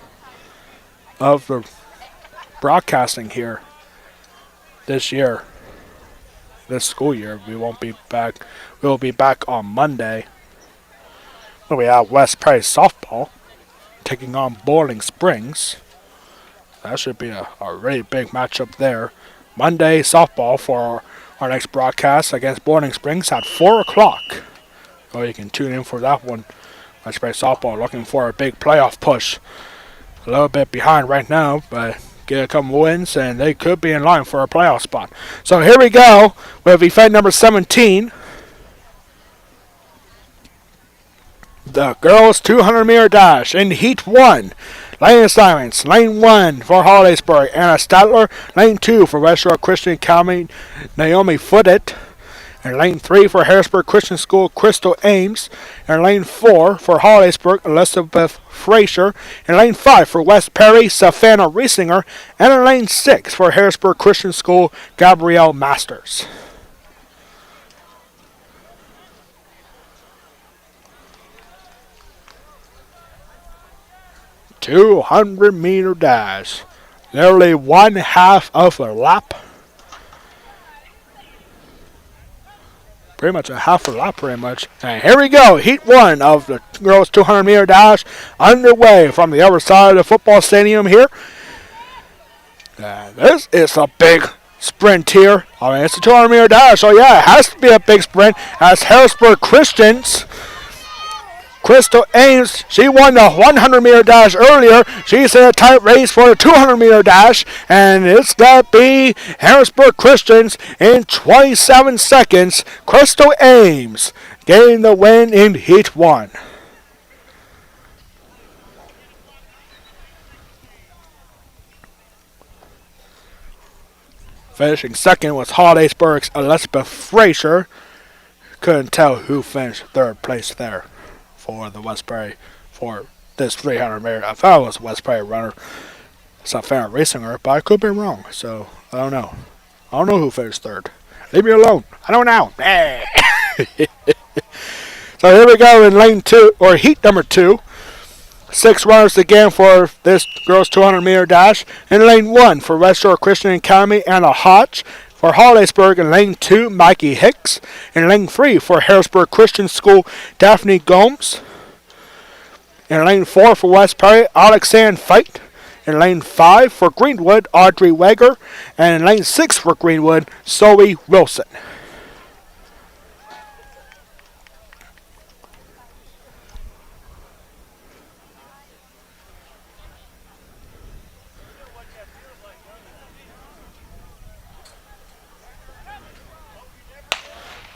of the broadcasting here this year, this school year. We won't be back. We will be back on Monday. We have West Perry softball taking on Boiling Springs. That should be a really big matchup there. Monday softball for our next broadcast against Boiling Springs at 4 o'clock. So you can tune in for that one. West Perry softball looking for a big playoff push. A little bit behind right now, but get a couple wins and they could be in line for a playoff spot. So here we go with event number 17. The girls' 200-meter dash in Heat 1. Lane assignments. Lane 1 for Hollidaysburg, Anna Stadler. Lane 2 for West Shore Christian Academy, Naomi Footet. And Lane 3 for Harrisburg Christian School, Crystal Ames. And Lane 4 for Hollidaysburg, Elizabeth Frazier. And Lane 5 for West Perry, Savannah Riesinger. And in Lane 6 for Harrisburg Christian School, Gabrielle Masters. 200-meter dash. Nearly 1/2 of a lap. Pretty much a half a lap, pretty much. And here we go. Heat 1 of the girls' 200-meter dash underway from the other side of the football stadium here. This is a big sprint here. I mean, it's a 200-meter dash, so yeah, it has to be a big sprint as Harrisburg Christians. Crystal Ames, she won the 100-meter dash earlier. She's in a tight race for the 200-meter dash, and it's going to be Harrisburg Christians in 27 seconds. Crystal Ames getting the win in Heat 1. Finishing second was Hollidaysburg's Elizabeth Frazier. Couldn't tell who finished 3rd place there for the West Perry for this 300-meter. I thought it was a West Perry runner, Savannah Riesinger, but I could be wrong. So I don't know. I don't know who finished 3rd. Leave me alone. I don't know. So here we go in lane 2 or heat number 2. 6 runners again for this girls 200-meter dash. In lane 1 for West Shore Christian Academy, Anna Hodge. For Hollidaysburg in lane 2, Mikey Hicks. In lane 3 for Harrisburg Christian School, Daphne Gomes. In lane 4 for West Perry, Alexandre Feit. In lane 5 for Greenwood, Audrey Weger. And in lane 6 for Greenwood, Zoe Wilson.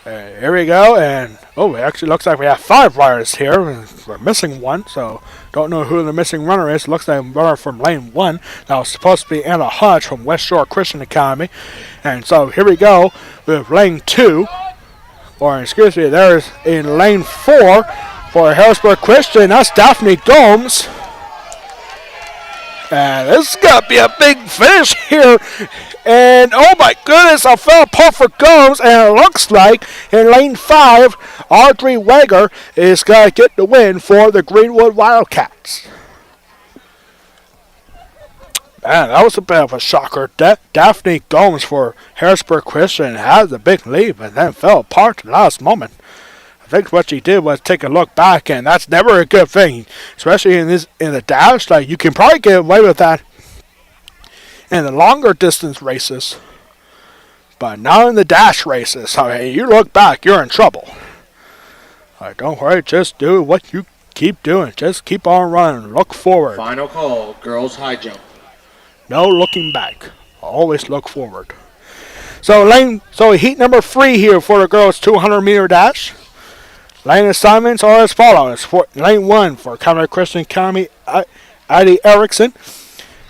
Here we go, and it actually looks like we have 5 runners here. We're missing one, so don't know who the missing runner is. Looks like a runner from lane 1. That was supposed to be Anna Hodge from West Shore Christian Academy. And so here we go with lane 2, or excuse me, there's in lane 4 for Harrisburg Christian. That's Daphne Gomes. And this is going to be a big finish here And oh my goodness, I fell apart for girls, and it looks like in lane 5, Audrey Wager is going to get the win for the Greenwood Wildcats. Man, that was a bit of a shocker. Daphne Gomes for Harrisburg Christian had the big lead, but then fell apart at the last moment. I think what she did was take a look back, and that's never a good thing, especially in the dash. Like, you can probably get away with that in the longer distance races, but not in the dash races. I mean, you look back, you're in trouble. Like, don't worry, just do what you keep doing. Just keep on running. Look forward. Final call, girls high jump. No looking back. Always look forward. So heat number 3 here for the girls 200-meter dash. Lane assignments are as follows. For lane 1 for Covenant Christian Academy, Addie Erickson.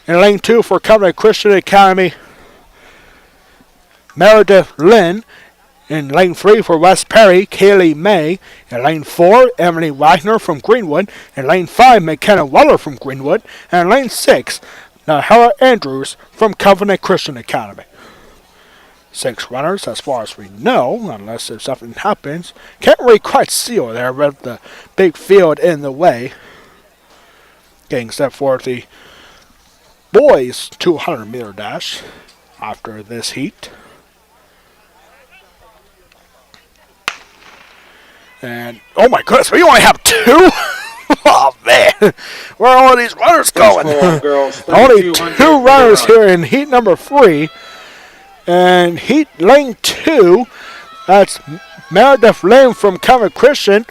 In lane 2 for Covenant Christian Academy, Meredith Lynn. In lane 3 for West Perry, Kaylee May. In lane 4, Emily Wagner from Greenwood. In lane 5, McKenna Weller from Greenwood. And in lane 6, Nahara Andrews from Covenant Christian Academy. 6 runners, as far as we know, unless if something happens. Can't really quite see over there with the big field in the way. Getting set for the boys 200-meter dash after this heat. And, oh my goodness, we only have 2? Oh man, where are all these runners going? Only 2 runners here in heat number 3. And heat lane 2, that's Meredith Lynn from Covenant Christian.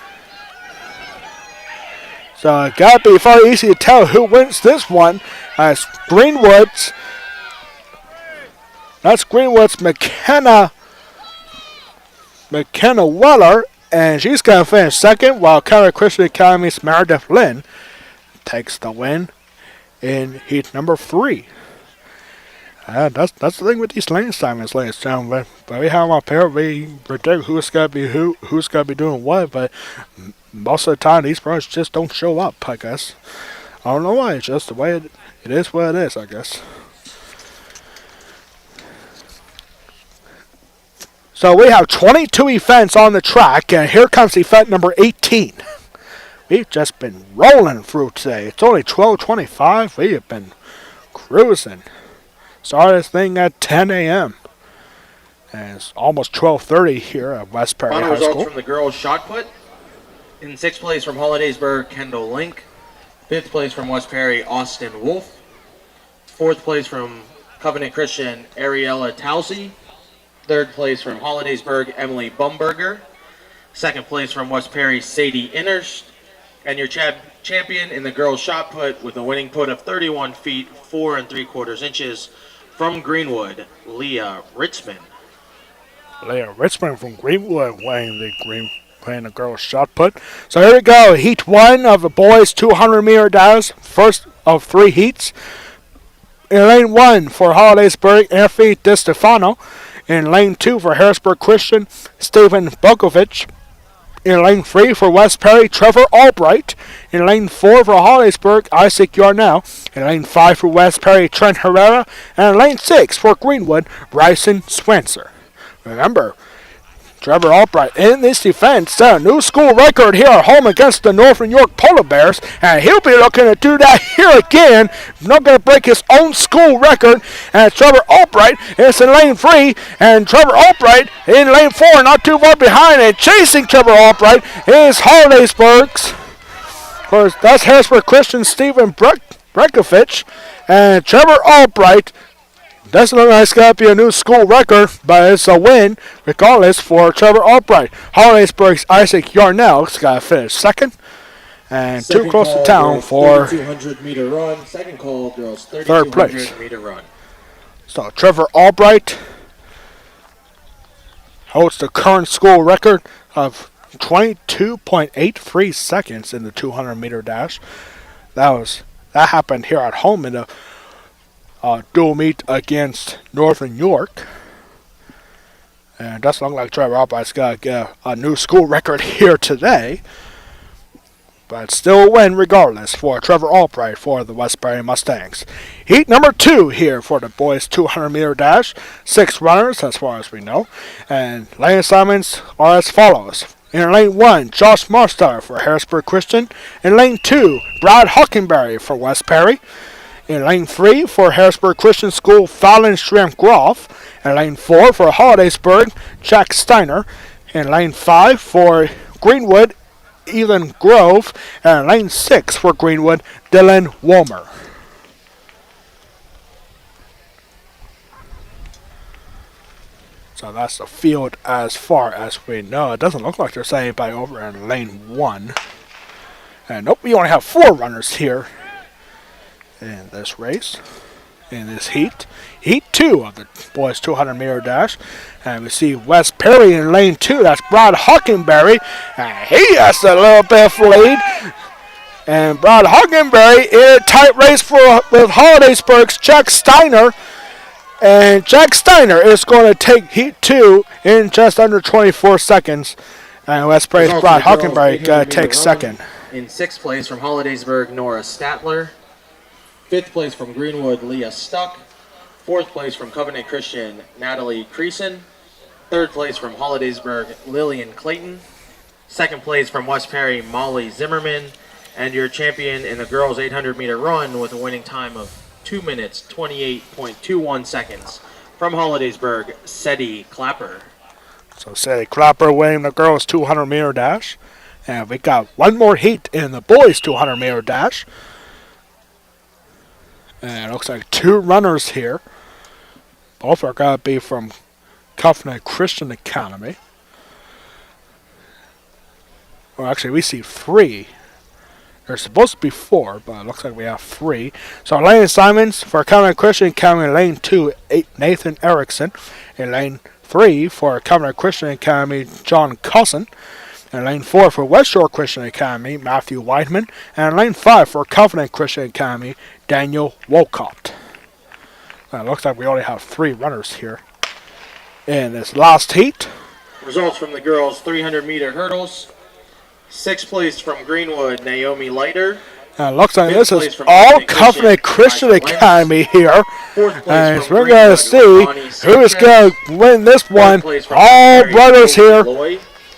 So it gotta be very easy to tell who wins this one. That's Greenwood's McKenna Weller. And she's going to finish second, while Covenant Christian Academy's Meredith Lynn takes the win in heat number 3. That's the thing with these lane assignments, ladies and gentlemen. But we have them up here. We predict who's going to be who's going to be doing what. But most of the time, these runners just don't show up, I guess. I don't know why. It's just the way it is what it is, I guess. So we have 22 events on the track, and here comes event number 18. We've just been rolling through today. It's only 12:25. We have been cruising. Started this thing at 10 a.m. And it's almost 12:30 here at West Perry High School. Final results from the girls' shot put. In 6th place from Hollidaysburg, Kendall Link. 5th place from West Perry, Austin Wolf. 4th place from Covenant Christian, Ariella Towsey. 3rd place from Hollidaysburg, Emily Bumberger. 2nd place from West Perry, Sadie Innerst. And your champion in the girls' shot put with a winning put of 31 feet, 4 3/4 inches from Greenwood, Leah Ritzman. Leah Ritzman from Greenwood playing the girls' shot put. So here we go. Heat 1 of the boys 200-meter dash. First of 3 heats. In lane 1 for Hollidaysburg, Anthony DiStefano. In lane 2 for Harrisburg Christian, Stephen Bokovic. In lane 3 for West Perry, Trevor Albright. In lane 4 for Hollidaysburg, Isaac Yarnell. In lane 5 for West Perry, Trent Herrera. And in lane 6 for Greenwood, Bryson Swenser. Remember, Trevor Albright in this event set a new school record here at home against the Northern York Polar Bears, and he'll be looking to do that here again. Not going to break his own school record. And Trevor Albright is in lane 3, and Trevor Albright in lane 4, not too far behind, and chasing Trevor Albright is Hollidaysburg's. Of course, that's Harrisburg Christian Stephen Brekovich, and Trevor Albright. Doesn't look like it's going to be a new school record, but it's a win, regardless, for Trevor Albright. Hollidaysburg's Isaac Yarnell's got to finish second. And Second too close to call, town girls, for 3,200-meter run. Second call, girls, third place. 3,200-meter run. So Trevor Albright holds the current school record of 22.83 seconds in the 200-meter dash. That happened here at home in the dual meet against Northern York. And it doesn't look like Trevor Albright's got to get a new school record here today. but still a win regardless for Trevor Albright for the Westbury Mustangs. Heat number 2 here for the boys 200-meter dash. 6 runners as far as we know. And lane assignments are as follows. In lane 1, Josh Marstar for Harrisburg Christian. In lane 2, Brad Hockenberry for West Perry. In lane 3 for Harrisburg Christian School, Fallon Shrimp Groff. In lane 4 for Hollidaysburg, Jack Steiner. In lane 5 for Greenwood, Ethan Grove. And in lane 6 for Greenwood, Dylan Womer. So that's the field as far as we know. It doesn't look like there's anybody over in lane 1. And nope, we only have 4 runners here in this race, in this heat. Heat 2 of the boys 200-meter dash. And we see West Perry in lane 2. That's Brad Hockenberry. And he has a little bit of lead. And Brad Hockenberry in a tight race with Hollidaysburg's Jack Steiner. And Jack Steiner is going to take Heat 2 in just under 24 seconds. And West Perry's Brad Hockenberry takes second. In 6th place from Hollidaysburg, Nora Statler. 5th place from Greenwood, Leah Stuck. 4th place from Covenant Christian, Natalie Creason. 3rd place from Hollidaysburg, Lillian Clayton. 2nd place from West Perry, Molly Zimmerman. And your champion in the girls 800-meter run with a winning time of 2 minutes, 28.21 seconds. From Hollidaysburg, Seti Clapper. So Seti Clapper winning the girls 200-meter dash. And we got one more heat in the boys 200-meter dash. And it looks like 2 runners here. Both are going to be from Covenant Christian Academy. Well, actually, we see 3. There's supposed to be 4, but it looks like we have 3. So lane assignments for Covenant Christian Academy in lane 2, Nathan Erickson. In lane 3 for Covenant Christian Academy, John Cousin. In lane 4 for West Shore Christian Academy, Matthew Weidman. And in lane 5 for Covenant Christian Academy, Daniel Wolcott. It looks like we only have 3 runners here in this last heat. Results from the girls 300-meter hurdles. 6th place from Greenwood, Naomi Leiter. And it looks like this is all Covenant Christian Academy here. And we're going to see who is going to win this one. All brothers here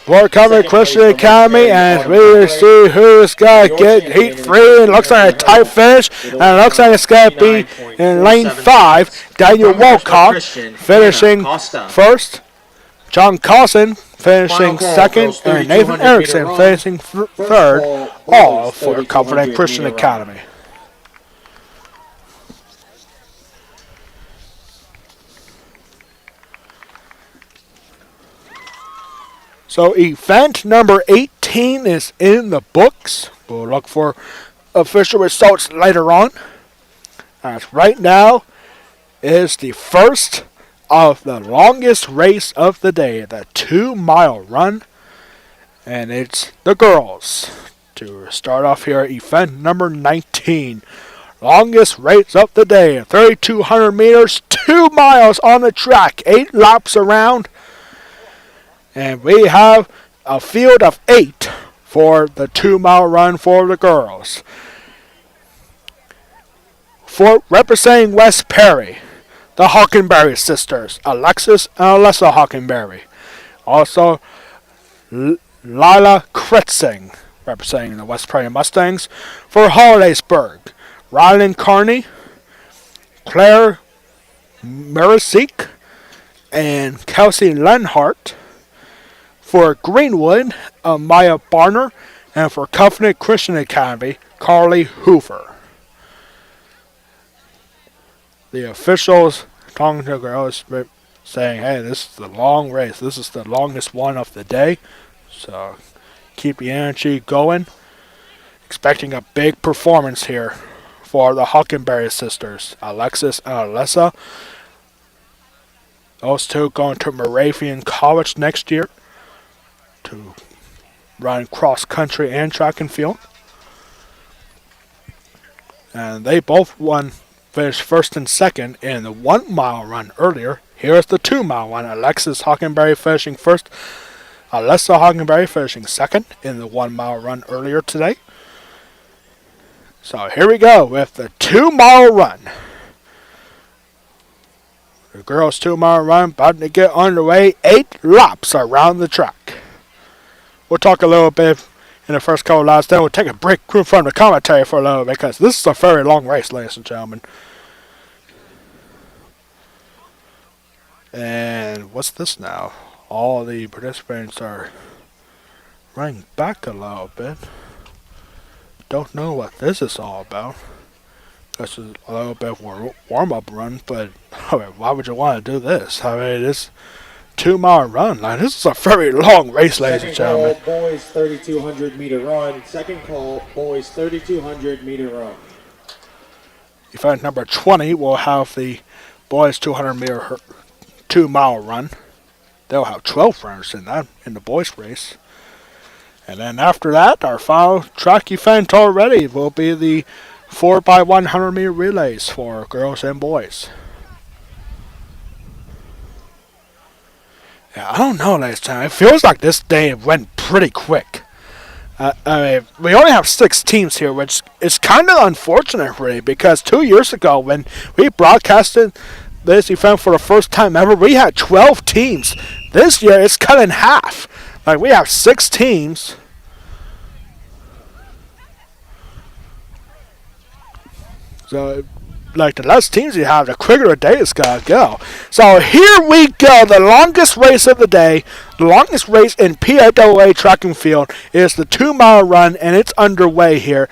for Covenant Christian Academy. And we see who is going to get Heat 3. And it looks like a tight finish. And it looks like it's going to be in lane 5. Daniel Wolcott finishing first. John Cousin finishing second, and Nathan Erickson finishing third, all for Covenant Christian Academy. So event number 18 is in the books. We'll look for official results later on. As right now is the first of the longest race of the day, the 2-mile run, and it's the girls to start off here. Event number 19, longest race of the day, 3,200 meters, 2 miles on the track, 8 laps around, and we have a field of 8 for the 2-mile run for the girls. For representing West Perry, the Hockenberry sisters, Alexis and Alyssa Hockenberry. Also, Lila Kretzing, representing the West Perry Mustangs. For Hollidaysburg, Rylan Carney, Claire Marasik, and Kelsey Lenhart. For Greenwood, Maya Barner. And for Covenant Christian Academy, Carly Hoover. The officials talking to the girls saying, hey, this is the long race. This is the longest one of the day. So keep the energy going. Expecting a big performance here for the Hockenberry sisters, Alexis and Alyssa. Those two going to Moravian College next year to run cross country and track and field. And they both finished first and second in the 1-mile run earlier. Here's the 2-mile one. Alexis Hockenberry finishing first. Alyssa Hockenberry finishing second in the 1 mile run earlier today. So here we go with the 2 mile run. The girls' 2 mile run about to get underway. 8 laps around the track. We'll talk a little bit in the first couple of laps. Then we'll take a break from the commentary for a little bit because this is a very long race, ladies and gentlemen. And what's this now? All the participants are running back a little bit. Don't know what this is all about. This is a little bit of a warm-up run, but why would you want to do this? I mean, this 2 mile run, like, this is a very long race, ladies and gentlemen. Second call, boys 3,200 meter run. Second call, boys 3,200 meter run. Event number 20 will have the boys 200 meter 2 mile run. They'll have 12 runners in that, in the boys race. And then after that, our final track event already will be the 4x100 meter relays for girls and boys. Yeah, I don't know, ladies and gentlemen. It feels like this day went pretty quick. I mean, we only have 6 teams here, which is kind of unfortunate, really, because 2 years ago when we broadcasted this event for the first time ever, we had 12 teams. This year, it's cut in half. Like, we have 6 teams. So, like, the less teams you have, the quicker the day is going to go. So, here we go. The longest race of the day, the longest race in PIAA track and field is the 2 mile run, and it's underway here.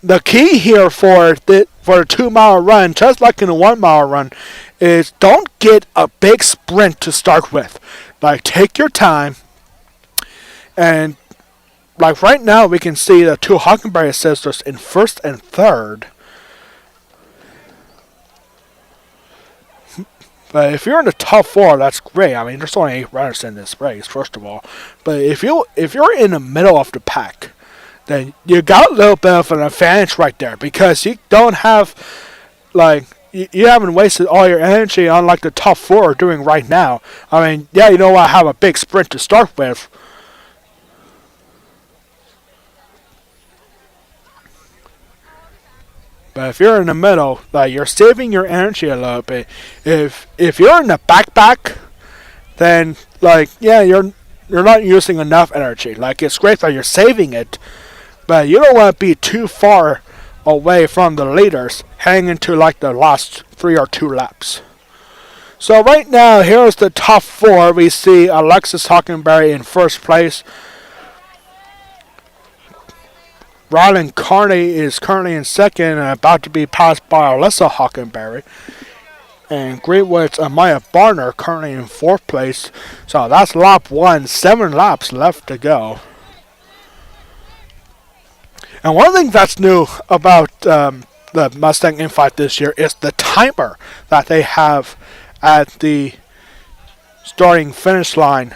The key here for the 2 mile run, just like in the 1 mile run, is don't get a big sprint to start with. Like, take your time. And, like, right now we can see the 2 Hockenberry sisters in first and third. But if you're in the top 4, that's great. I mean, there's only 8 runners in this race, first of all. But if you're in the middle of the pack, then you got a little bit of an advantage right there because you don't have, like, you haven't wasted all your energy on like the top 4 are doing right now. I mean, yeah, you know, I have a big sprint to start with. But if you're in the middle, like, you're saving your energy a little bit. If you're in the back, then, like, yeah, you're not using enough energy. Like, it's great that you're saving it, but you don't want to be too far away from the leaders heading into like the last 3 or 2 laps. So right now, here's the top 4. We see Alexis Hockenberry in first place. Rylan Carney is currently in second and about to be passed by Alyssa Hockenberry. And Greenwood's Amaya Barner currently in 4th place. So that's lap 1. 7 laps left to go. And one thing that's new about the Mustang Infight this year is the timer that they have at the starting finish line.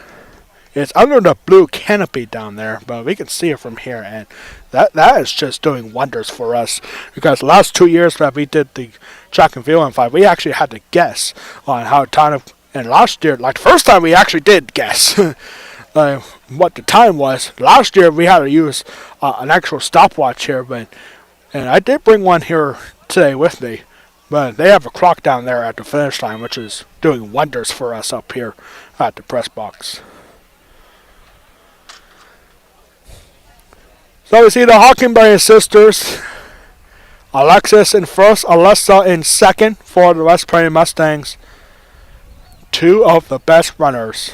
It's under the blue canopy down there, but we can see it from here, and that is just doing wonders for us. Because the last 2 years that we did the track and field Infight, we actually had to guess on how time. And last year, like the first time, we actually did guess. What the time was. Last year we had to use an actual stopwatch here, and I did bring one here today with me, but they have a clock down there at the finish line, which is doing wonders for us up here at the press box. So we see the Hockenberry sisters, Alexis in first, Alyssa in second for the West Prairie Mustangs. 2 of the best runners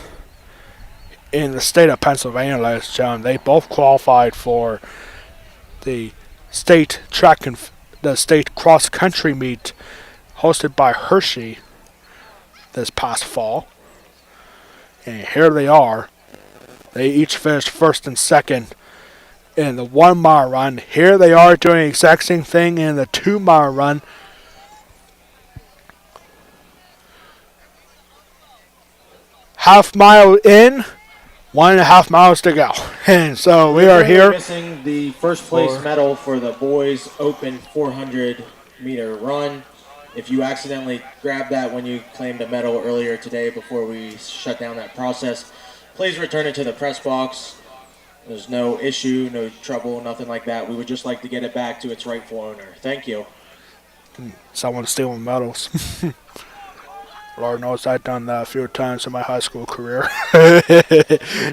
in the state of Pennsylvania, ladies and gentlemen. They both qualified for the state track and the state cross country meet hosted by Hershey this past fall. And here they are. They each finished first and second in the 1 mile run. Here they are doing the exact same thing in the 2 mile run. Half mile in, 1.5 miles to go. And so we are here. Missing the first place medal for the boys open 400 meter run. If you accidentally grabbed that when you claimed a medal earlier today before we shut down that process, please return it to the press box. There's no issue, no trouble, nothing like that. We would just like to get it back to its rightful owner. Thank you. Someone stealing medals. Lord knows I've done that a few times in my high school career.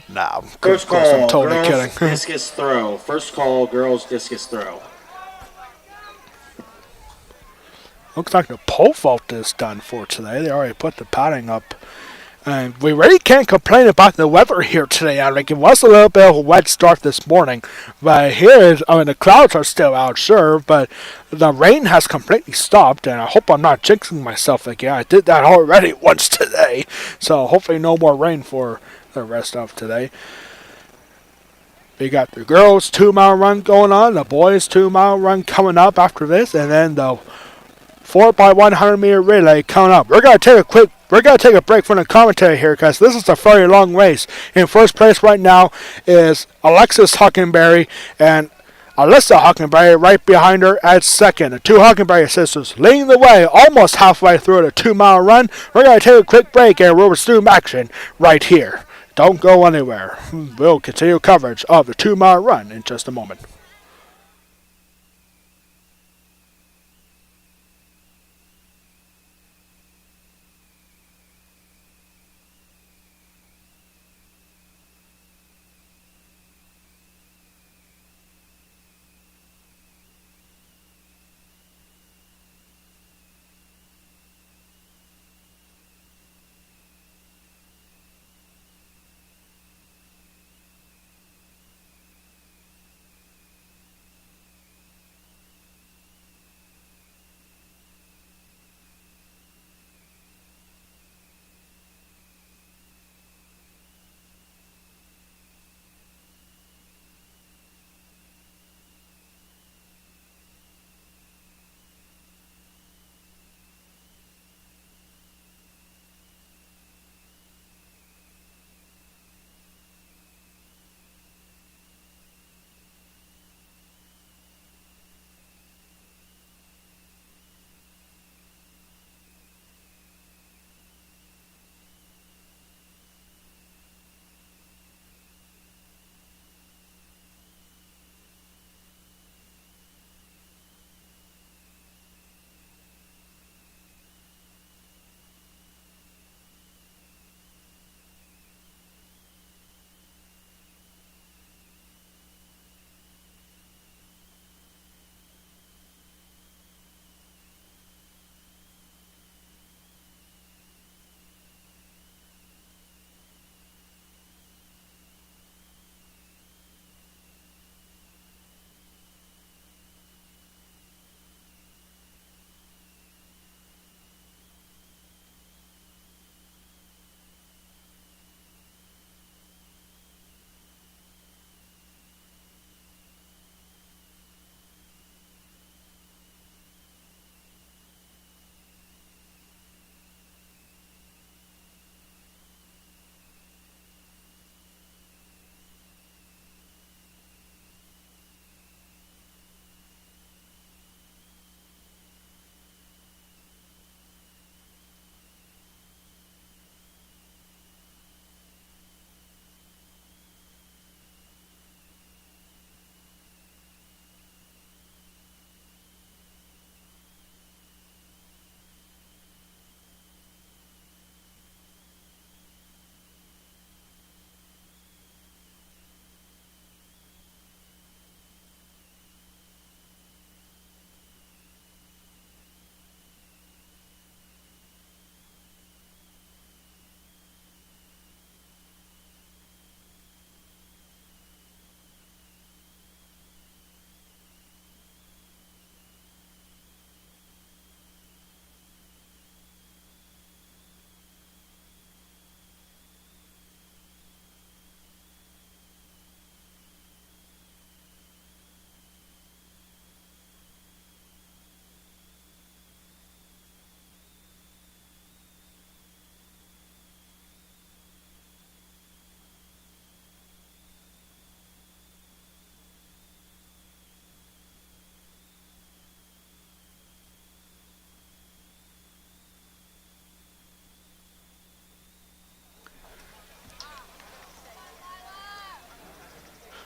Nah, of First course I'm call, totally girls kidding. discus throw. First call, girls discus throw. Looks like the pole vault is done for today. They already put the padding up. And we really can't complain about the weather here today. I think it was a little bit of a wet start this morning. But the clouds are still out, sure, but the rain has completely stopped, and I hope I'm not jinxing myself again. I did that already once today. So hopefully no more rain for the rest of today. We got the girls 2 mile run going on, the boys 2 mile run coming up after this, and then the 4x100 meter relay coming up. We're gonna take a break from the commentary here because this is a very long race. In first place right now is Alexis Huckenberry and Alyssa Huckenberry right behind her at second. The two Huckenberry sisters leading the way almost halfway through the 2 mile run. We're gonna take a quick break and we'll resume action right here. Don't go anywhere. We'll continue coverage of the 2 mile run in just a moment.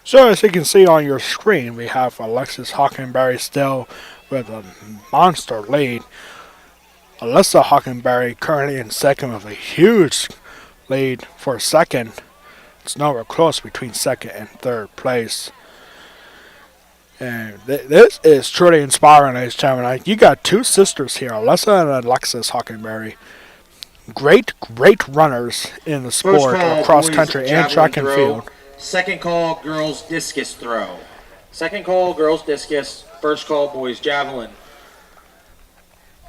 So as you can see on your screen, we have Alexis Hockenberry still with a monster lead. Alyssa Hockenberry currently in second with a huge lead for second. It's nowhere close between second and third place. And this is truly inspiring, ladies and gentlemen. You got two sisters here, Alyssa and Alexis Hockenberry. Great runners in the sport of cross country and track and field. Second call, girls discus throw. Second call, girls discus. First call, boys javelin.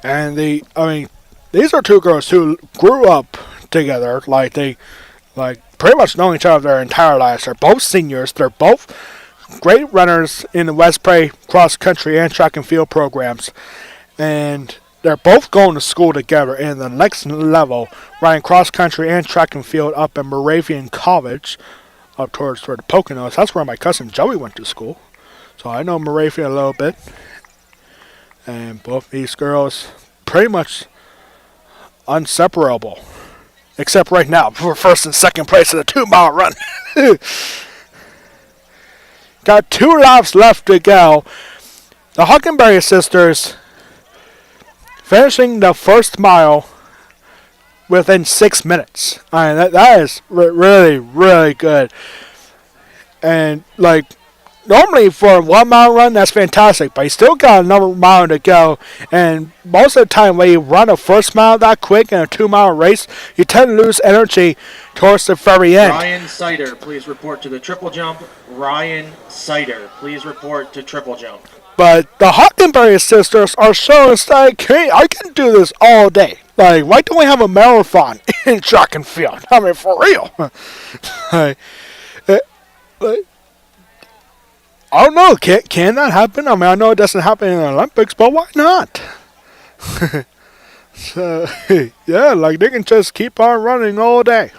And these are two girls who grew up together, they pretty much know each other their entire lives. They're both seniors. They're both great runners in the West Prairie cross country and track and field programs, and they're both going to school together in the next level, running cross country and track and field up in Moravian College, up towards the Poconos. That's where my cousin Joey went to school, so I know Moravian a little bit. And both these girls pretty much inseparable, except right now for first and second place in the 2-mile run. Got 2 laps left to go. The Hockenberry sisters finishing the first mile within 6 minutes. I mean, that is really good. And normally for a 1-mile run, that's fantastic, but you still got another mile to go. And most of the time, when you run a first mile that quick in a 2-mile race, you tend to lose energy towards the very end. Ryan Sider, please report to the triple jump. Ryan Sider, please report to triple jump. But the Hockenberry sisters are showing us that I can do this all day. Why don't we have a marathon in track and field? I mean, for real. I don't know. Can that happen? I mean, I know it doesn't happen in the Olympics, but why not? So, yeah, they can just keep on running all day.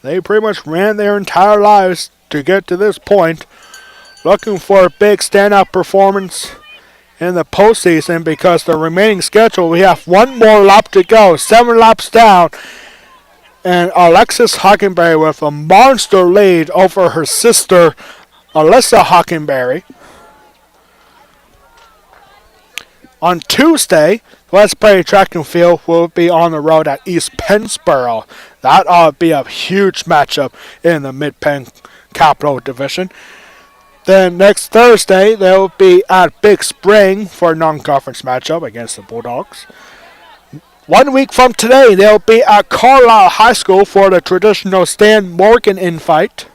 They pretty much ran their entire lives to get to this point, looking for a big standout performance in the postseason, because the remaining schedule, we have 1 more lap to go, 7 laps down, and Alexis Hockenberry with a monster lead over her sister, Alyssa Hockenberry. On Tuesday, West Prairie Track and Field will be on the road at East Pennsboro. That ought to be a huge matchup in the Mid-Penn Capital Division. Then next Thursday, they'll be at Big Spring for a non-conference matchup against the Bulldogs. 1 week from today, they'll be at Carlisle High School for the traditional Stan Morgan invite.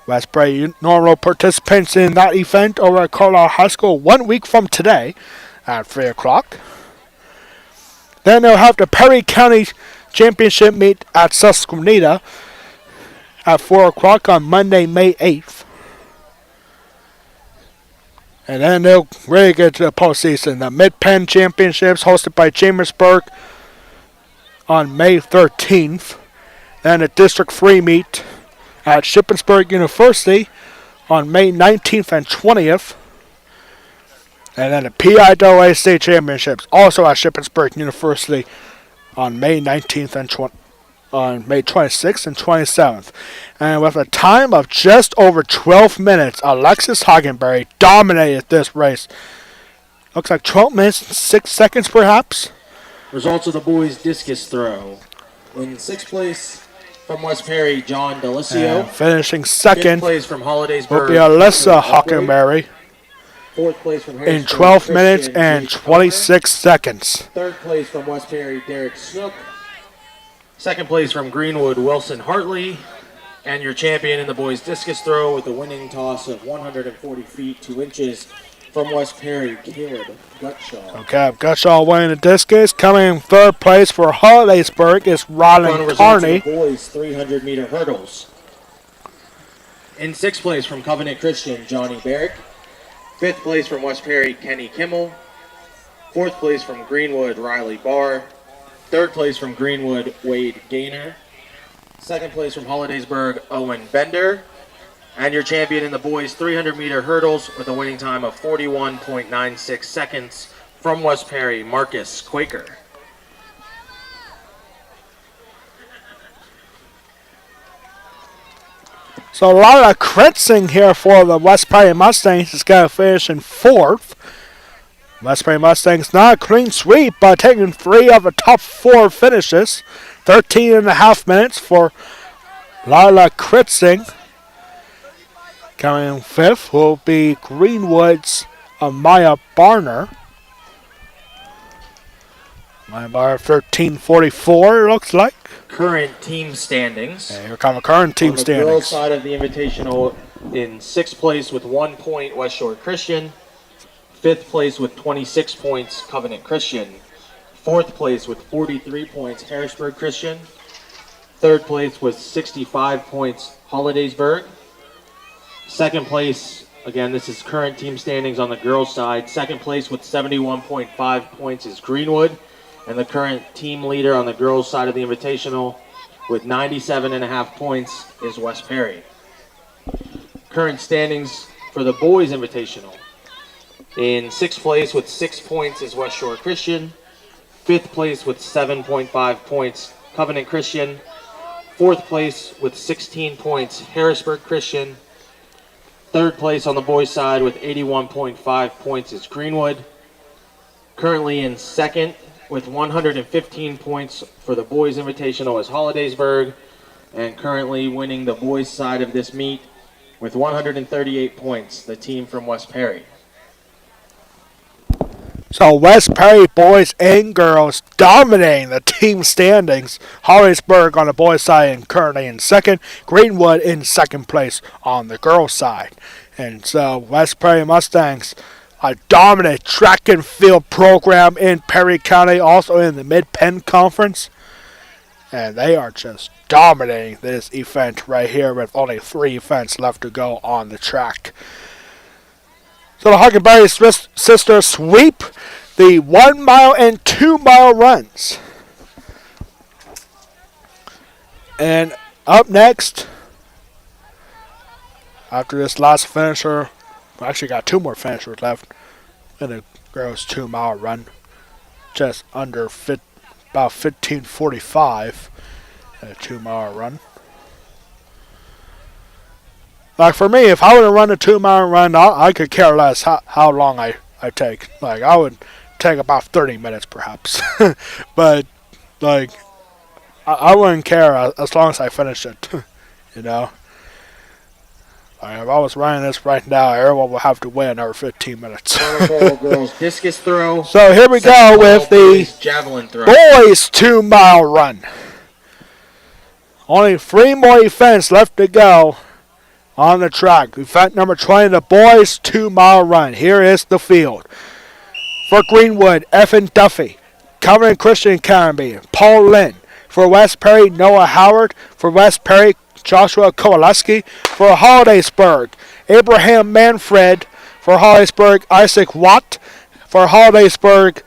West Prairie normal participants in that event over at Carlisle High School 1 week from today at 3 o'clock. Then they'll have the Perry County Championship meet at Susquehanna at 4 o'clock on Monday, May 8th. And then they'll really get to the postseason. The Mid-Penn Championships hosted by Chambersburg on May 13th. Then the District 3 meet at Shippensburg University on May 19th and 20th. And then the PIAA State Championships also at Shippensburg University on May 19th and on May 26th and 27th. And with a time of just over 12 minutes, Alexis Hockenberry dominated this race. Looks like 12 minutes and 6 seconds perhaps. Results of the boys discus throw. In 6th place from West Perry, John Delicio. And finishing second 5th place from Hollidaysburg will be Alyssa Hockenberry 4th place from in 12 minutes and 26 seconds. 3rd place from West Perry, Derek Snook. 2nd place from Greenwood, Wilson Hartley. And your champion in the boys discus throw with a winning toss of 140 feet 2 inches from West Perry, Caleb Gutshaw. Okay, Gutshaw winning the discus. Coming in 3rd place for Hollidaysburg is Rylan Carney. Boys 300-meter hurdles. In 6th place from Covenant Christian, Johnny Barrick. 5th place from West Perry, Kenny Kimmel. 4th place from Greenwood, Riley Barr. 3rd place from Greenwood, Wade Gaynor. 2nd place from Hollidaysburg, Owen Bender. And your champion in the boys 300-meter hurdles with a winning time of 41.96 seconds from West Perry, Marcus Quaker. So a lot of critzing here for the West Perry Mustangs. It's got to finish in 4th. West Perry Mustangs not a clean sweep, but taking 3 of the top 4 finishes. 13.5 minutes for Lila Kritzing. Coming in 5th will be Greenwood's Maya Barner. Maya Barner 13:44 looks like. Current team standings. And here come the current team on the standings. girls' side of the Invitational, in 6th place with 1 point, West Shore Christian. 5th place with 26 points, Covenant Christian. 4th place with 43 points, Harrisburg Christian. 3rd place with 65 points, Hollidaysburg. 2nd place, again, this is current team standings on the girls' side. 2nd place with 71.5 points is Greenwood. And the current team leader on the girls' side of the Invitational with 97.5 points is West Perry. Current standings for the boys' Invitational. In 6th place with 6 points is West Shore Christian. 5th place with 7.5 points, Covenant Christian. 4th place with 16 points, Harrisburg Christian. 3rd place on the boys' side with 81.5 points is Greenwood. Currently in 2nd with 115 points for the boys' Invitational is Hollidaysburg. And currently winning the boys' side of this meet with 138 points, the team from West Perry. So West Perry boys and girls dominating the team standings. Hollidaysburg on the boys' side and currently in 2nd. Greenwood in 2nd place on the girls' side. And so West Perry Mustangs, a dominant track and field program in Perry County, also in the Mid-Penn Conference. And they are just dominating this event right here with only 3 events left to go on the track. So the Huckleberry Sisters sweep the 1 mile and 2 mile runs. And up next, after this last finisher, we actually got 2 more finishers left in the girls' 2 mile run. Just under about 15:45 in a 2 mile run. Like for me, if I were to run a 2 mile run, I could care less how long I take. Like I would take about 30 minutes perhaps. But like I wouldn't care as long as I finish it. You know? Like, if I was running this right now, everyone will have to wait another 15 minutes. Girls discus throw. So here we go with the javelin throw. boys 2 mile run. Only 3 more events left to go on the track. Event number 20, the boys 2 mile run. Here is the field. For Greenwood, Evan Duffy. Covenant Christian Academy, Paul Lynn. For West Perry, Noah Howard. For West Perry, Joshua Kowaleski. For Hollidaysburg, Abraham Manfred. For Hollidaysburg, Isaac Watt. For Hollidaysburg,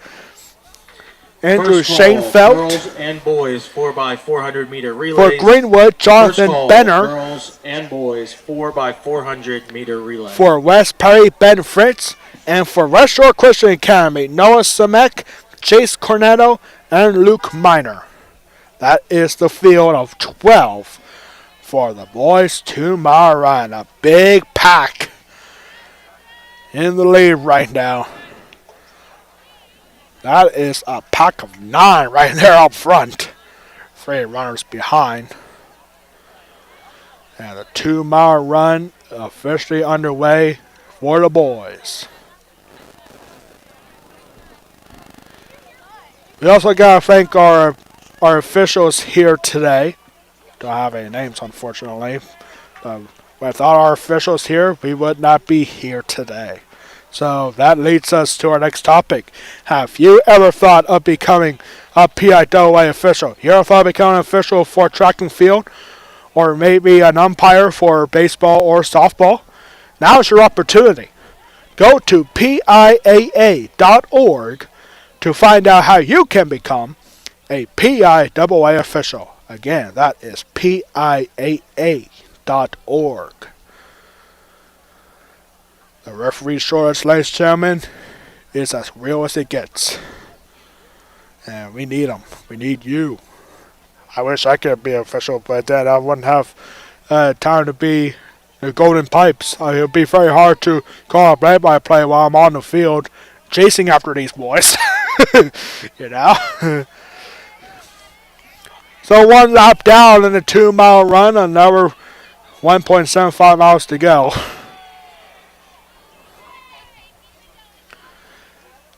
Andrew Shanefeldt. Girls and boys 4x400 meter relays. For Greenwood, Jonathan Benner. Girls and boys 4x400 meter relay. For West Perry, Ben Fritz. And for West Shore Christian Academy, Noah Samek, Chase Cornetto, and Luke Miner. That is the field of 12 for the boys 2 mile run. A big pack in the lead right now. That is a pack of 9 right there up front. 3 runners behind. And the 2 mile run officially underway for the boys. We also got to thank our officials here today. Don't have any names, unfortunately. Without our officials here, we would not be here today. So that leads us to our next topic. Have you ever thought of becoming a PIAA official? You ever thought of becoming an official for track and field? Or maybe an umpire for baseball or softball? Now is your opportunity. Go to PIAA.org to find out how you can become a PIAA official. Again, that is PIAA.org. The referee shortage, ladies and gentlemen, is as real as it gets. And we need them. We need you. I wish I could be an official, but then I wouldn't have time to be the golden pipes. It'll be very hard to call a play-by-play while I'm on the field chasing after these boys. you know. So one lap down in a 2-mile run, another 1.75 miles to go.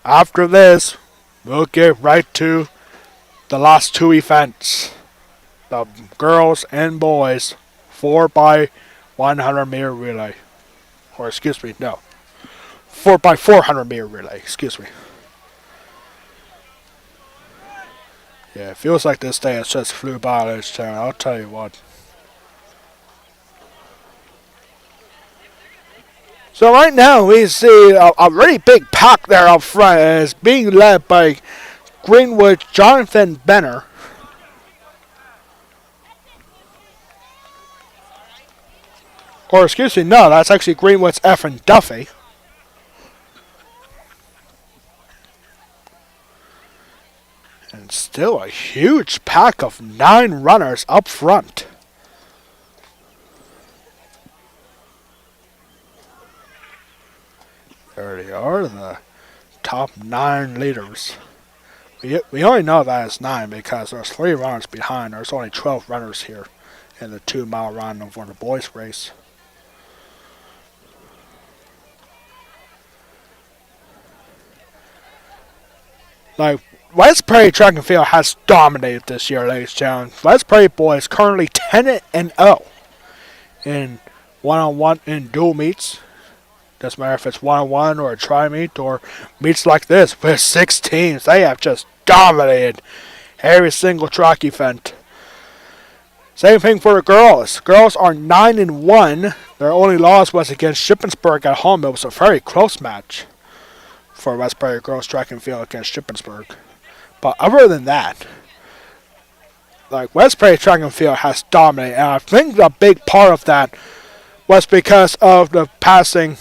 After this, we'll get right to the last two events. The girls and boys 4x100 meter relay. Or excuse me, no. 4x400 meter relay, excuse me. Yeah, it feels like this day has just flew by this town, I'll tell you what. So right now we see a really big pack there up front. And it's being led by Greenwood Jonathan Benner. Or excuse me, no, that's actually Greenwood's Efren Duffy. And still a huge pack of 9 runners up front. There they are, the top 9 leaders. We only know that it's 9 because there's 3 runners behind. There's only 12 runners here in the 2-mile run for the boys race. Like, West Prairie Track and Field has dominated this year, ladies and gentlemen. West Prairie boys currently 10-0 in one-on-one in dual meets. Doesn't matter if it's one-on-one or a tri-meet or meets like this with 6 teams. They have just dominated every single track event. Same thing for the girls. Girls are 9-1. Their only loss was against Shippensburg at home. It was a very close match for West Prairie girls track and field against Shippensburg. But other than that, like West Prairie track and field has dominated. And I think a big part of that was because of the passing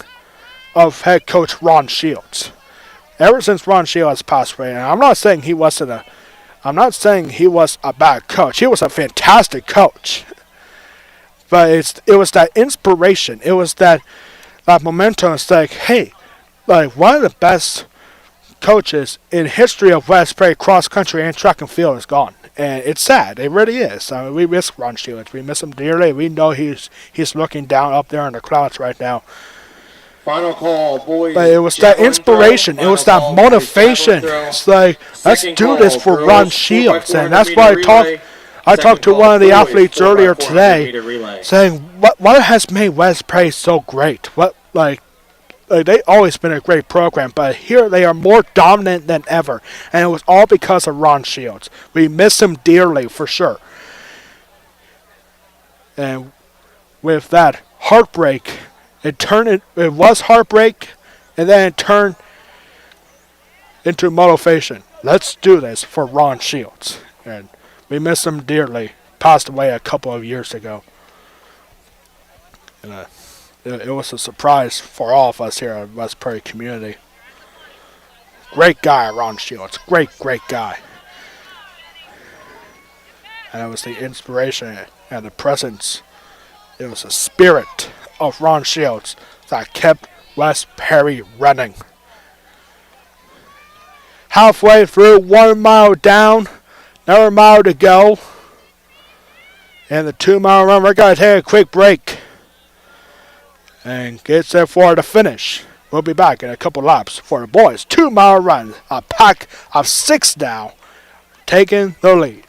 of head coach Ron Shields. Ever since Ron Shields passed away, and I'm not saying he was a bad coach. He was a fantastic coach. But it was that inspiration. It was that momentum. It's like, hey, like one of the best coaches in history of West Prairie cross country and track and field is gone. And it's sad. It really is. I mean, we miss Ron Shields. We miss him dearly. We know he's looking down up there in the clouds right now. Final call, boys. But it was that inspiration. It was that motivation. It's like, let's do this for Ron Shields. And that's why I talked to one of the athletes earlier today saying, what has made West Prairie so great? They've always been a great program, but here they are more dominant than ever. And it was all because of Ron Shields. We miss him dearly, for sure. And with that heartbreak, it was heartbreak, and then it turned into motivation. Let's do this for Ron Shields. And we miss him dearly. Passed away a couple of years ago. And it was a surprise for all of us here at West Prairie community. Great guy, Ron Shields. Great guy. And it was the inspiration and the presence. It was the spirit of Ron Shields that kept West Prairie running. Halfway through, 1 mile down, another mile to go. And the 2-mile run, we're going to take a quick break and get there for the finish. We'll be back in a couple laps for the boys. 2-mile run, a pack of 6 now, taking the lead.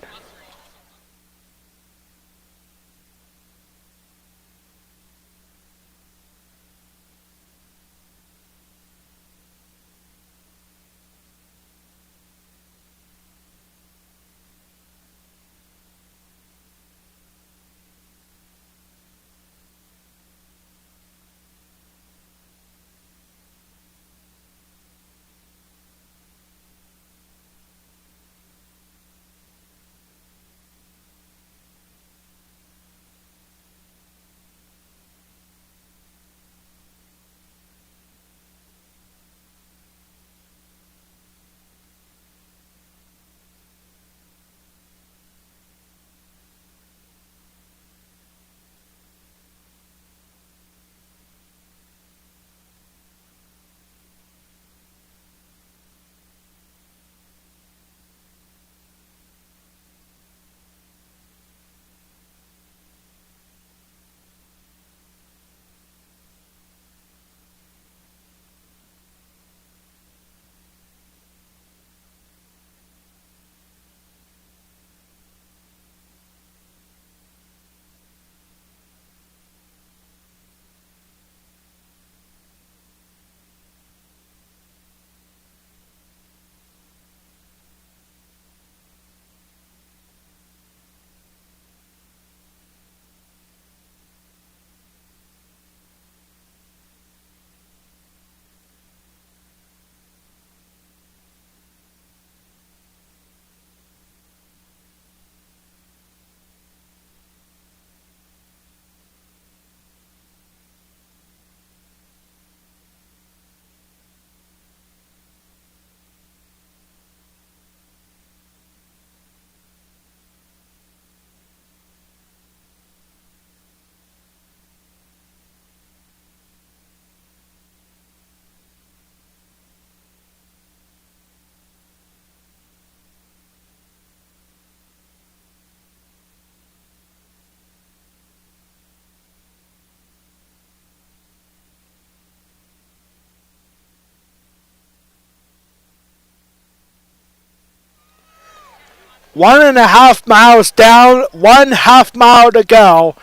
1.5 miles down, 1/2 mile to go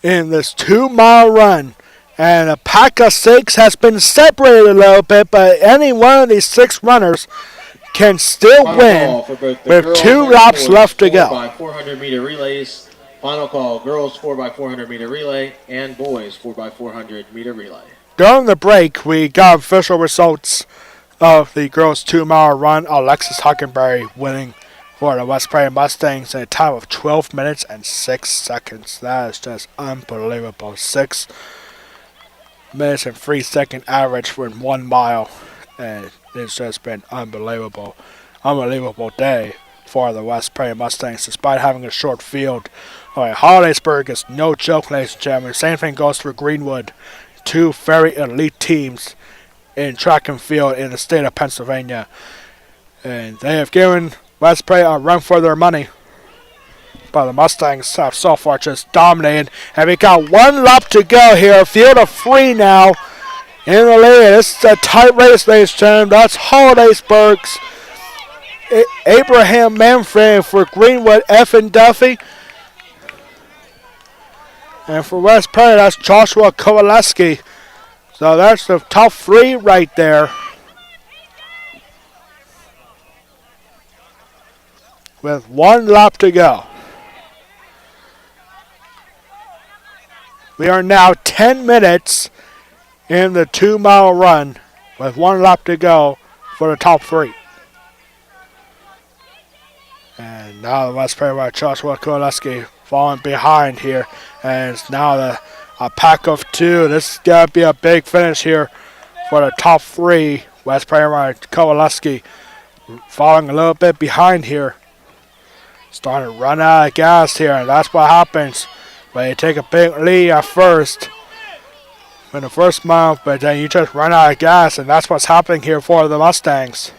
in this 2 mile run. And a pack of six has been separated a little bit, but any one of these six runners can still Final win call for both the with girls 2 and laps boys left to 4 go. by 400 meter relays. Final call, girls 4 by 400 meter relay and boys 4 by 400 meter relay. During the break, we got official results of the girls' 2 mile run. Alexis Huckenberry winning for the West Prairie Mustangs in a time of 12 minutes and 6 seconds. That is just unbelievable. 6 minutes and 3 second average for 1 mile. And it's just been unbelievable. Unbelievable day for the West Prairie Mustangs despite having a short field. Alright, Hollidaysburg is no joke, ladies and gentlemen. Same thing goes for Greenwood. Two very elite teams in track and field in the state of Pennsylvania. And they have given West Prairie a run for their money. But the Mustangs have so far just dominated. And we got 1 lap to go here. Field of 3 now in the lead. This is a tight race, ladies and gentlemen. That's Hollidaysburg's Abraham Manfred for Greenwood, F. and Duffy. And for West Prairie, that's Joshua Kowaleski. So that's the top 3 right there. With 1 lap to go. We are now 10 minutes in the 2 mile run with 1 lap to go for the top 3. And now the West Prairie Joshua Kowaleski falling behind here. And it's now a pack of 2. This is going to be a big finish here for the top 3. West Prairie Kowaleski falling a little bit behind here. Starting to run out of gas here, and that's what happens when you take a big lead at first in the first mile, but then you just run out of gas, and that's what's happening here for the Mustangs.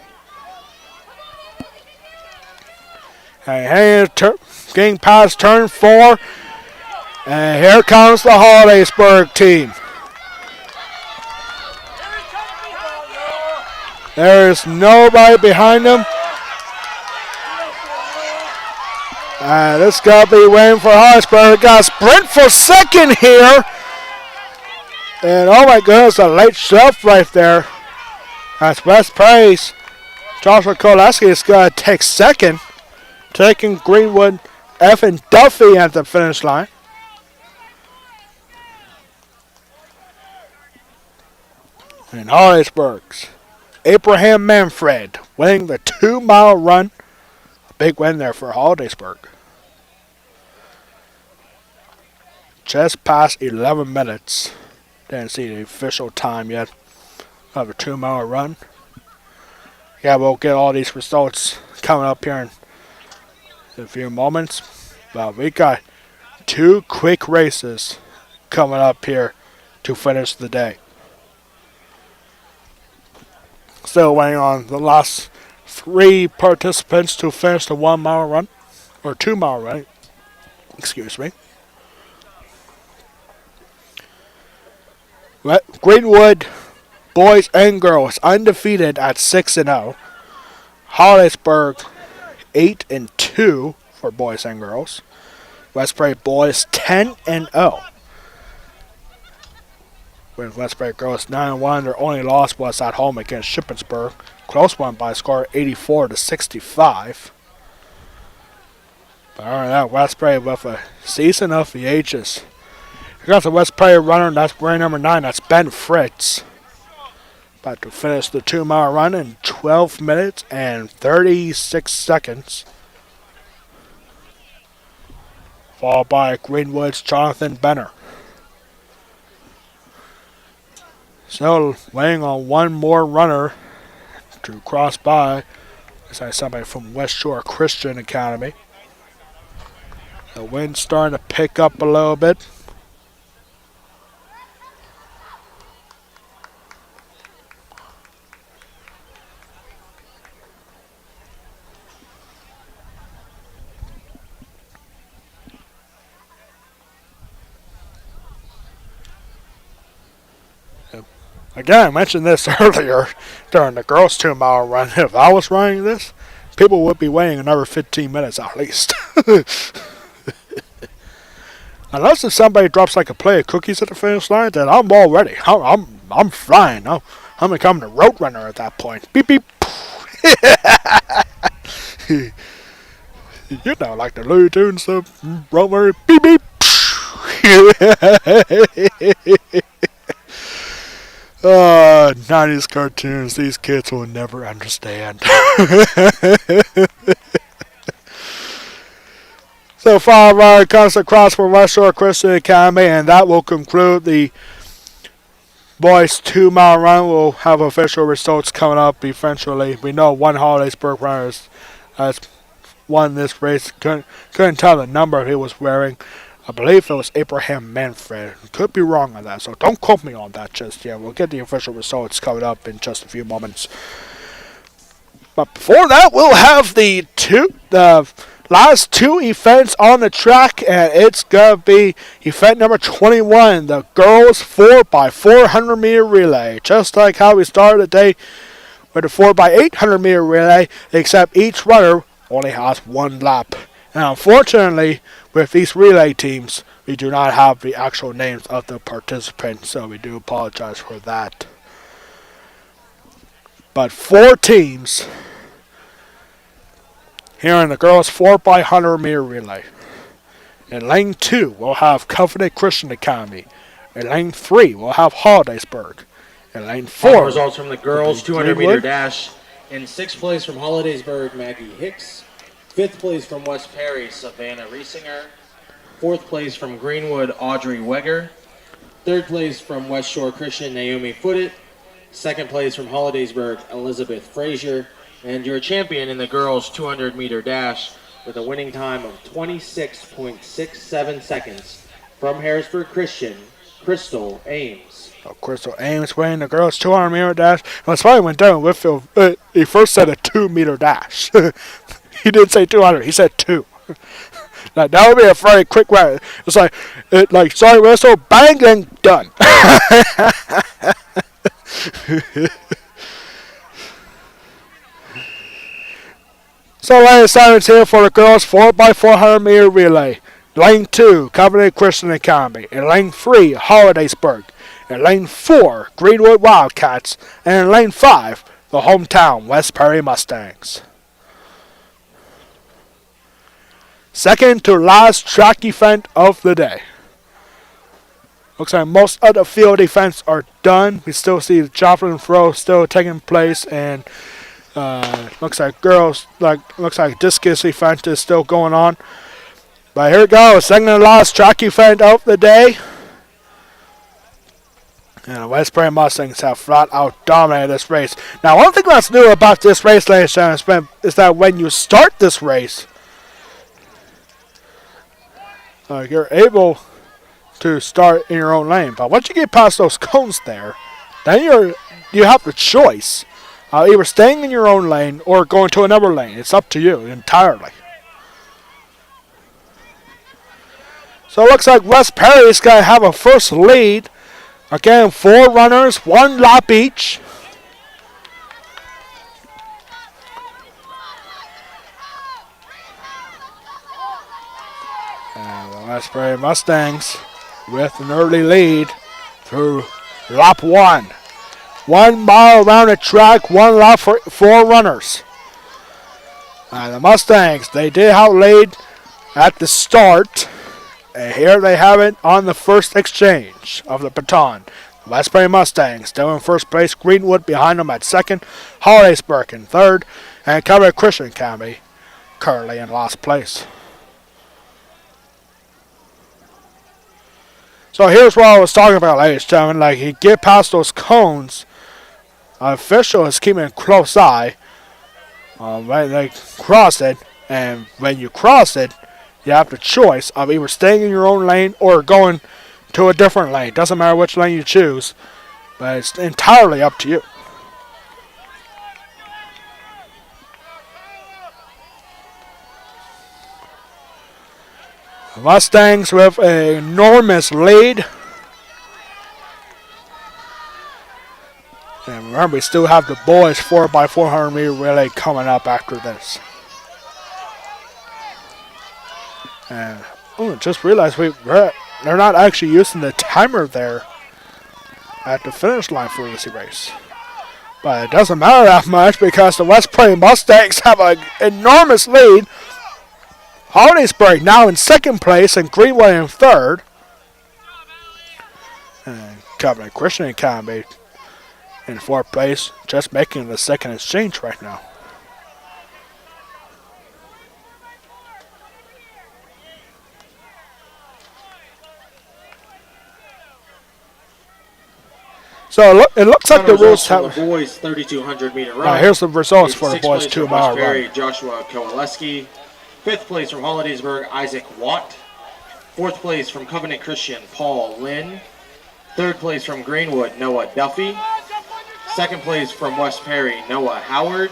And getting past turn 4, and here comes the Hollidaysburg team. There is nobody behind them. This is going to be waiting for Hollidaysburg. We got a sprint for second here. And oh my goodness, a late shove right there. That's West Praise. Joshua Kowaleski is going to take second, taking Greenwood, F. and Duffy at the finish line. And Hollidaysburg's Abraham Manfred winning the 2-mile run. A big win there for Hollidaysburg. Just past 11 minutes. Didn't see the official time yet of a 2-mile run. Yeah, we'll get all these results coming up here in a few moments. But we got 2 quick races coming up here to finish the day. Still waiting on the last 3 participants to finish the 1-mile run. Or 2-mile run. Excuse me. Greenwood, boys and girls, undefeated at 6-0. Hollidaysburg, 8-2 for boys and girls. West Prairie boys, 10-0. With West Prairie girls 9-1, their only loss was at home against Shippensburg. Close one by a score 84-65. But other than that, West Prairie with a season of the ages. Here comes the West Prairie runner, and that's wearing number 9. That's Ben Fritz. About to finish the 2-mile run in 12 minutes and 36 seconds. Followed by Greenwood's Jonathan Benner. So, waiting on one more runner to cross by. This is somebody from West Shore Christian Academy. The wind's starting to pick up a little bit. Again, I mentioned this earlier during the girls' 2-mile run. If I was running this, people would be waiting another 15 minutes at least. Unless if somebody drops like a plate of cookies at the finish line, then I'm all ready. I'm flying. I'm becoming a road runner at that point. Beep beep. You know, like the Looney Tunes, the road runner. Beep beep. Oh, 90s cartoons. These kids will never understand. So far, comes across for West Shore Christian Academy, and that will conclude the boys 2-mile run. We'll have official results coming up eventually. We know one Hollidaysburg runner has won this race. Couldn't tell the number he was wearing. I believe it was Abraham Manfred. Could be wrong on that, so don't quote me on that just yet. We'll get the official results coming up in just a few moments. But before that, we'll have the last two events on the track, and it's going to be event number 21, the girls 4x400 meter relay. Just like how we started the day with the 4x800 meter relay, except each runner only has one lap. And unfortunately, with these relay teams, we do not have the actual names of the participants, so we do apologize for that. But 4 teams here in the girls 4x100 meter relay. In lane 2, we'll have Covenant Christian Academy. In lane 3, we'll have Hollidaysburg. In lane 4, results from the girls 200 meter dash. In 6th place from Hollidaysburg, Maggie Hicks. 5th place from West Perry, Savannah Riesinger. 4th place from Greenwood, Audrey Weger. 3rd place from West Shore Christian, Naomi Footit. 2nd place from Hollidaysburg, Elizabeth Frazier. And your champion in the girls 200 meter dash with a winning time of 26.67 seconds from Harrisburg Christian, Crystal Ames. Crystal Ames winning the girls 200 meter dash. And it's funny when Devin Whitfield, he first said a 2 meter dash. He didn't say 200, he said 2. Like, that would be a very quick way. It's like sorry whistle, bang, and done. So lane assignments here for the girls 4x400 meter relay. Lane 2, Covenant Christian Academy. In lane 3, Hollidaysburg. In lane 4, Greenwood Wildcats. And in lane 5, the hometown West Perry Mustangs. Second to last track event of the day. Looks like most of the field events are done. We still see the javelin throw still taking place, and looks like discus event is still going on. But here we go, second to last track event of the day. And the West Perry Mustangs have flat out dominated this race. Now, one thing that's new about this race, ladies and gentlemen, is that when you start this race, you're able to start in your own lane. But once you get past those cones there, then you have the choice of either staying in your own lane or going to another lane. It's up to you entirely. So it looks like West Perry's going to have a first lead. Again, 4 runners, 1 lap each. And the West Perry Mustangs with an early lead through lap 1. 1 mile around the track, 1 lap for 4 runners. And the Mustangs, they did outlead at the start. And here they have it on the first exchange of the baton. West Perry Mustangs still in first place. Greenwood behind them at second. Hollidaysburg in third. And Covenant Christian Academy currently in last place. So here's what I was talking about, ladies and gentlemen. Like, you get past those cones, an official is keeping a close eye when they cross it. And when you cross it, you have the choice of either staying in your own lane or going to a different lane. Doesn't matter which lane you choose, but it's entirely up to you. The Mustangs with an enormous lead. And remember, we still have the boys 4x400 meter relay coming up after this. And just realized they're not actually using the timer there at the finish line for this race. But it doesn't matter that much because the West Prairie Mustangs have an enormous lead. Hollidaysburg now in second place and Greenwood in third. And Covenant Christian Academy in fourth place, just making the second exchange right now. So it looks like the rules have. The boys 3,200 meter run. Now here's the results for the boys 2 mile run. Joshua Kowaleski. Fifth place from Hollidaysburg, Isaac Watt. Fourth place from Covenant Christian, Paul Lynn. Third place from Greenwood, Noah Duffy. Second place from West Perry, Noah Howard.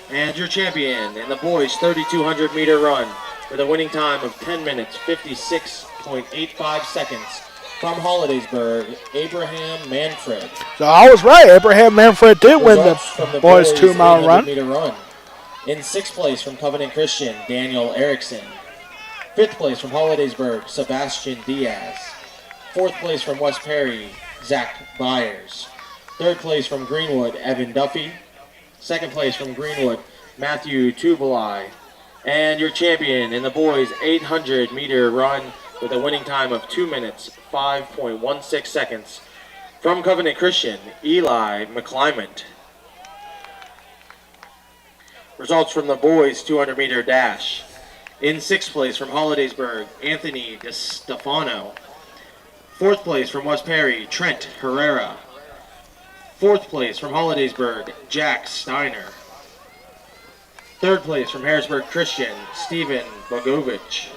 And your champion in the boys 3,200 meter run with a winning time of 10 minutes, 56.85 seconds. From Hollidaysburg, Abraham Manfred. So I was right. Abraham Manfred did win the boys 2 mile run. In sixth place from Covenant Christian, Daniel Erickson. Fifth place from Hollidaysburg, Sebastian Diaz. Fourth place from West Perry, Zach Byers. Third place from Greenwood, Evan Duffy. Second place from Greenwood, Matthew Tubalai. And your champion in the boys 800 meter run with a winning time of 2 minutes, 5.16 seconds. From Covenant Christian, Eli McClymont. Results from the boys 200 meter dash. In sixth place from Hollidaysburg, Anthony DeStefano. Fourth place from West Perry, Trent Herrera. Fourth place from Hollidaysburg, Jack Steiner. Third place from Harrisburg Christian, Stephen Bogovich.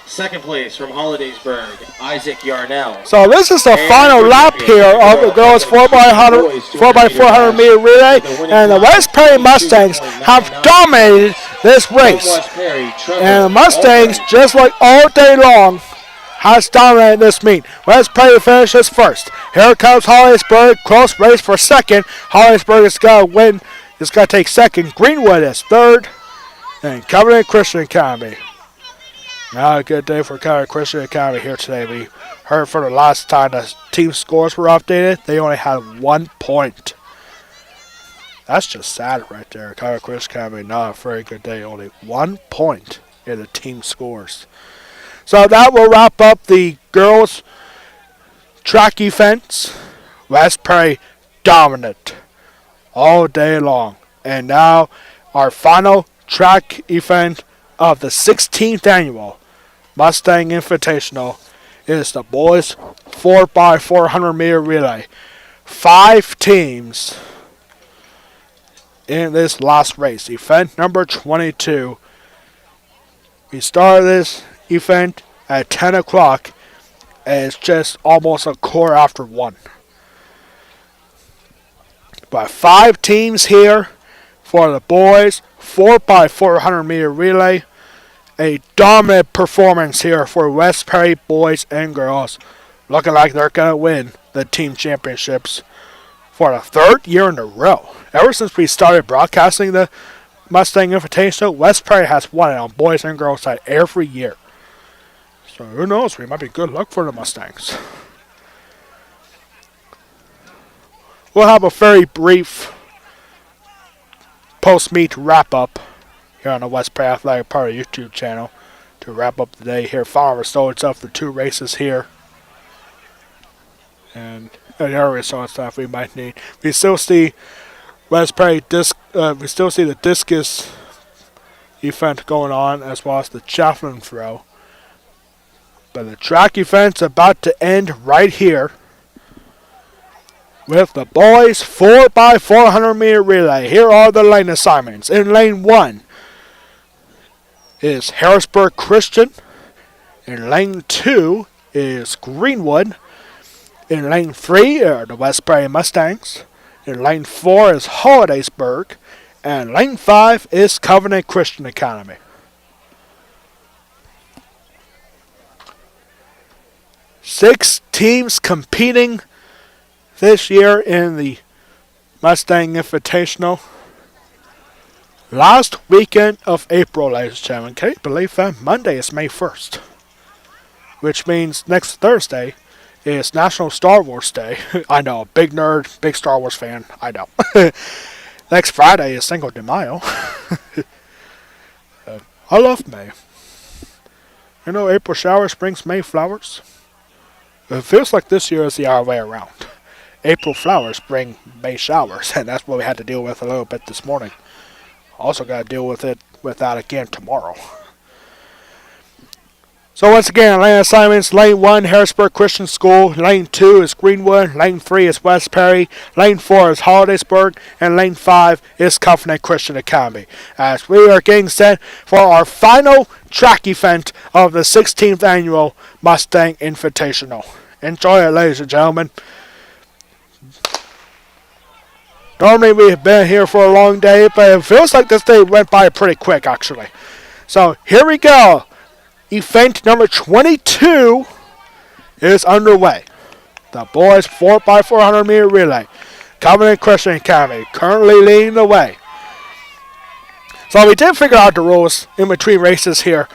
Second place from Hollidaysburg, Isaac Yarnell. So this is the final lap here of the girls 4x400 meter relay, and the West Perry Mustangs have dominated this race. And the Mustangs, just like all day long, has dominated this meet. West Perry finishes first. Here comes Hollidaysburg, close race for second. Hollidaysburg is going to win. It's going to take second. Greenwood is third, and Covenant Christian Academy. Now a good day for Covenant Christian Academy here today. We heard for the last time the team scores were updated. They only had 1 point. That's just sad right there. Covenant Christian Academy, not a very good day. Only 1 point in the team scores. So that will wrap up the girls' track events. West Perry dominant all day long. And now our final track event of the 16th annual Mustang Invitational is the boys 4x400 meter relay. 5 teams in this last race. Event number 22. We started this event at 10 o'clock and it's just almost a quarter after 1. But 5 teams here for the boys 4x400 meter relay. A dominant performance here for West Perry boys and girls. Looking like they're going to win the team championships for the 3rd year in a row. Ever since we started broadcasting the Mustang Invitational, West Perry has won it on boys and girls side every year. So who knows, we might be good luck for the Mustangs. We'll have a very brief post-meet wrap-up here on the West Perry Athletic Party YouTube channel to wrap up the day here. Final results of the 2 races here. And the other results stuff we might need. We still see West Perry we still see the discus event going on as well as the javelin throw. But the track event's about to end right here with the boys 4x400 meter relay. Here are the lane assignments. In lane 1 is Harrisburg Christian. In lane 2 is Greenwood. In lane 3 are the West Perry Mustangs. In lane 4 is Hollidaysburg. And lane 5 is Covenant Christian Academy. Six teams competing this year in the Mustang Invitational. last weekend of April, ladies and gentlemen. Can you believe that? Monday is May 1st, which means next Thursday is National Star Wars Day. I know, big nerd, big Star Wars fan. I know. Next Friday is Cinco de Mayo. I love May. You know, April showers brings May flowers. It feels like this year is the other way around. April flowers bring May showers, and that's what we had to deal with a little bit this morning. Also got to deal with that again tomorrow. So once again, lane assignments: Lane 1, Harrisburg Christian School. Lane 2 is Greenwood. Lane 3 is West Perry. Lane 4 is Hollidaysburg. And Lane 5 is Covenant Christian Academy. As we are getting set for our final track event of the 16th Annual Mustang Invitational. Enjoy it, ladies and gentlemen. Normally we've been here for a long day, but it feels like this day went by pretty quick, actually. So here we go. Event number 22 is underway. The boys 4x400 meter relay. Covenant Christian Academy currently leading the way. So we did figure out the rules in between races here.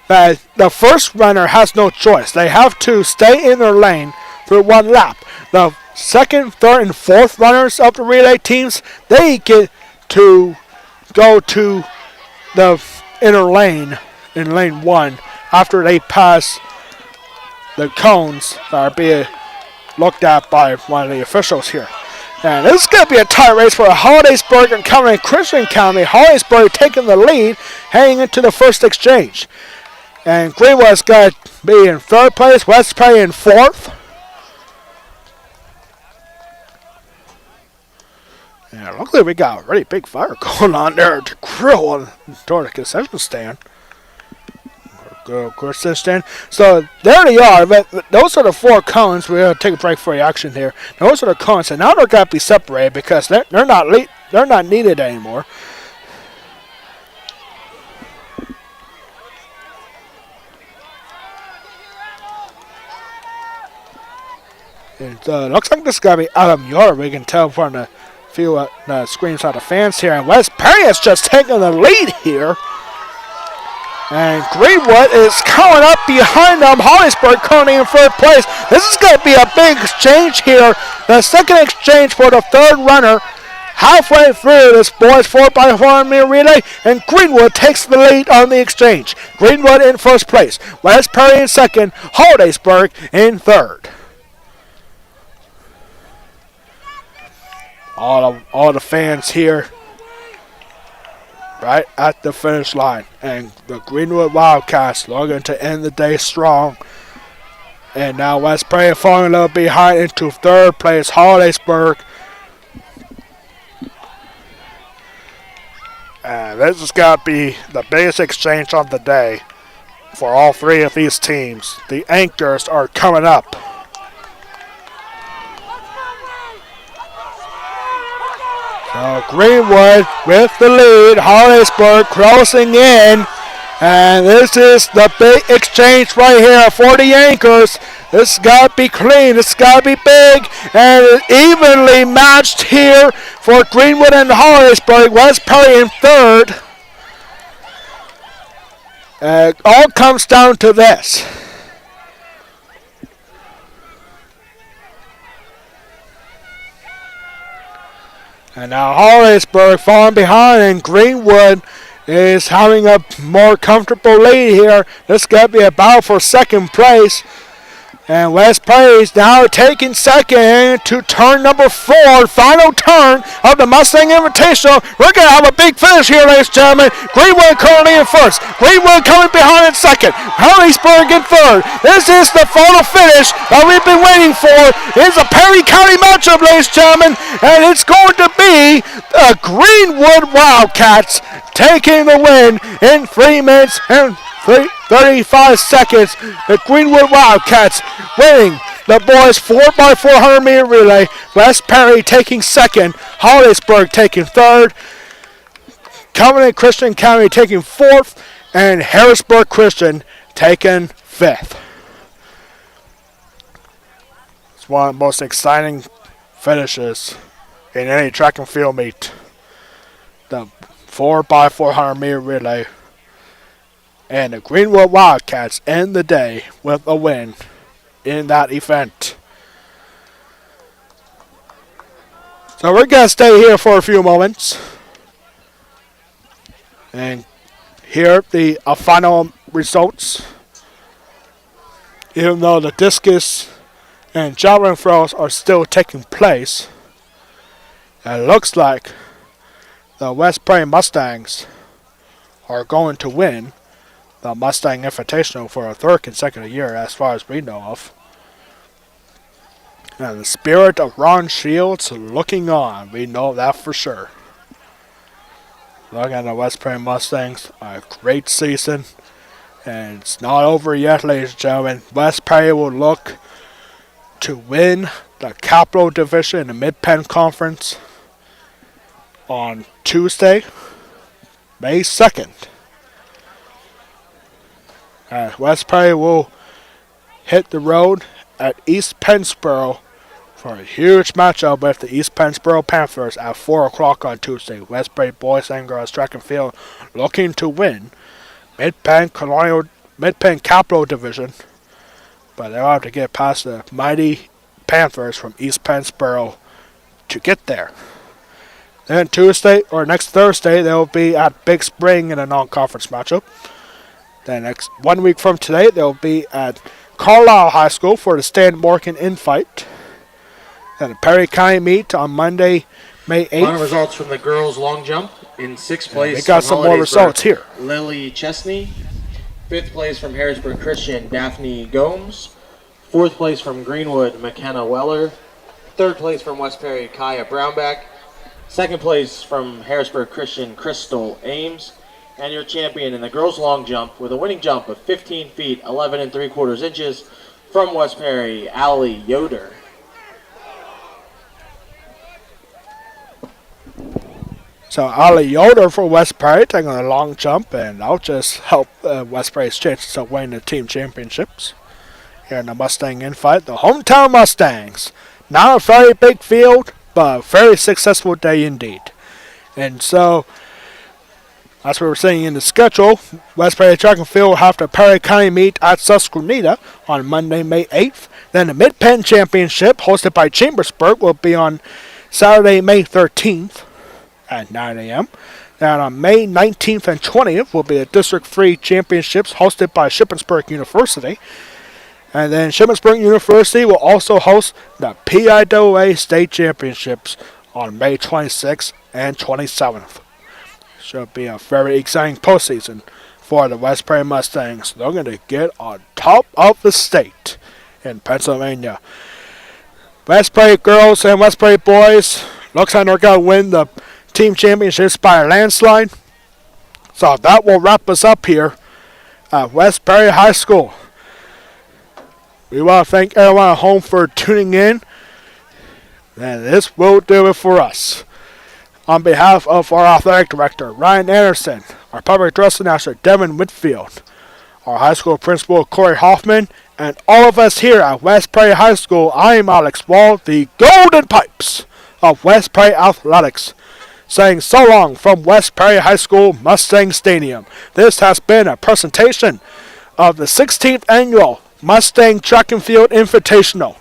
That the first runner has no choice. They have to stay in their lane for one lap. The second, third, and fourth runners of the relay teams, they get to go to the inner lane in lane 1 after they pass the cones that are being looked at by one of the officials here. And this is going to be a tight race for Hollidaysburg and Covenant Christian Academy. Hollidaysburg taking the lead heading into the first exchange. And Greenwood's going to be in third place, West Perry in fourth. And it looks like we got a really big fire going on there to grill on toward the concession stand. So there they are. But those are the 4 cones. We're going to take a break for the action here. Those are the cones, and now they're going to be separated because they're not needed anymore. It looks like this is going to be Adam York. We can tell from the few screams of the fans here. And West Perry has just taken the lead here. And Greenwood is coming up behind them. Hollidaysburg currently in third place. This is going to be a big exchange here. The second exchange for the third runner. Halfway through this boys 4x400 meter relay, and Greenwood takes the lead on the exchange. Greenwood in first place. West Perry in second. Hollidaysburg in third. All the fans here right at the finish line, and the Greenwood Wildcats looking to end the day strong. And now West Perry falling a little behind into third place. Hollidaysburg. And this is going to be the biggest exchange of the day for all 3 of these teams. The anchors are coming up. So Greenwood with the lead. Hollidaysburg closing in. And this is the big exchange right here for the anchors. This has got to be clean. This has got to be big. And evenly matched here for Greenwood and Hollidaysburg. West Perry in third. It all comes down to this. And now Hollidaysburg falling behind, and Greenwood is having a more comfortable lead here. This is going to be a battle for second place. And West Perry is now taking second to turn number 4, final turn of the Mustang Invitational. We're going to have a big finish here, ladies and gentlemen. Greenwood currently in first. Greenwood coming behind in second. Hollidaysburg in third. This is the final finish that we've been waiting for. It's a Perry County matchup, ladies and gentlemen. And it's going to be the Greenwood Wildcats taking the win in 3 minutes and 35 seconds. The Greenwood Wildcats winning the boys 4x400 meter relay. West Perry taking second. Hollidaysburg taking third. Covenant Christian County taking fourth. And Harrisburg Christian taking fifth. It's one of the most exciting finishes in any track and field meet. The 4x400-meter relay. And the Greenwood Wildcats end the day with a win in that event. So we're going to stay here for a few moments and hear the final results. Even though the discus and javelin throws are still taking place, it looks like the West Prairie Mustangs are going to win the Mustang Invitational for a third consecutive year, as far as we know of. And the spirit of Ron Shields looking on, we know that for sure. Looking at the West Prairie Mustangs, a great season. And it's not over yet, ladies and gentlemen. West Prairie will look to win the Capital Division in the Mid-Penn Conference on Tuesday, May 2nd. West Prairie will hit the road at East Pennsboro for a huge matchup with the East Pennsboro Panthers at 4 o'clock on Tuesday. West Prairie boys and girls track and field looking to win Mid-Penn Capital Division, but they'll have to get past the mighty Panthers from East Pennsboro to get there. Then next Thursday, they'll be at Big Spring in a non-conference matchup. Then next 1 week from today, they'll be at Carlisle High School for the Stan Morgan Infight. Then the Perry County meet on Monday, May 8th. Final results from the girls' long jump. In 6th place, we got some more results here. Lily Chesney. 5th place from Harrisburg Christian, Daphne Gomes. 4th place from Greenwood, McKenna Weller. 3rd place from West Perry, Kaya Brownback. 2nd place from Harrisburg Christian, Crystal Ames. And your champion in the girls' long jump with a winning jump of 15 feet, 11 3/4 inches from West Perry, Allie Yoder. So Allie Yoder for West Prairie taking a long jump, and that'll just help West Prairie's chances of winning the team championships here in the Mustang Infight. The hometown Mustangs. Not a very big field, but a very successful day indeed. And so, as we were saying in the schedule, West Prairie Track and Field will have the Perry County meet at Susquehanna on Monday, May 8th. Then the Mid-Penn Championship, hosted by Chambersburg, will be on Saturday, May 13th at 9 a.m. Then on May 19th and 20th will be the District 3 Championships, hosted by Shippensburg University. And then Shippensburg University will also host the PIAA State Championships on May 26th and 27th. Should be a very exciting postseason for the West Prairie Mustangs. They're going to get on top of the state in Pennsylvania. West Prairie girls and West Prairie boys looks like they're going to win the team championships by a landslide. So that will wrap us up here at West Prairie High School. We want to thank everyone at home for tuning in. And this will do it for us. On behalf of our athletic director, Ryan Anderson, our public address announcer, Devin Whitfield, our high school principal, Corey Hoffman, and all of us here at West Prairie High School, I am Alex Wall, the Golden Pipes of West Prairie Athletics, saying so long from West Prairie High School Mustang Stadium. This has been a presentation of the 16th annual Mustang Track and Field Invitational,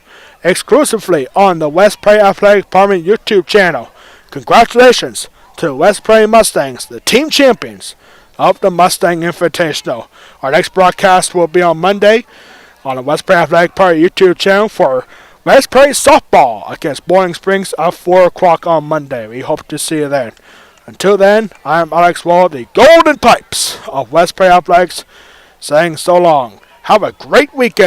exclusively on the West Prairie Athletic Department YouTube channel. Congratulations to the West Prairie Mustangs, the team champions of the Mustang Invitational. Our next broadcast will be on Monday on the West Prairie Athletic Party YouTube channel for West Prairie softball against Boiling Springs at 4 o'clock on Monday. We hope to see you then. Until then, I am Alex Wall, the Golden Pipes of West Prairie Athletics, saying so long. Have a great weekend.